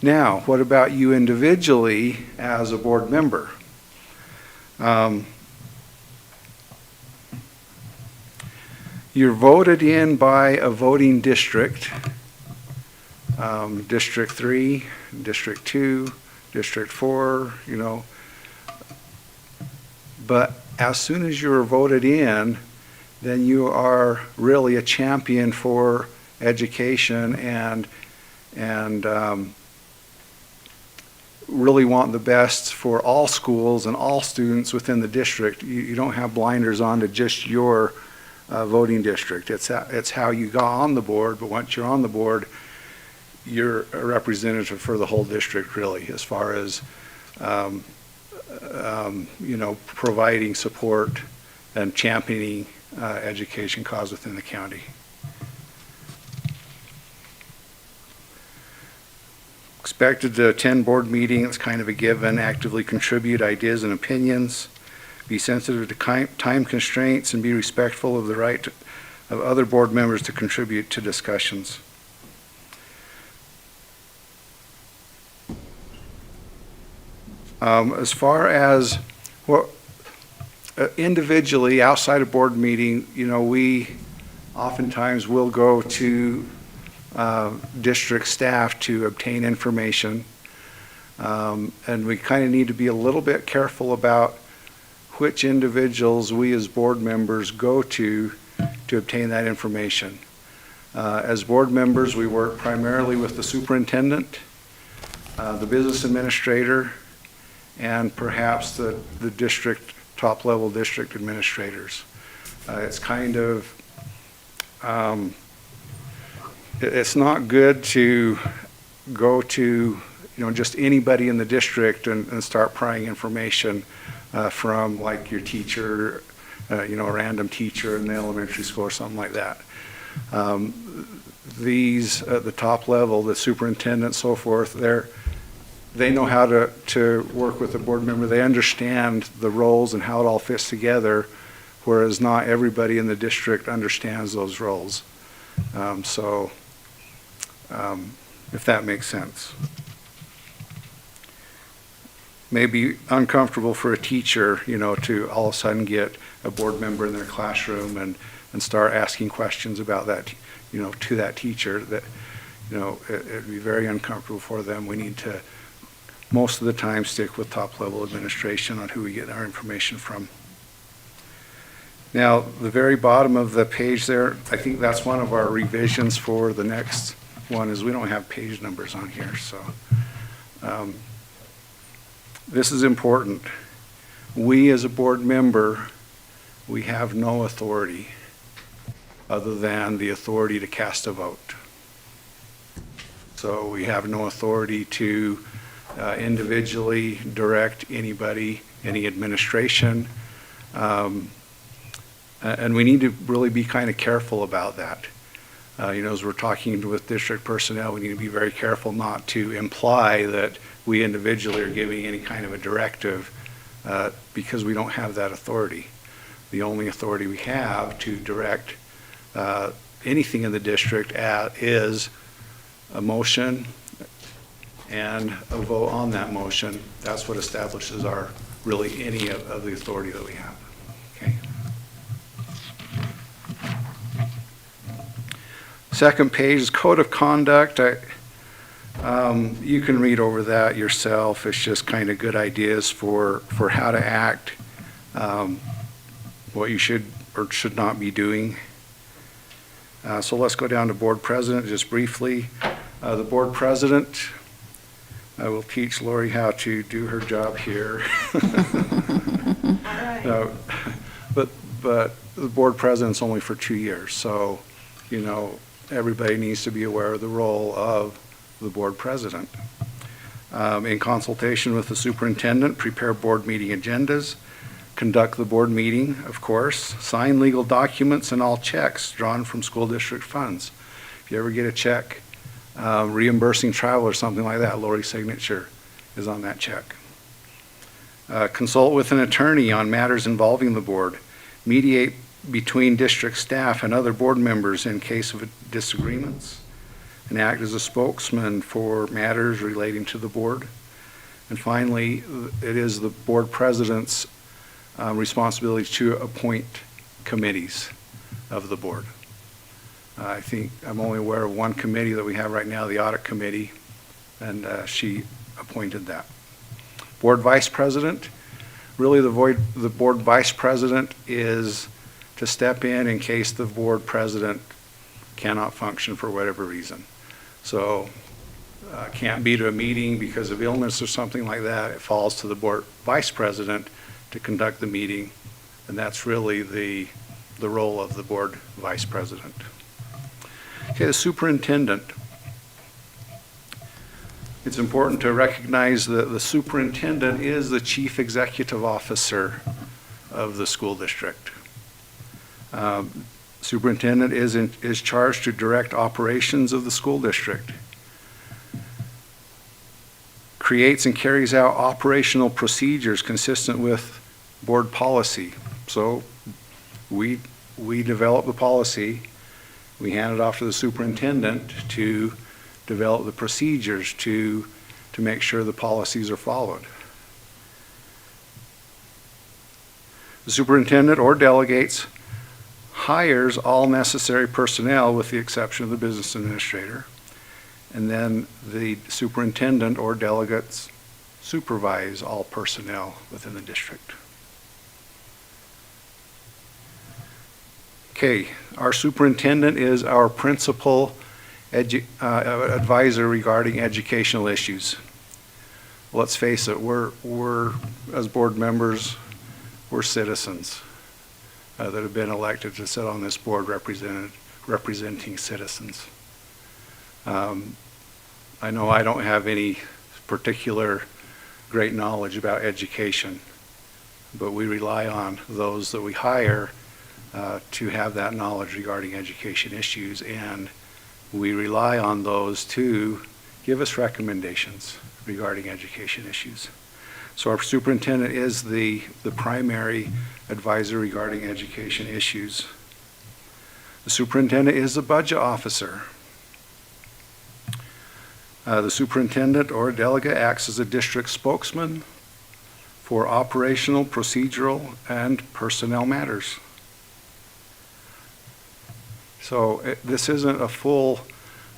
Now, what about you individually as a board member? You're voted in by a voting district, District 3, District 2, District 4, you know. But as soon as you're voted in, then you are really a champion for education and really want the best for all schools and all students within the district. You don't have blinders on to just your voting district. It's how you got on the board, but once you're on the board, you're a representative for the whole district, really, as far as you know, providing support and championing education cause within the county. Expected to attend board meetings, kind of a given, actively contribute ideas and opinions, be sensitive to time constraints, and be respectful of the right of other board members to contribute to discussions. As far as what individually outside a board meeting, you know, we oftentimes will go to district staff to obtain information, and we kind of need to be a little bit careful about which individuals we as board members go to obtain that information. As board members, we work primarily with the superintendent, the business administrator, and perhaps the district, top-level district administrators. It's kind of, it's not good to go to, you know, just anybody in the district and start prying information from like your teacher, you know, a random teacher in the elementary school or something like that. These at the top level, the superintendent, so forth, they know how to work with the board member. They understand the roles and how it all fits together, whereas not everybody in the district understands those roles. If that makes sense. Maybe uncomfortable for a teacher, you know, to all of a sudden get a board member in their classroom and start asking questions about that, you know, to that teacher. That, you know, it'd be very uncomfortable for them. We need to, most of the time, stick with top-level administration on who we get our information from. Now, the very bottom of the page there, I think that's one of our revisions for the next one, is we don't have page numbers on here, so. This is important. We, as a board member, we have no authority other than the authority to cast a vote. So we have no authority to individually direct anybody, any administration, and we need to really be kind of careful about that. You know, as we're talking with district personnel, we need to be very careful not to imply that we individually are giving any kind of a directive because we don't have that authority. The only authority we have to direct anything in the district is a motion and a vote on that motion. That's what establishes our, really any of the authority that we have. Okay. Second page is Code of Conduct. You can read over that yourself. It's just kind of good ideas for how to act, what you should or should not be doing. So let's go down to Board President just briefly. The Board President, I will teach Lori how to do her job here. All right. No, but the Board President's only for 2 years, so, you know, everybody needs to be aware of the role of the Board President. In consultation with the superintendent, prepare board meeting agendas, conduct the board meeting, of course, sign legal documents and all checks drawn from school district funds. If you ever get a check reimbursing travel or something like that, Lori's signature is on that check. Consult with an attorney on matters involving the board, mediate between district staff and other board members in case of disagreements, and act as a spokesman for matters relating to the board. And finally, it is the board president's responsibility to appoint committees of the board. I think I'm only aware of one committee that we have right now, the audit committee, and she appointed that. Board vice president, really the board vice president is to step in case the board president cannot function for whatever reason. So can't be to a meeting because of illness or something like that. It falls to the board vice president to conduct the meeting, and that's really the role of the board vice president. Okay, the superintendent. It's important to recognize that the superintendent is the chief executive officer of the school district. Superintendent is charged to direct operations of the school district. Creates and carries out operational procedures consistent with board policy. So we develop the policy, we hand it off to the superintendent to develop the procedures to make sure the policies are followed. The superintendent or delegates hires all necessary personnel with the exception of the business administrator, and then the superintendent or delegates supervise all personnel within the district. Okay, our superintendent is our principal advisor regarding educational issues. Let's face it, we're as board members, we're citizens that have been elected to sit on this board representing citizens. I know I don't have any particular great knowledge about education, but we rely on those that we hire to have that knowledge regarding education issues, and we rely on those to give us recommendations regarding education issues. So our superintendent is the primary advisor regarding education issues. The superintendent is the budget officer. The superintendent or delegate acts as a district spokesman for operational, procedural, and personnel matters. So this isn't a full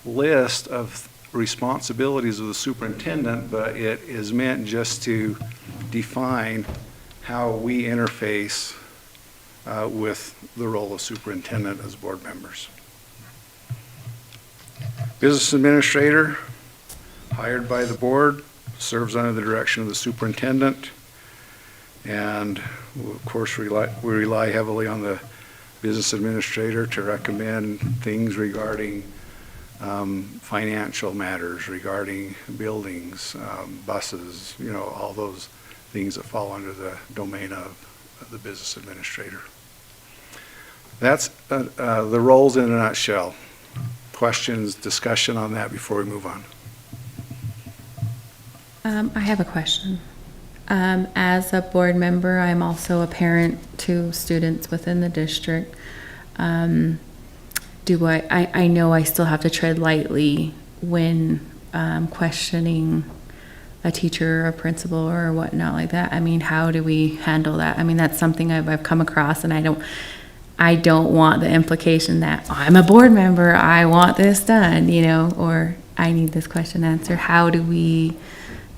list of responsibilities of the superintendent, but it is meant just to define how we interface with the role of superintendent as board members. Business administrator, hired by the board, serves under the direction of the superintendent, and of course we rely heavily on the business administrator to recommend things regarding financial matters, regarding buildings, buses, you know, all those things that fall under the domain of the business administrator. That's the roles in a nutshell. Questions, discussion on that before we move on? I have a question. As a board member, I'm also a parent to students within the district. I know I still have to tread lightly when questioning a teacher or principal or whatnot like that? I mean, how do we handle that? I mean, that's something I've come across, and I don't want the implication that I'm a board member, I want this done, you know, or I need this question answered. How do we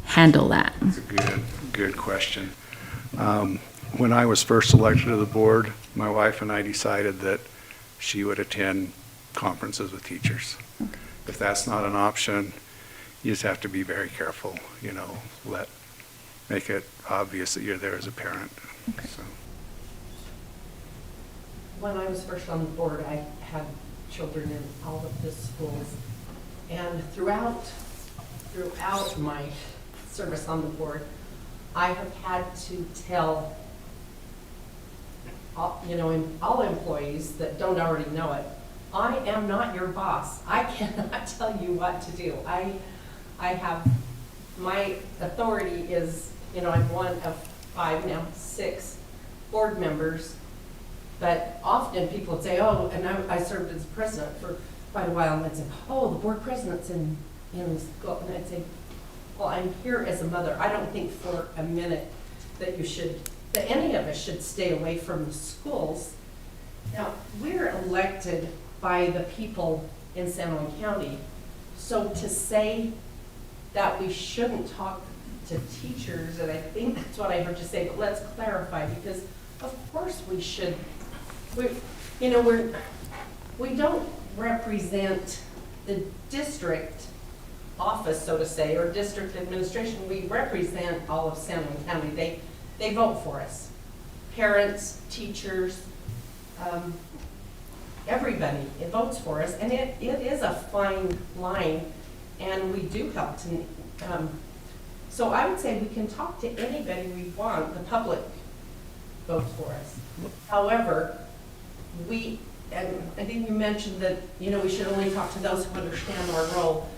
handle that? That's a good question. When I was first elected to the board, my wife and I decided that she would attend conferences with teachers. Okay. If that's not an option, you just have to be very careful, you know, make it obvious that you're there as a parent. Okay. So. When I was first on the board, I had children in all of the schools. And throughout my service on the board, I have had to tell all employees that don't already know it, I am not your boss. I cannot tell you what to do. I have, my authority is, I'm one of 5, now 6 board members. But often people would say, oh, and I served as president for quite a while, and they'd say, oh, the board president's in the school. And I'd say, well, I'm here as a mother. I don't think for a minute that any of us should stay away from the schools. Now, we're elected by the people in San Juan County. So to say that we shouldn't talk to teachers, and I think that's what I heard you say, but let's clarify, because of course we should. We don't represent the district office, so to say, or district administration. We represent all of San Juan County. They vote for us. Parents, teachers, everybody, it votes for us, and it is a fine line, and we do help to, so I would say we can talk to anybody we want. The public votes for us. However, and I think you mentioned that, we should only talk to those who understand our role.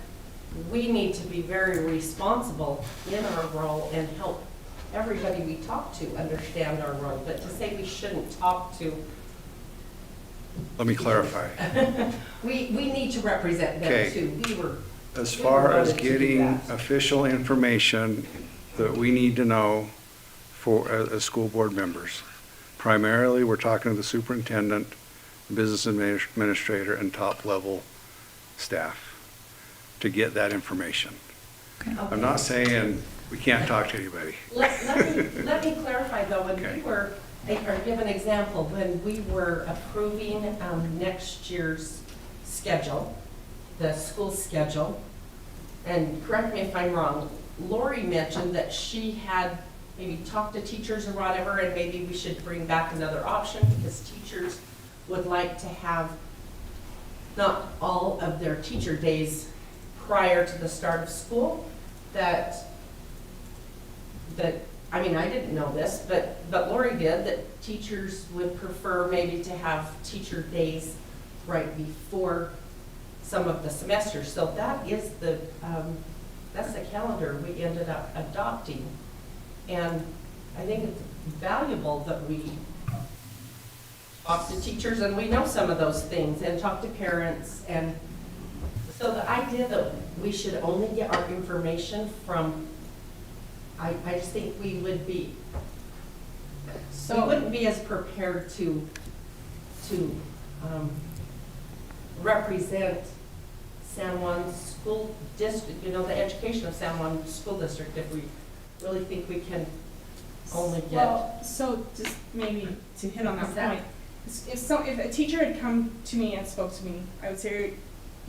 We need to be very responsible in our role and help everybody we talk to understand our role. But to say we shouldn't talk to. Let me clarify. We need to represent them Okay. too. As far as voted to do getting that. official information that we need to know for as school board members, primarily we're talking to the superintendent, business administrator, and top level staff to get that information. Okay. I'm not saying we can't talk to anybody. Let me clarify though, when Okay. we were, or give an example, when we were approving next year's schedule, the school schedule, and correct me if I'm wrong, Lori mentioned that she had maybe talked to teachers or whatever, and maybe we should bring back another option because teachers would like to have not all of their teacher days prior to the start of school. I mean, I didn't know this, but Lori did, that teachers would prefer maybe to have teacher days right before some of the semesters. So that is that's the calendar we ended up adopting. And I think it's valuable that we talk to teachers, and we know some of those things, and talk to parents. And so the idea that we should only get our information from, I just think we would be, we wouldn't be as prepared to represent San Juan School District, the education of San Juan School District, if we really think we can only get. Well, so just maybe to hit on that point, if a teacher had come to me and spoke to me, I would say,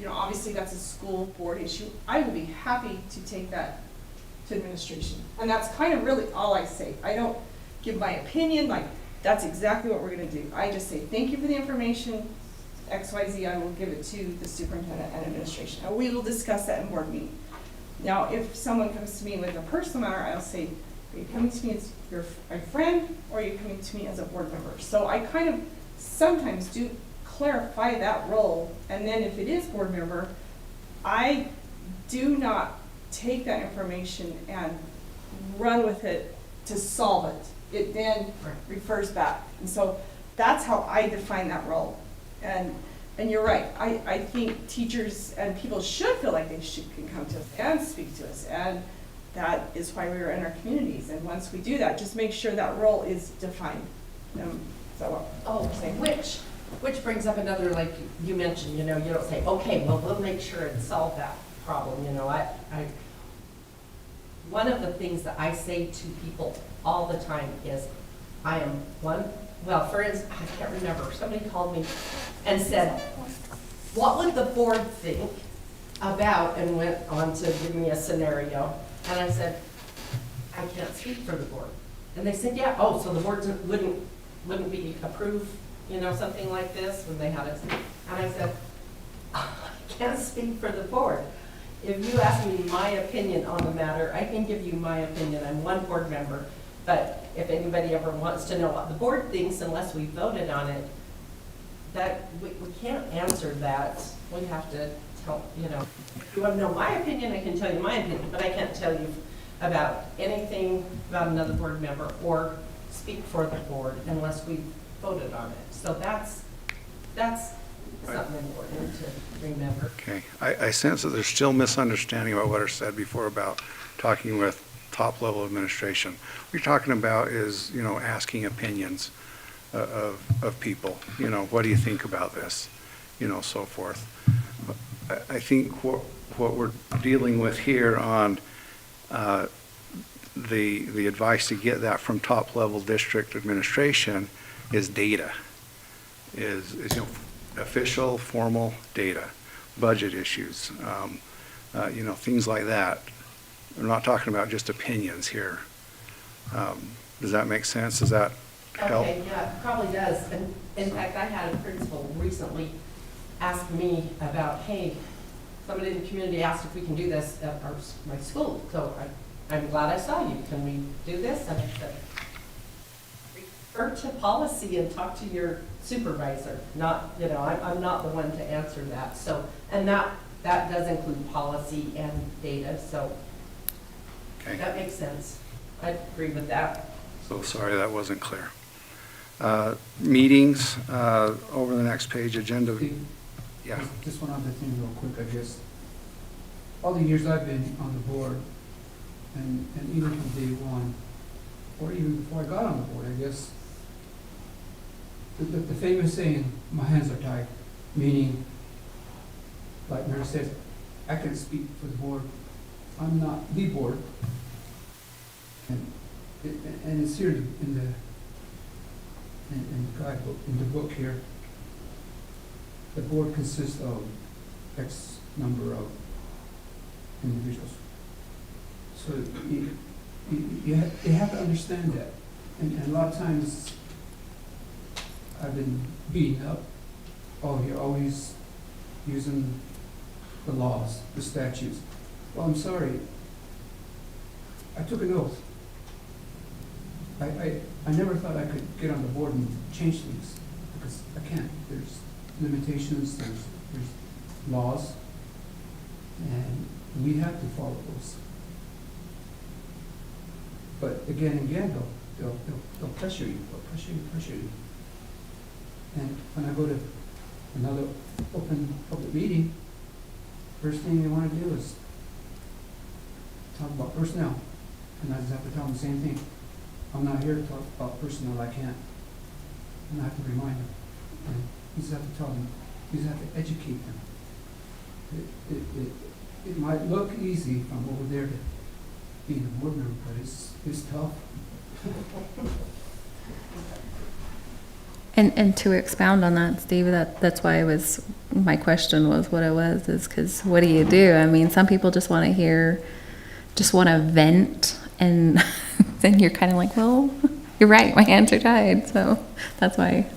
obviously that's a school board issue. I would be happy to take that to administration. And that's kind of really all I say. I don't give my opinion, like that's exactly what we're gonna do. I just say, thank you for the information, XYZ, I will give it to the superintendent and administration. And we will discuss that in board meeting. Now, if someone comes to me with a personal matter, I'll say, are you coming to me as a friend, or are you coming to me as a board member? So I kind of sometimes do clarify that role, and then if it is board member, I do not take that information and run with it to solve it. It then refers back. And so that's how I define that role. And And you're right, I think teachers and people should feel like can come to us and speak to us, and that is why we are in our communities. And once we do that, just make sure that role is defined. Is that what I'm saying? Which brings up another, like you mentioned, you don't say, okay, well, we'll make sure and solve that problem, one of the things that I say to people all the time is, for instance, I can't remember, somebody called me and said, what would the board think about, and went on to give me a scenario, and I said, I can't speak for the board. And they said, yeah, so the board wouldn't be approved, something like this when they had it. And I said, I can't speak for the board. If you ask me my opinion on the matter, I can give you my opinion. I'm one board member. But if anybody ever wants to know what the board thinks, unless we voted on it, that we can't answer that. We have to tell, if you want to know my opinion, I can tell you my opinion, but I can't tell you about anything about another board member or speak for the board unless we voted on it. So that's something important to remember. Okay, I sense that there's still misunderstanding about what I said before about talking with top-level administration. What you're talking about is, asking opinions of people. What do you think about this? So forth. I think what we're dealing with here on the advice to get that from top-level district administration is data, is official, formal data, budget issues, things like that. We're not talking about just opinions here. Does that make sense? Does that help? Okay, yeah, it probably does. And in fact, I had a principal recently ask me about, hey, somebody in the community asked if we can do this at my school. So I'm glad I saw you. Can we do this? And I said, refer to policy and talk to your supervisor. Not, I'm not the one to answer that. So, and that does include policy and data. So Okay. that makes sense. I agree with that. So sorry that wasn't clear. Meetings, over the next page, agenda. Yeah. Just one other thing real quick, I guess. All the years I've been on the board, and even from day one, or even before I got on the board, I guess, the famous saying, my hands are tied, meaning, like Mary says, I can speak for the board. I'm not the board. And it's here in the guidebook, in the book here. The board consists of X number of individuals. So you have to understand that. And a lot of times I've been beaten up. Oh, you're always using the laws, the statutes. Well, I'm sorry. I took an oath. I never thought I could get on the board and change things, because I can't. There's limitations, there's laws, and we have to follow those. But again and again, they'll pressure you, pressure you. And when I go to another open public meeting, first thing they want to do is talk about personnel. And I just have to tell them the same thing. I'm not here to talk about personnel, I can't. And I have to remind them. And you just have to tell them, you just have to educate them. It might look easy from over there to being a board member, but it's tough. And to expound on that, Steve, that's why my question was what it was, is because what do you do? I mean, some people just want to vent, and then you're kind of like, well, you're right, my hands are tied. So that's why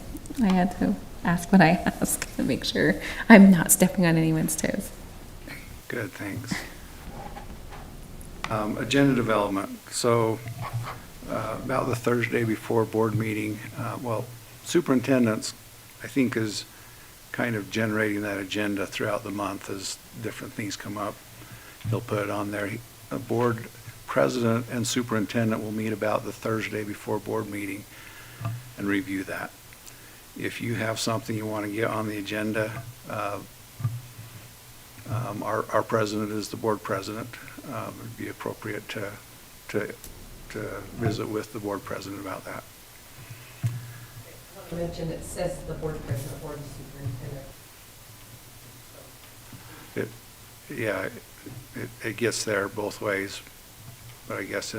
I had to ask what I asked to make sure I'm not stepping on anyone's toes. Good, thanks. Agenda development. So about the Thursday before board meeting, superintendent's, I think, is kind of generating that agenda throughout the month as different things come up. He'll put it on there. A board president and superintendent will meet about the Thursday before board meeting and review that. if you have something you want to get on the agenda, our president is the board president. It'd be appropriate to visit with the board president about that. You mentioned it says the board president or the superintendent. It gets there both ways, but I guess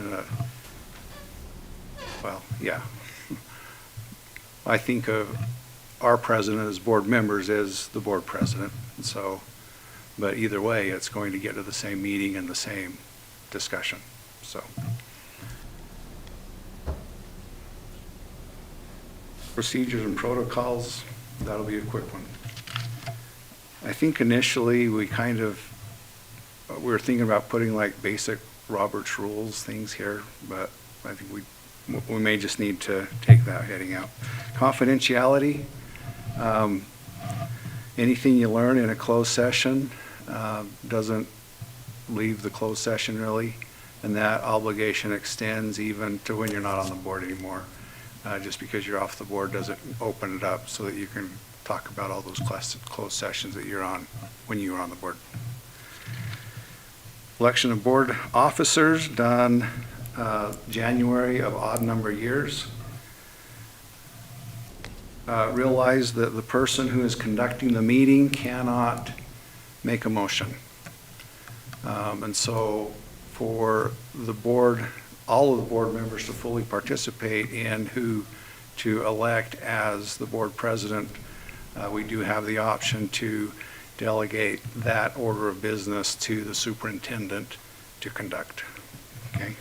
I think of our president as board members as the board president, and so, but either way, it's going to get to the same meeting and the same discussion, so. Procedures and protocols, that'll be a quick one. I think initially we were thinking about putting like basic Robert's rules things here, but I think we may just need to take that heading out. Confidentiality, anything you learn in a closed session doesn't leave the closed session really, and that obligation extends even to when you're not on the board anymore. Just because you're off the board doesn't open it up so that you can talk about all those closed sessions that you're on when you were on the board. Election of board officers done January of odd number years. Realize that the person who is conducting the meeting cannot make a motion. And so for the board, all of the board members to fully participate in who to elect as the board president, we do have the option to delegate that order of business to the superintendent to conduct. Okay.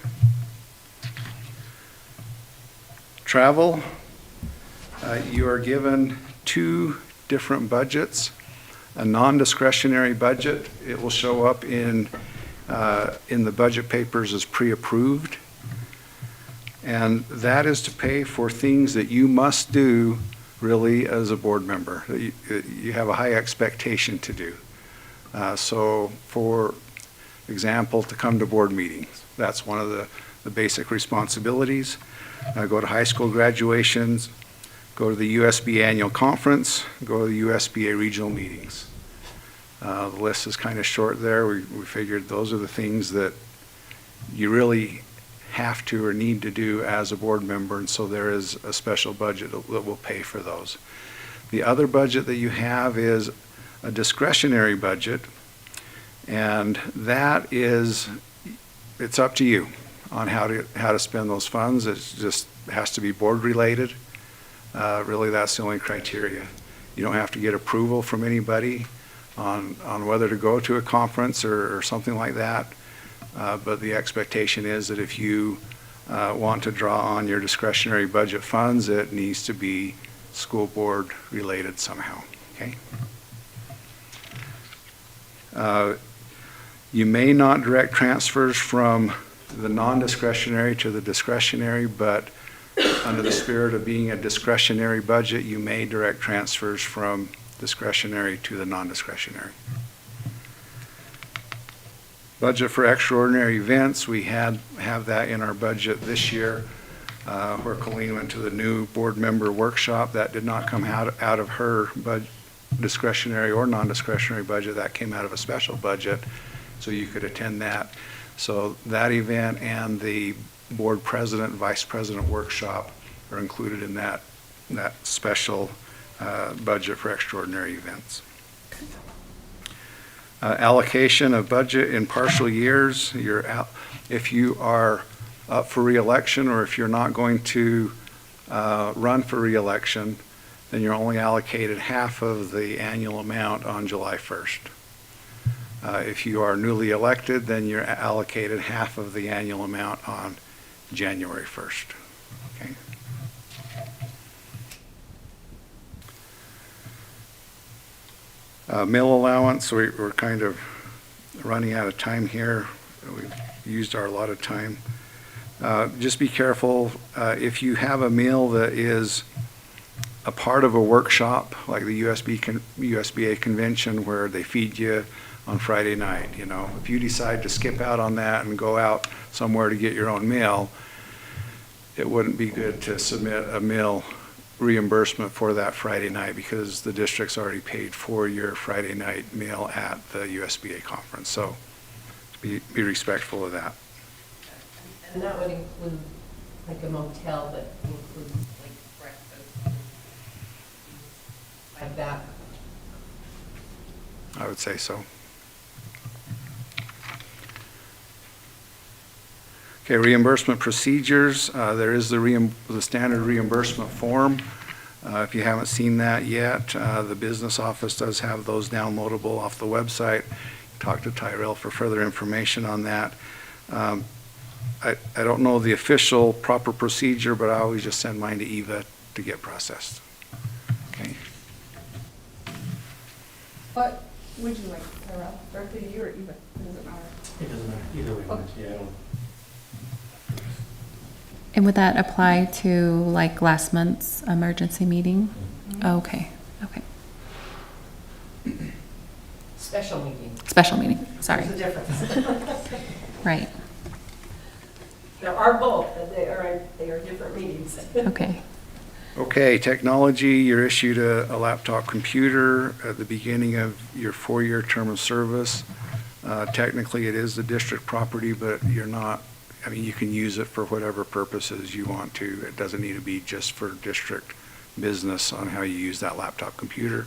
Travel, you are given two different budgets. A non-discretionary budget, it will show up in the budget papers as pre-approved. And that is to pay for things that you must do really as a board member, that you have a high expectation to do. So for example, to come to board meetings, that's one of the basic responsibilities. Go to high school graduations, go to the USB annual conference, go to the USBA regional meetings. The list is kind of short there. We figured those are the things that you really have to or need to do as a board member, and so there is a special budget that will pay for those. The other budget that you have is a discretionary budget, and that is, it's up to you on how to spend those funds. It just has to be board related. Really, that's the only criteria. You don't have to get approval from anybody on whether to go to a conference or something like that. But the expectation is that if you want to draw on your discretionary budget funds, it needs to be school board related somehow, okay? You may not direct transfers from the non-discretionary to the discretionary, but under the spirit of being a discretionary budget, you may direct transfers from discretionary to the non-discretionary. Budget for extraordinary events, we have that in our budget this year, where Colleen went to the new board member workshop. That did not come out of her discretionary or non-discretionary budget. That came out of a special budget, so you could attend that. So that event and the board president, vice president workshop are included in that special budget for extraordinary events. Allocation of budget in partial years. If you are up for re-election, or if you're not going to run for re-election, then you're only allocated half of the annual amount on July 1st. If you are newly elected, then you're allocated half of the annual amount on January 1st. Okay. Meal allowance, we're kind of running out of time here. We've used our allotted time. Just be careful if you have a meal that is a part of a workshop, like the USBA convention where they feed you on Friday night. You know, if you decide to skip out on that and go out somewhere to get your own meal, it wouldn't be good to submit a meal reimbursement for that Friday night because the district's already paid for your Friday night meal at the USBA conference. So be respectful of that. And that would include like a motel that includes like breakfast, like that. I would say so. Okay, reimbursement procedures. There is the standard reimbursement form. If you haven't seen that yet, the business office does have those downloadable off the website. Talk to Tyrell for further information on that. I don't know the official proper procedure, but I always just send mine to Eva to get processed. Okay. What would you like, Sarah? Directly to you or Eva? It doesn't matter. It doesn't matter, either way, Okay. yeah, I don't. And would that apply to like last month's emergency meeting? Oh, okay, okay. Special meeting. Special meeting, sorry. There's a difference. Right, There are both, but they are different meetings. okay. Okay, technology, you're issued a laptop computer at the beginning of your 4-year term of service. Technically, it is the district property, but you're not, I mean, you can use it for whatever purposes you want to. It doesn't need to be just for district business on how you use that laptop computer.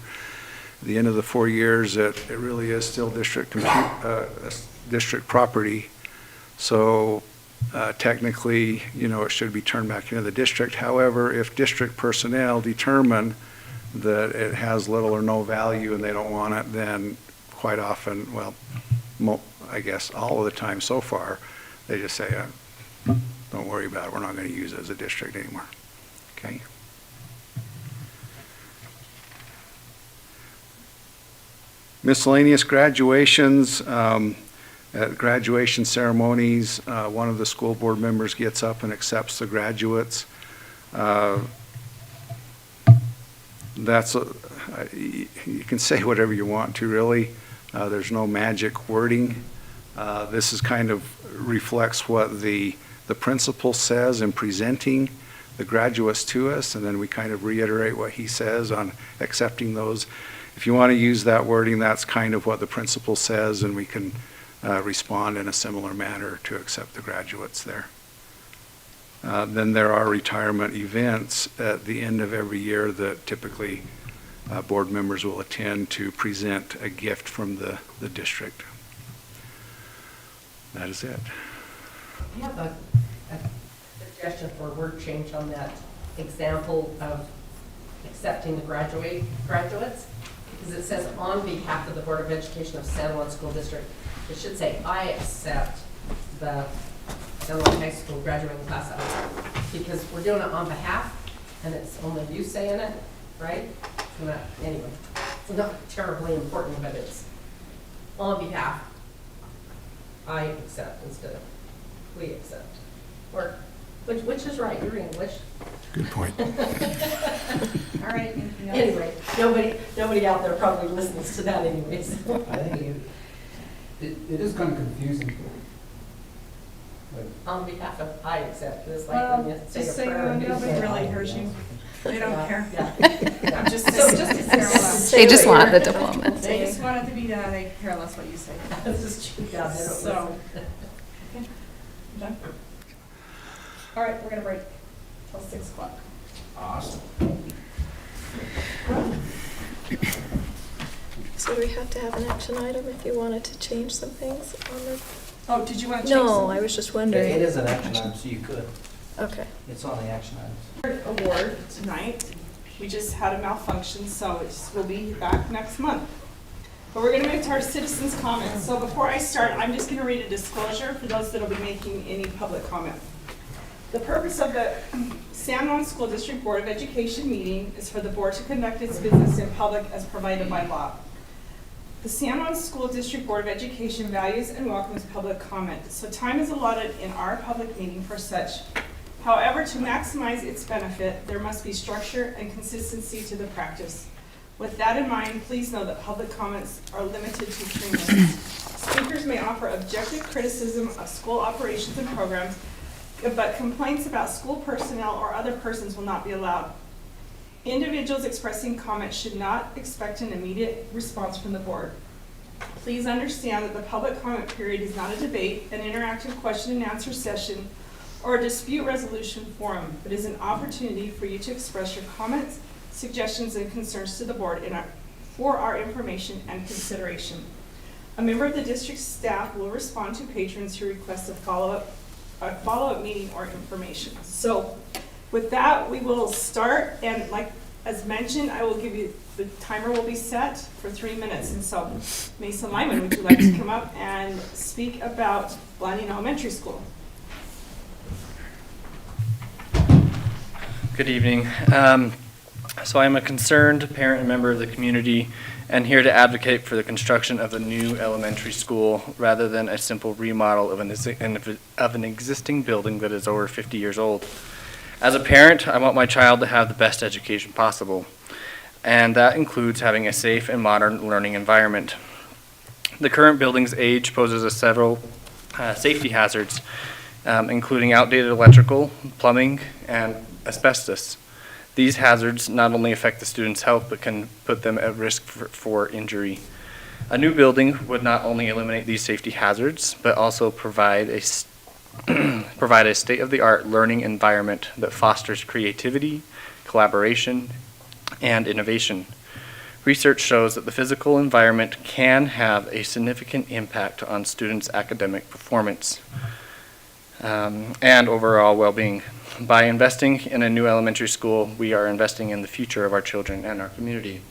At the end of the 4 years, it really is still district property. So technically, it should be turned back into the district. However, if district personnel determine that it has little or no value and they don't want it, then quite often, well, I guess all of the time so far, they just say, don't worry about it, we're not going to use it as a district anymore. Okay? Miscellaneous graduations. At graduation ceremonies, one of the school board members gets up and accepts the graduates. You can say whatever you want to, really. There's no magic wording. This is kind of reflects what the principal says in presenting the graduates to us, and then we kind of reiterate what he says on accepting those. If you want to use that wording, that's kind of what the principal says, and we can respond in a similar manner to accept the graduates there. Then there are retirement events at the end of every year that typically board members will attend to present a gift from the district. That is it. I have a suggestion for a word change on that example of accepting the graduates, because it says on behalf of the Board of Education of San Juan School District. It should say, I accept the San Juan High School graduating class, because we're doing it on behalf, and it's only you saying it, right? Anyway, it's not terribly important, but it's on behalf, I accept instead of we accept. Or, which is right, you're English. Good point. All right, anything else? Anyway, nobody out there probably listens to that anyway, so. I think It is kind of confusing. But On behalf of I accept, it's like when you say a Just say prayer. and you nobody say, really "I hears you. They don't Yeah, care. Yeah. Just to Sarah. They just want the diploma. They just want it to be done, they care less what you say. This is true, yeah, they don't So. listen. Done? All right, we're gonna break till 6 o'clock. Awesome. So do we have to have an action item if you wanted to change some things on the? Oh, did you want to change something? No, I was just it wondering. is an action item, so you could. Okay. It's on the action items. Award tonight. We just had a malfunction, so we'll be back next month. But we're going to move to our citizens' comments. So before I start, I'm just going to read a disclosure for those that will be making any public comment. The purpose of the San Juan School District Board of Education meeting is for the board to conduct its business in public as provided by law. The San Juan School District Board of Education values and welcomes public comment, so time is allotted in our public meeting for such. However, to maximize its benefit, there must be structure and consistency to the practice. With that in mind, please know that public comments are limited to 3 minutes. Speakers may offer objective criticism of school operations and programs, but complaints about school personnel or other persons will not be allowed. Individuals expressing comments should not expect an immediate response from the board. Please understand that the public comment period is not a debate, an interactive question and answer session, or a dispute resolution forum, but is an opportunity for you to express your comments, suggestions, and concerns to the board for our information and consideration. A member of the district staff will respond to patrons who request a follow-up meeting or information. So with that, we will start, and as mentioned, I will give you, the timer will be set for 3 minutes. And so, Mason Lyman, would you like to come up and speak about Blanding Elementary School? Good evening. So I'm a concerned parent and member of the community and here to advocate for the construction of a new elementary school rather than a simple remodel of an existing building that is over 50 years old. As a parent, I want my child to have the best education possible, and that includes having a safe and modern learning environment. The current building's age poses several safety hazards, including outdated electrical, plumbing, and asbestos. These hazards not only affect the students' health, but can put them at risk for injury. A new building would not only eliminate these safety hazards, but also provide a state-of-the-art learning environment that fosters creativity, collaboration, and innovation. Research shows that the physical environment can have a significant impact on students' academic performance and overall well-being. By investing in a new elementary school, we are investing in the future of our children and our community.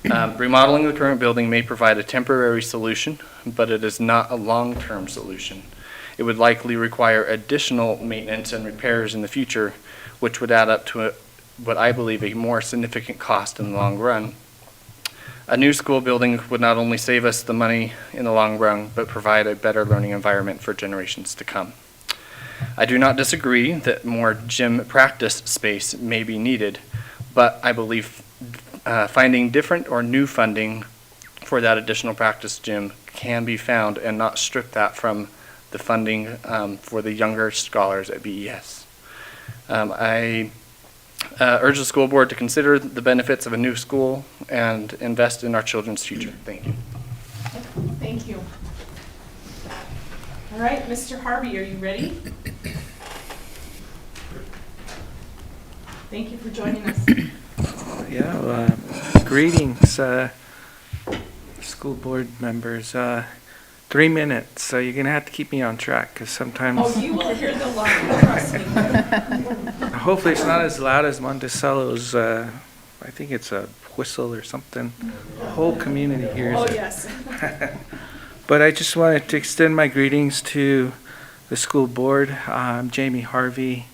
Remodeling the current building may provide a temporary solution, but it is not a long-term solution. It would likely require additional maintenance and repairs in the future, which would add up to what I believe a more significant cost in the long run. A new school building would not only save us the money in the long run, but provide a better learning environment for generations to come. I do not disagree that more gym practice space may be needed, but I believe finding different or new funding for that additional practice gym can be found and not strip that from the funding for the younger scholars at BES. I urge the school board to consider the benefits of a new school and invest in our children's future. Thank you. Thank you. All right, Mr. Harvey, are you ready? Thank you for joining us. Yeah, greetings, school board members. 3 minutes, so you're going to have to keep me on track because sometimes... Oh, you will hear the line, trust me. Hopefully it's not as loud as Monticello's, I think it's a whistle or something. The whole community hears it. Oh, yes. But I just wanted to extend my greetings to the school board. I'm Jamie Harvey,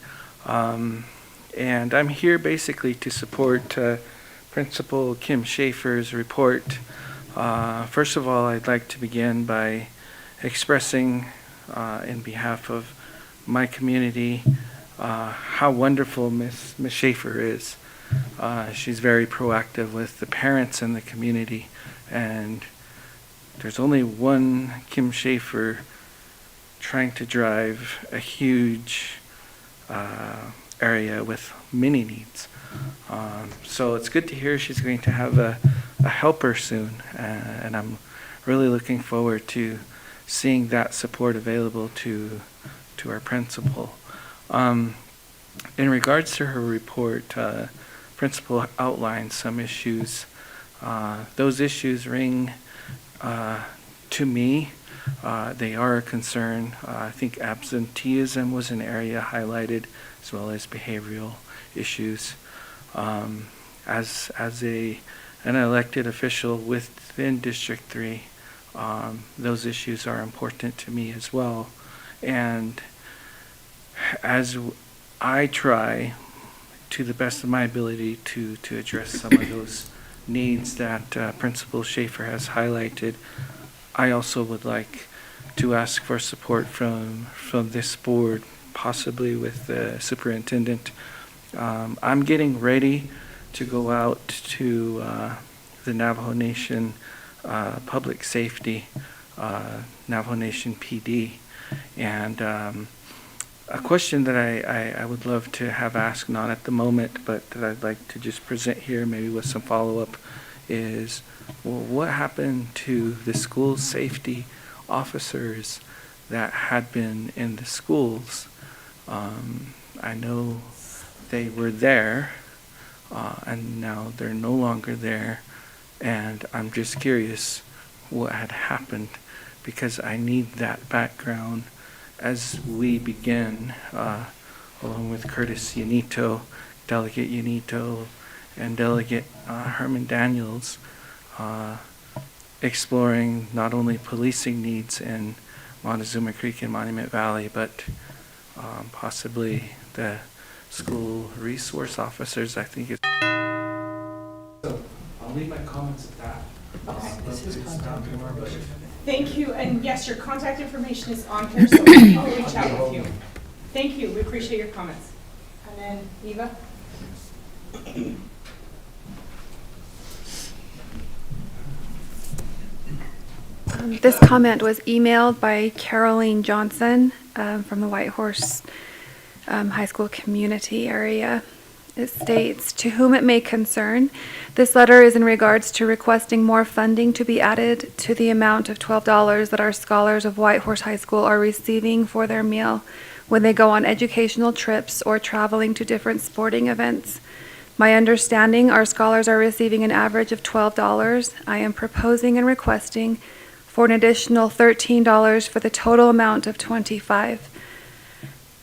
and I'm here basically to support Principal Kim Schaefer's report. First of all, I'd like to begin by expressing in behalf of my community how wonderful Miss Schaefer is. She's very proactive with the parents and the community, and there's only one Kim Schaefer trying to drive a huge area with many needs. So it's good to hear she's going to have a helper soon, and I'm really looking forward to seeing that support available to our principal. In regards to her report, principal outlined some issues. Those issues ring to me. They are a concern. I think absenteeism was an area highlighted, as well as behavioral issues. As an elected official within District 3, those issues are important to me as well. And as I try, to the best of my ability, to address some of those needs that Principal Schaefer has highlighted, I also would like to ask for support from this board, possibly with the superintendent. I'm getting ready to go out to the Navajo Nation Public Safety, Navajo Nation PD, and a question that I would love to have asked, not at the moment, but that I'd like to just present here, maybe with some follow-up, is, well, what happened to the school safety officers that had been in the schools? I know they were there, and now they're no longer there, and I'm just curious what had happened, because I need that background as we begin, along with Curtis Unito, Delegate Unito, and Delegate Herman Daniels, exploring not only policing needs in Montezuma Creek and Monument Valley, but possibly the school resource officers, I think it's. So I'll leave my comments at that. Thank you, and yes, your contact information is on here, so we'll reach out with you. Thank you, we appreciate your comments. And then Eva? This comment was emailed by Caroline Johnson from the Whitehorse High School community area. It states, "To whom it may concern, this letter is in regards to requesting more funding to be added to the amount of $12 that our scholars of Whitehorse High School are receiving for their meal when they go on educational trips or traveling to different sporting events. My understanding, our scholars are receiving an average of $12. I am proposing and requesting for an additional $13 for the total amount of $25.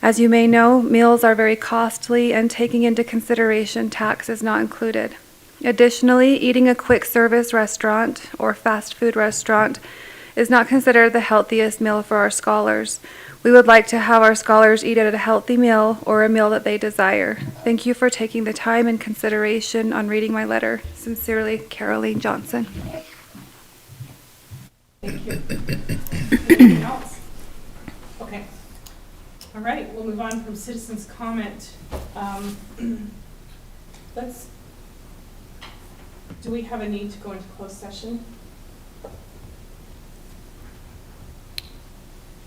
As you may know, meals are very costly, and taking into consideration tax is not included. Additionally, eating a quick service restaurant or fast food restaurant is not considered the healthiest meal for our scholars. We would like to have our scholars eat at a healthy meal or a meal that they desire. Thank you for taking the time and consideration on reading my letter. Sincerely, Caroline Johnson." Thank you. Anything else? Okay. All right, we'll move on from citizens' comment. Do we have a need to go into closed session?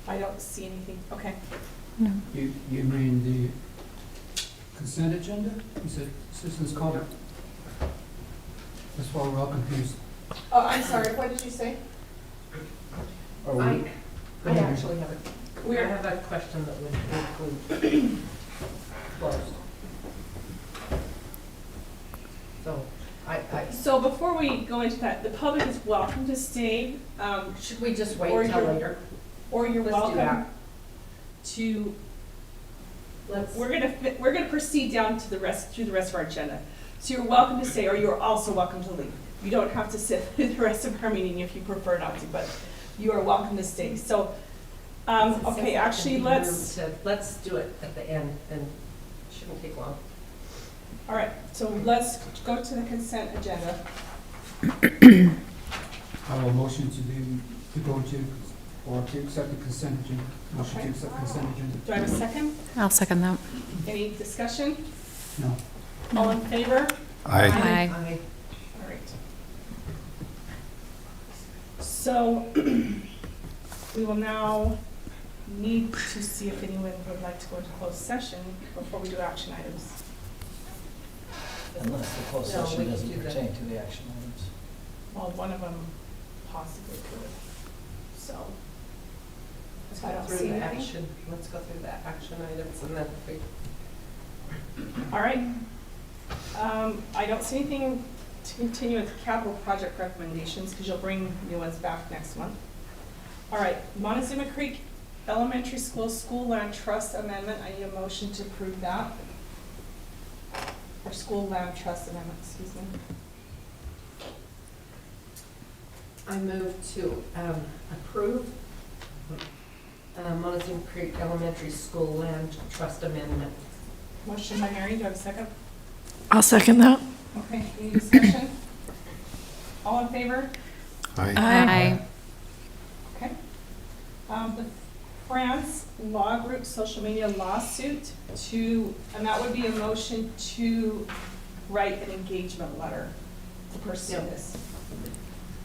I don't see anything. Okay. No. You mean the consent agenda? You said citizens comment. That's why we're all confused. Oh, I'm sorry, what did you say? Are we? I actually have I have a question that would include closed. So before we go into that, the public is welcome to stay. Should we just wait until later? Or you're Let's do welcome that. to. We're gonna proceed down to through the rest of our agenda. So you're welcome to stay, or you're also welcome to leave. You don't have to sit through the rest of our meeting if you prefer not to, but you are welcome to stay. So, okay, actually, let's do it at the end, and it shouldn't take long. All right, so let's go to the consent agenda. I will motion to go to, or to accept the consent agenda. Motion Okay. to accept consent agenda. Do I have a second? I'll second that. Any discussion? No. All in favor? Aye. Aye. All right. So we will now need to see if anyone would like to go into closed session before we do action items. Unless the closed No, we session can doesn't do that. pertain to the action items. Well, one of them possibly could, so. Let's I go don't through see the anything. action. Let's go through the action items and then All right. I don't see anything to continue with capital project recommendations because you'll bring new ones back next month. All right, Montezuma Creek Elementary School School Land Trust Amendment. I need a motion to approve that. Or School Land Trust Amendment, excuse me. I move to approve Montezuma Creek Elementary School Land Trust Amendment. Motion by Mary, do I have a second? I'll second that. Okay, any discussion? All in favor? Aye. Okay. The France Law Group social media lawsuit and that would be a motion to write an engagement letter to pursue this.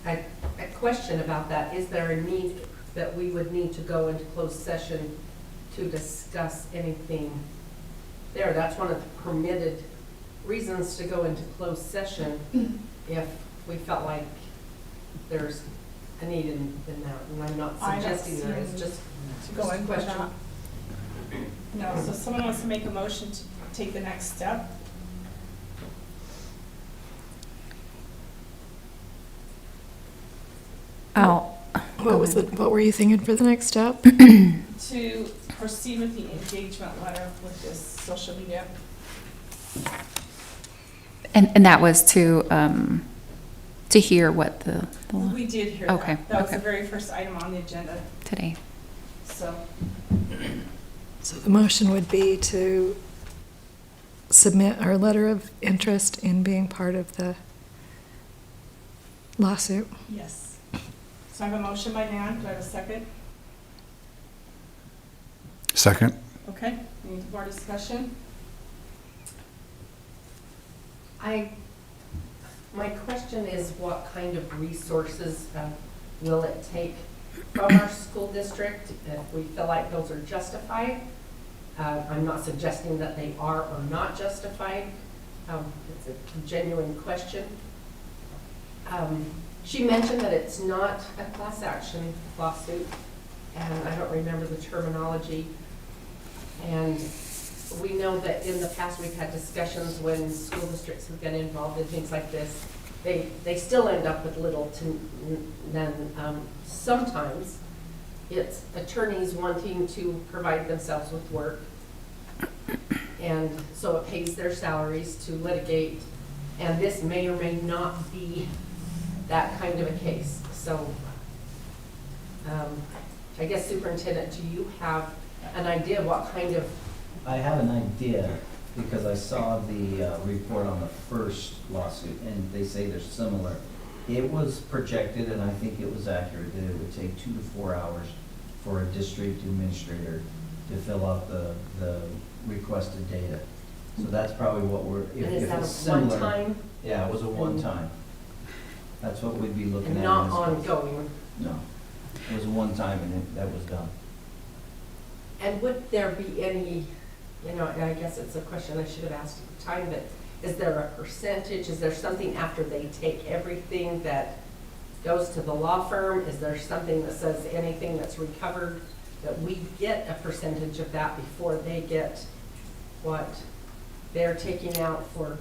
A question about that, is there a need that we would need to go into closed session to discuss anything there. That's one of the permitted reasons to go into closed session if we felt like there's a need in that. And I'm not I don't suggesting that, it's see just to go a in for question. that. No, so someone wants to make a motion to take the next step? What were you thinking for the next step? To proceed with the engagement letter with this social media. And that was to hear what the We did hear that. Okay, That was the okay. very first item on the agenda, today. so. So the motion would be to submit our letter of interest in being part of the lawsuit. Yes. So I have a motion by Nan, do I have a second? Second? Okay, any more discussion? My question is, what kind of resources will it take from our school district if we feel like those are justified? I'm not suggesting that they are or not justified. It's a genuine question. She mentioned that it's not a class action lawsuit, and I don't remember the terminology. And we know that in the past we've had discussions when school districts have been involved in things like this. They still end up with little to none. Sometimes it's attorneys wanting to provide themselves with work, and so it pays their salaries to litigate, and this may or may not be that kind of a case. So I guess, Superintendent, do you have an idea of what kind of... I have an idea because I saw the report on the first lawsuit, and they say they're similar. It was projected, and I think it was accurate, that it would take 2 to 4 hours for a district administrator to fill out the requested data. So that's probably what we're, if And is that it's a similar. one-time? Yeah, it was a one-time. That's what we'd be looking at. And in not this case. ongoing? No, it was a one-time, and that was done. And would there be any, and I guess it's a question I should have asked at the time, but is there a percentage? Is there something after they take everything that goes to the law firm? Is there something that says anything that's recovered, that we get a percentage of that before they get what they're taking out for?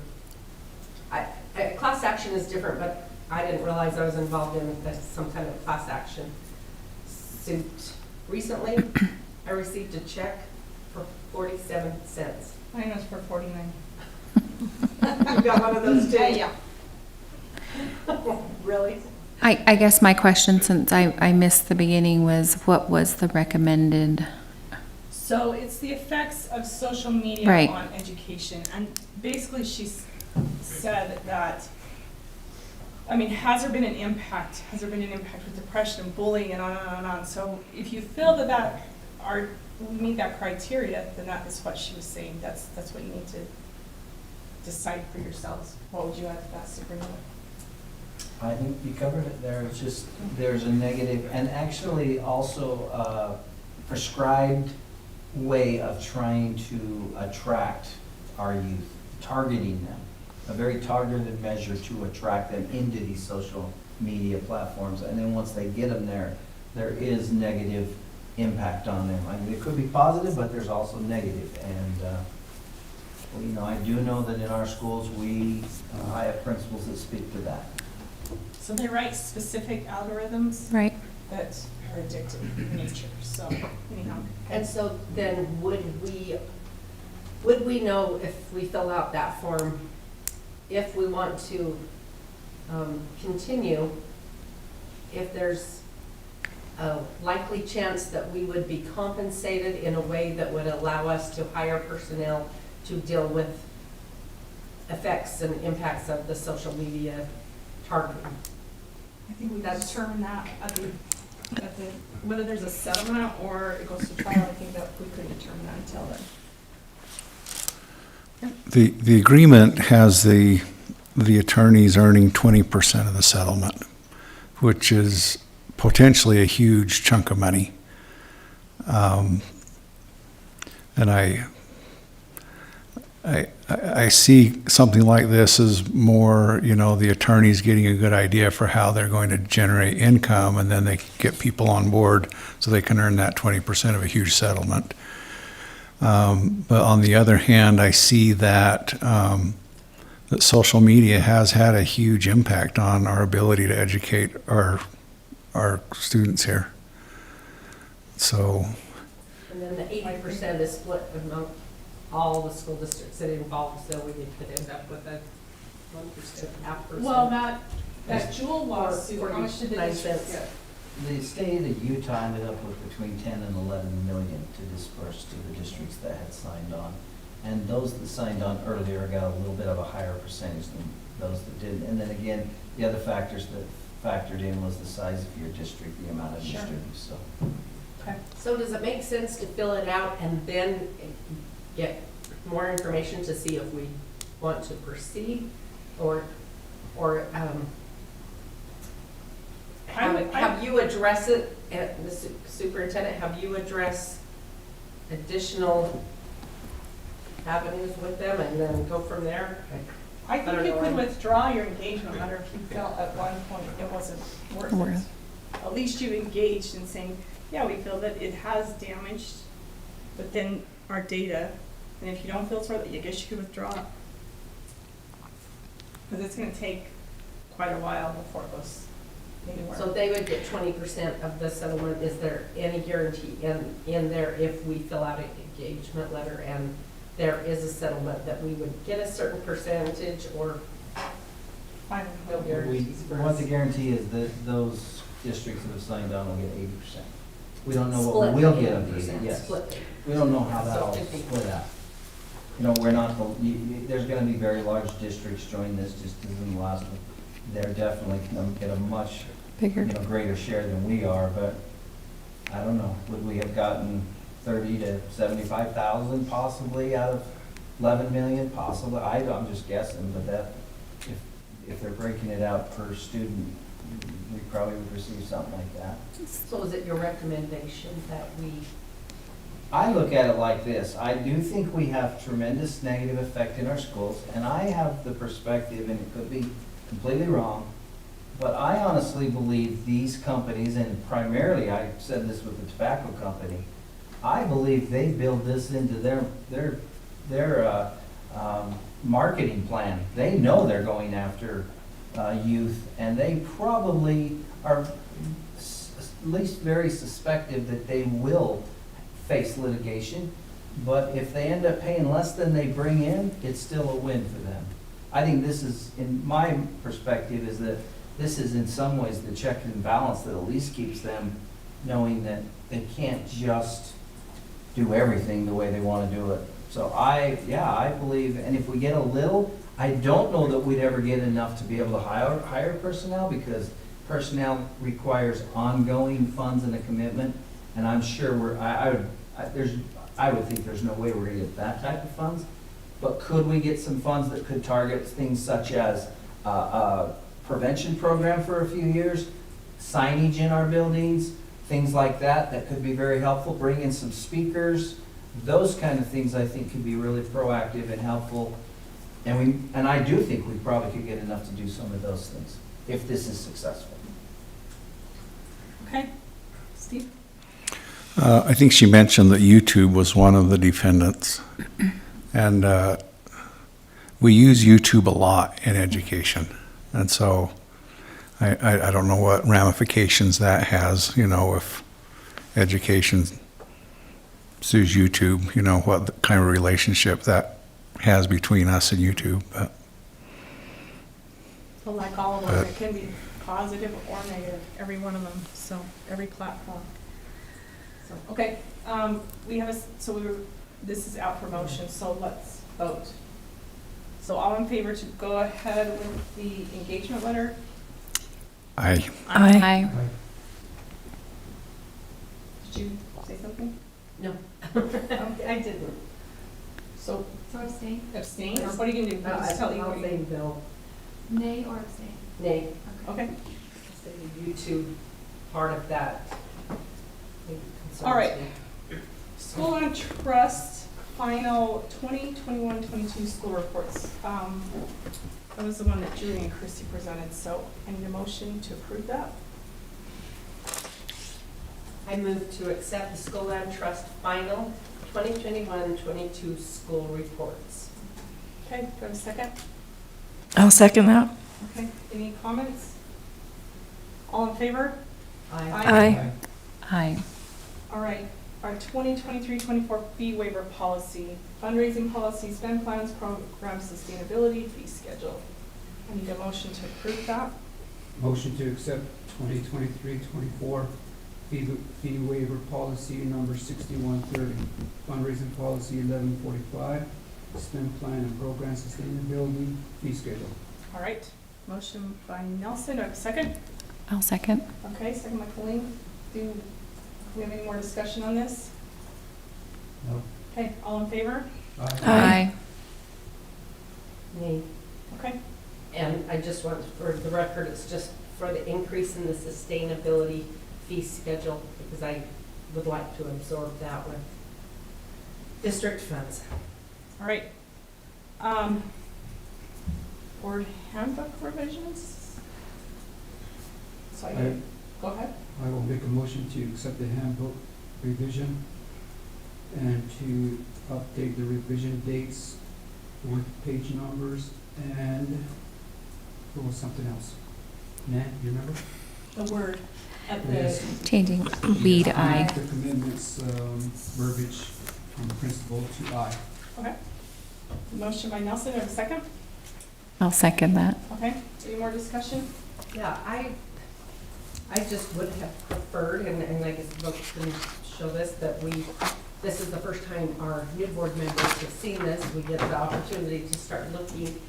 Class action is different, but I didn't realize I was involved in some kind of class action suit. Recently, I received a check for 47 cents. Mine was for 49. You got one of those too? Yeah. Really? I guess my question, since I missed the beginning, was what was the recommended? So it's the effects of social media Right. on education. And basically she said that, I mean, has there been an impact? Has there been an impact with depression and bullying and on and on and on? So if you feel that meet that criteria, then that is what she was saying. That's what you need to decide for yourselves. What would you add to that, Superintendent? I think you covered it there. It's just, there's a negative, and actually also a prescribed way of trying to attract our youth, targeting them. A very targeted measure to attract them into these social media platforms. And then once they get them there is negative impact on them. I mean, it could be positive, but there's also negative. And, I do know that in our schools, I have principals that speak to that. So they write specific algorithms Right. that are addictive in nature. So anyhow. And so then would we know if we fill out that form, if we want to continue, if there's a likely chance that we would be compensated in a way that would allow us to hire personnel to deal with effects and impacts of the social media targeting? I think we can determine that at the whether there's a settlement or it goes to trial. I think that we could determine that until then. The agreement has the attorneys earning 20% of the settlement, which is potentially a huge chunk of money. And I see something like this as more, the attorneys getting a good idea for how they're going to generate income, and then they get people on board so they can earn that 20% of a huge settlement. But on the other hand, I see that that social media has had a huge impact on our ability to educate our students here. So. And then the 80% is split among all the school districts that involved, so we could end up with a 1%, 0.5%. Well, that Jewel lawsuit, how much did they 49 cents. get? The state of Utah ended up with between 10 and 11 million to disperse to the districts that had signed on. And those that signed on earlier got a little bit of a higher percentage than those that didn't. And then again, the other factors that factored in was the size of your district, the amount of your students, so. Okay. So does it make sense to fill it out and then get more information to see if we want to proceed, or have you address it, the superintendent, have you address additional avenues with them and then go from there? I think you could withdraw your engagement letter if you felt at one point it wasn't worth it. At least you engaged in saying, yeah, we feel that it has damaged, but then our data, and if you don't feel it's worth it, I guess you could withdraw it. Because it's gonna take quite a while before it goes anywhere. So they would get 20% of the settlement. Is there any guarantee in there if we fill out an engagement letter and there is a settlement that we would get a certain percentage, or no guarantees for What us? the guarantee is that those districts that have signed on will get 80%. We don't know what Split we'll the get of 80%, the, yes. split. We don't know how So that'll 50. split out. We're not, there's gonna be very large districts join this, just as in the last one. They're definitely gonna get a much, Bigger. greater share than we are, but I don't know, would we have gotten 30 to 75,000 possibly out of 11 million, possibly? I'm just guessing, but that, if they're breaking it out per student, we probably would receive something like that. So is it your recommendation that we, I look at it like this. I do think we have tremendous negative effect in our schools, and I have the perspective, and it could be completely wrong, but I honestly believe these companies, and primarily I said this with the tobacco company, I believe they build this into their marketing plan. They know they're going after youth, and they probably are at least very suspected that they will face litigation, but if they end up paying less than they bring in, it's still a win for them. I think this is, in my perspective, is that this is in some ways the check and balance that at least keeps them knowing that they can't just do everything the way they want to do it. So I believe, and if we get a little, I don't know that we'd ever get enough to be able to hire personnel, because personnel requires ongoing funds and a commitment, and I'm sure I would think there's no way we're gonna get that type of funds. But could we get some funds that could target things such as a prevention program for a few years, signage in our buildings, things like that, that could be very helpful, bring in some speakers, those kind of things I think could be really proactive and helpful. And I do think we probably could get enough to do some of those things, if this is successful. Okay, Steve? I think she mentioned that YouTube was one of the defendants. And we use YouTube a lot in education. And so I don't know what ramifications that has, if education sues YouTube, what kind of relationship that has between us and YouTube. But So like all of them, it can be positive or negative, every one of them, so every platform. So, okay, we have this is out for motion, so let's vote. So all in favor to go ahead with the engagement letter? Aye. Aye. Did you say something? no. I didn't. So abstain? abstain, or what are you gonna do? Just tell you what I'll you. say no. Nay or abstain? Nay. Okay, Say the YouTube part of that. Maybe concerns All right. me. school on trust final 2021-22 school reports. That was the one that Julie and Christy presented, so I need a motion to approve that. I move to accept the School Land Trust final 2021-22 school reports. Okay, do I have a second? I'll second that. Okay, any comments? All in favor? Aye. Aye. All right, our 2023-24 fee waiver policy, fundraising policy, spend plans, program sustainability, fee schedule. I need a motion to approve that. Motion to accept 2023-24 fee waiver policy number 6130, fundraising policy 1145, spend plan and program sustainability, fee schedule. All right, motion by Nelson, do I have a second? I'll second. Okay, second by Colleen. Do we have any more discussion on this? No. Okay, all in favor? Aye. Me. Okay, And I just want, for the record, it's just for the increase in the sustainability fee schedule, because I would like to absorb that with district funds. all right. Board handbook revisions? So go ahead. I will make a motion to accept the handbook revision and to update the revision dates with page numbers, and there was something else. Nat, you remember? The word at Yes. the, Changing we to I. The commitments verbiage from principal to I. okay. Motion by Nelson, do I have a second? I'll second that. Okay, any more discussion? Yeah, I just would have preferred, and I guess folks can show this, that this is the first time our new board members have seen this. We get the opportunity to start looking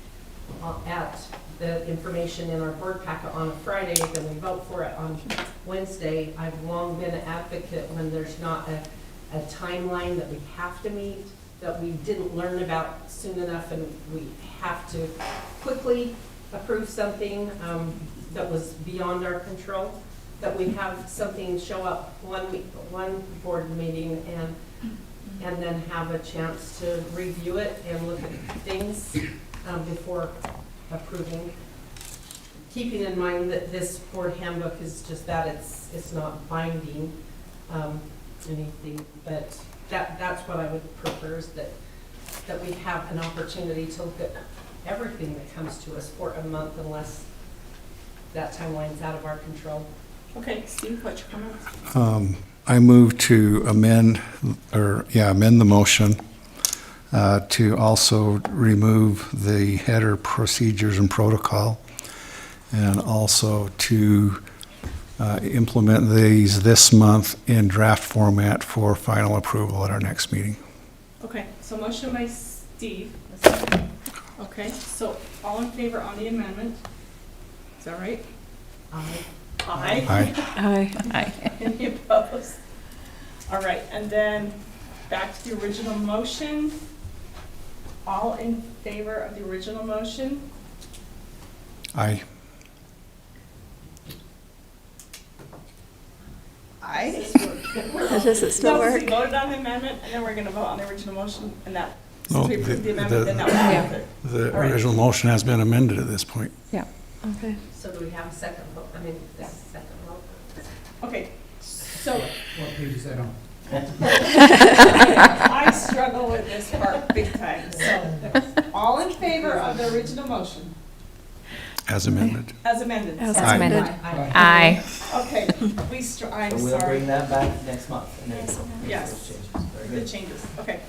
at the information in our board packet on a Friday, then we vote for it on Wednesday. I've long been an advocate when there's not a timeline that we have to meet, that we didn't learn about soon enough, and we have to quickly approve something that was beyond our control, that we have something show up one board meeting and then have a chance to review it and look at things before approving. Keeping in mind that this board handbook is just that, it's not binding anything, but that's what I would prefer, is that we have an opportunity to look at everything that comes to us for a month, unless that timeline's out of our control. Okay, Steve, what's your comment? I move to amend the motion to also remove the header procedures and protocol, and also to implement these this month in draft format for final approval at our next meeting. Okay, so motion by Steve. Okay, so all in favor on the amendment? Is that right? Aye. Aye. Aye. Aye. Any opposed? All right, and then back to the original motion. All in favor of the original motion? Aye. Aye. Does it still No, work? we voted on the amendment, and then we're gonna vote on the original motion, and that, No, since we approved the amendment, then that was after. The All right. original motion has been amended at this point. Yeah. Okay. So do we have a second vote? I mean, this second vote? Okay, so What page is that on? I struggle with this part big time, so all in favor of the original motion As amended. as amended? As Sorry. amended. Aye. Aye. Okay, I'm So we'll sorry. bring that back next month in April. Yes. Those changes. Very The good. changes, okay.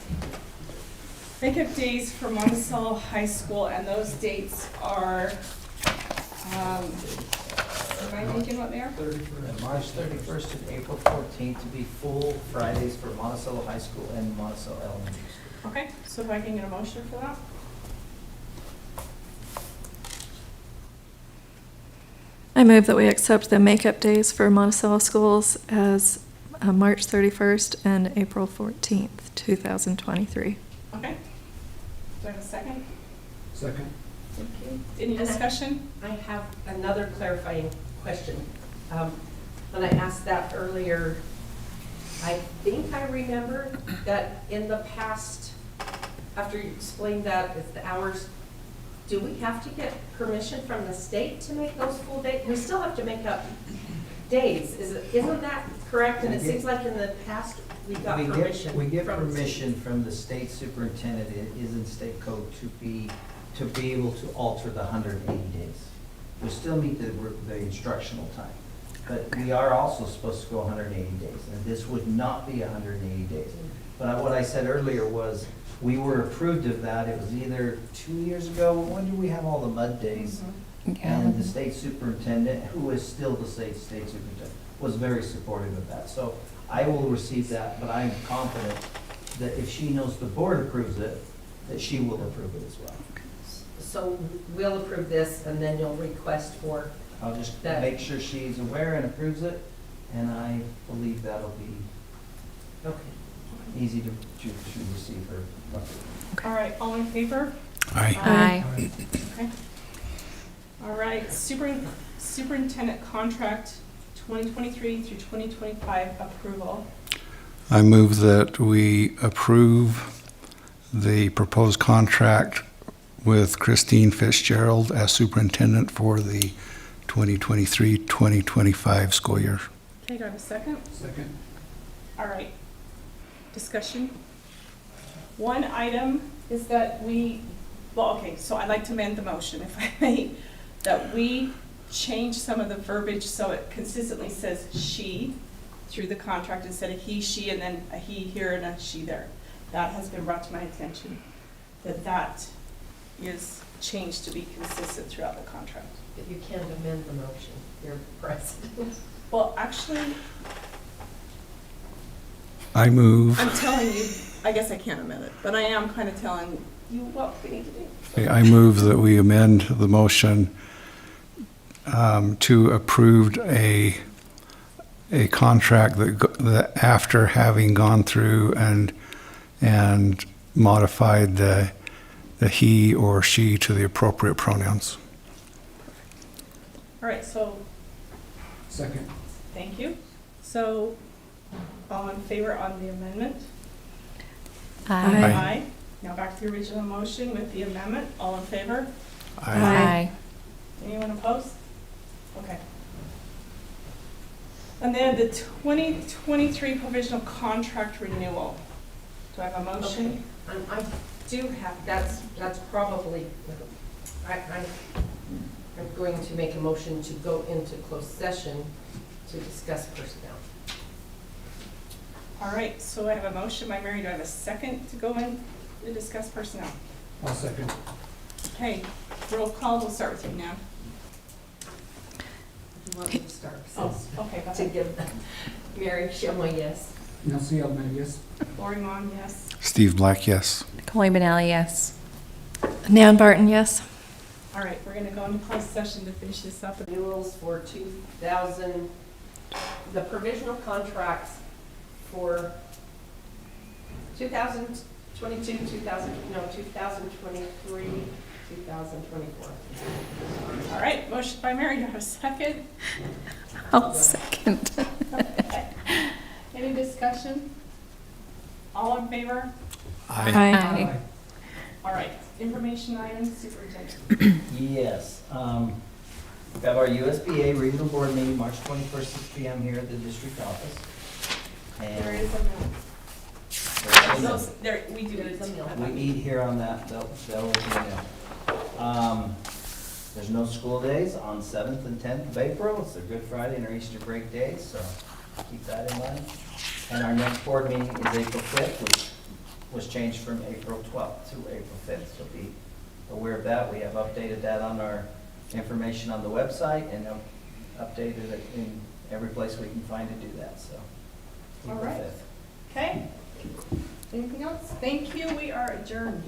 Makeup days for Monticello High School, and those dates are, am I thinking what they are? March 31st to April 14th to be full Fridays for Monticello High School and Monticello Elementary School. Okay, so if I can get a motion for that? I move that we accept the makeup days for Monticello schools as March 31st and April 14th, 2023. Okay. Do I have a second? Second. Thank you. Any discussion? I have another clarifying question. When I asked that earlier, I think I remember that in the past, after you explained that, it's the hours, do we have to get permission from the state to make those full days? We still have to make up days, isn't that correct? And it seems like in the past, we got permission. We get from the permission from the state superintendent, it is in state code, to be able to alter the 180 days. We still meet the instructional time, but we are also supposed to go 180 days, and this would not be 180 days. But what I said earlier was, we were approved of that, it was either 2 years ago, when did we have all the mud days? And the state superintendent, who is still the state superintendent, was very supportive of that. So I will receive that, but I'm confident that if she knows the board approves it, that she will approve it as well. So we'll approve this, and then you'll request for I'll just that. make sure she's aware and approves it, and I believe that'll be Okay. easy to receive her. All right, all in favor? Aye. Okay. All right, superintendent contract 2023 through 2025 approval. I move that we approve the proposed contract with Christine Fitzgerald as superintendent for the 2023-2025 school year. Okay, do I have a second? Second. All right. Discussion. One item is that so I'd like to amend the motion, if I may, that we change some of the verbiage so it consistently says she through the contract instead of he, she, and then a he here and a she there. That has been brought to my attention, that is changed to be consistent throughout the contract. But you can't amend the motion, you're president. Well, actually, I move. I'm telling you, I guess I can't amend it, but I am kind of telling you what we need to do. Okay, I move that we amend the motion to approve a contract that after having gone through and modified the he or she to the appropriate pronouns. All right, so Second. thank you. So all in favor on the amendment? Aye. Now back to the original motion with the amendment. All in favor? Aye. Anyone opposed? Okay. And then the 2023 provisional contract renewal. Do I have a motion? Okay. I do have, that's probably, I'm going to make a motion to go into closed session to discuss personnel. All right, so I have a motion by Mary. Do I have a second to go in to discuss personnel? I'll second. Okay, roll call. We'll start with you now. You want me to start? Oh, okay. To give Mary Shilma, yes. Nancy Elman, yes. Lori Mon, yes. Steve Black, yes. Chloe Benelli, yes. Nan Barton, yes. All right, we're going to go into closed session to finish this up. Renewals for the provisional contracts for 2022, 2023, 2024. All right, motion by Mary. Do I have a second? I'll second. Okay. Any discussion? All in favor? Aye. All right, information items, superintendent. Yes, we have our USBA regional board meeting, March 21st, 6 p.m. here at the district office. There And is a mill. We do it. we eat here on that, they'll there's no school days on 7th and 10th of April. It's their Good Friday and our Easter break days, so keep that in mind. And our next board meeting is April 5th, which was changed from April 12th to April 5th. So be aware of that. We have updated that on our information on the website and updated it in every place we can find to do that, so. All April right. 5th. Okay. Anything else? Thank you. We are adjourned.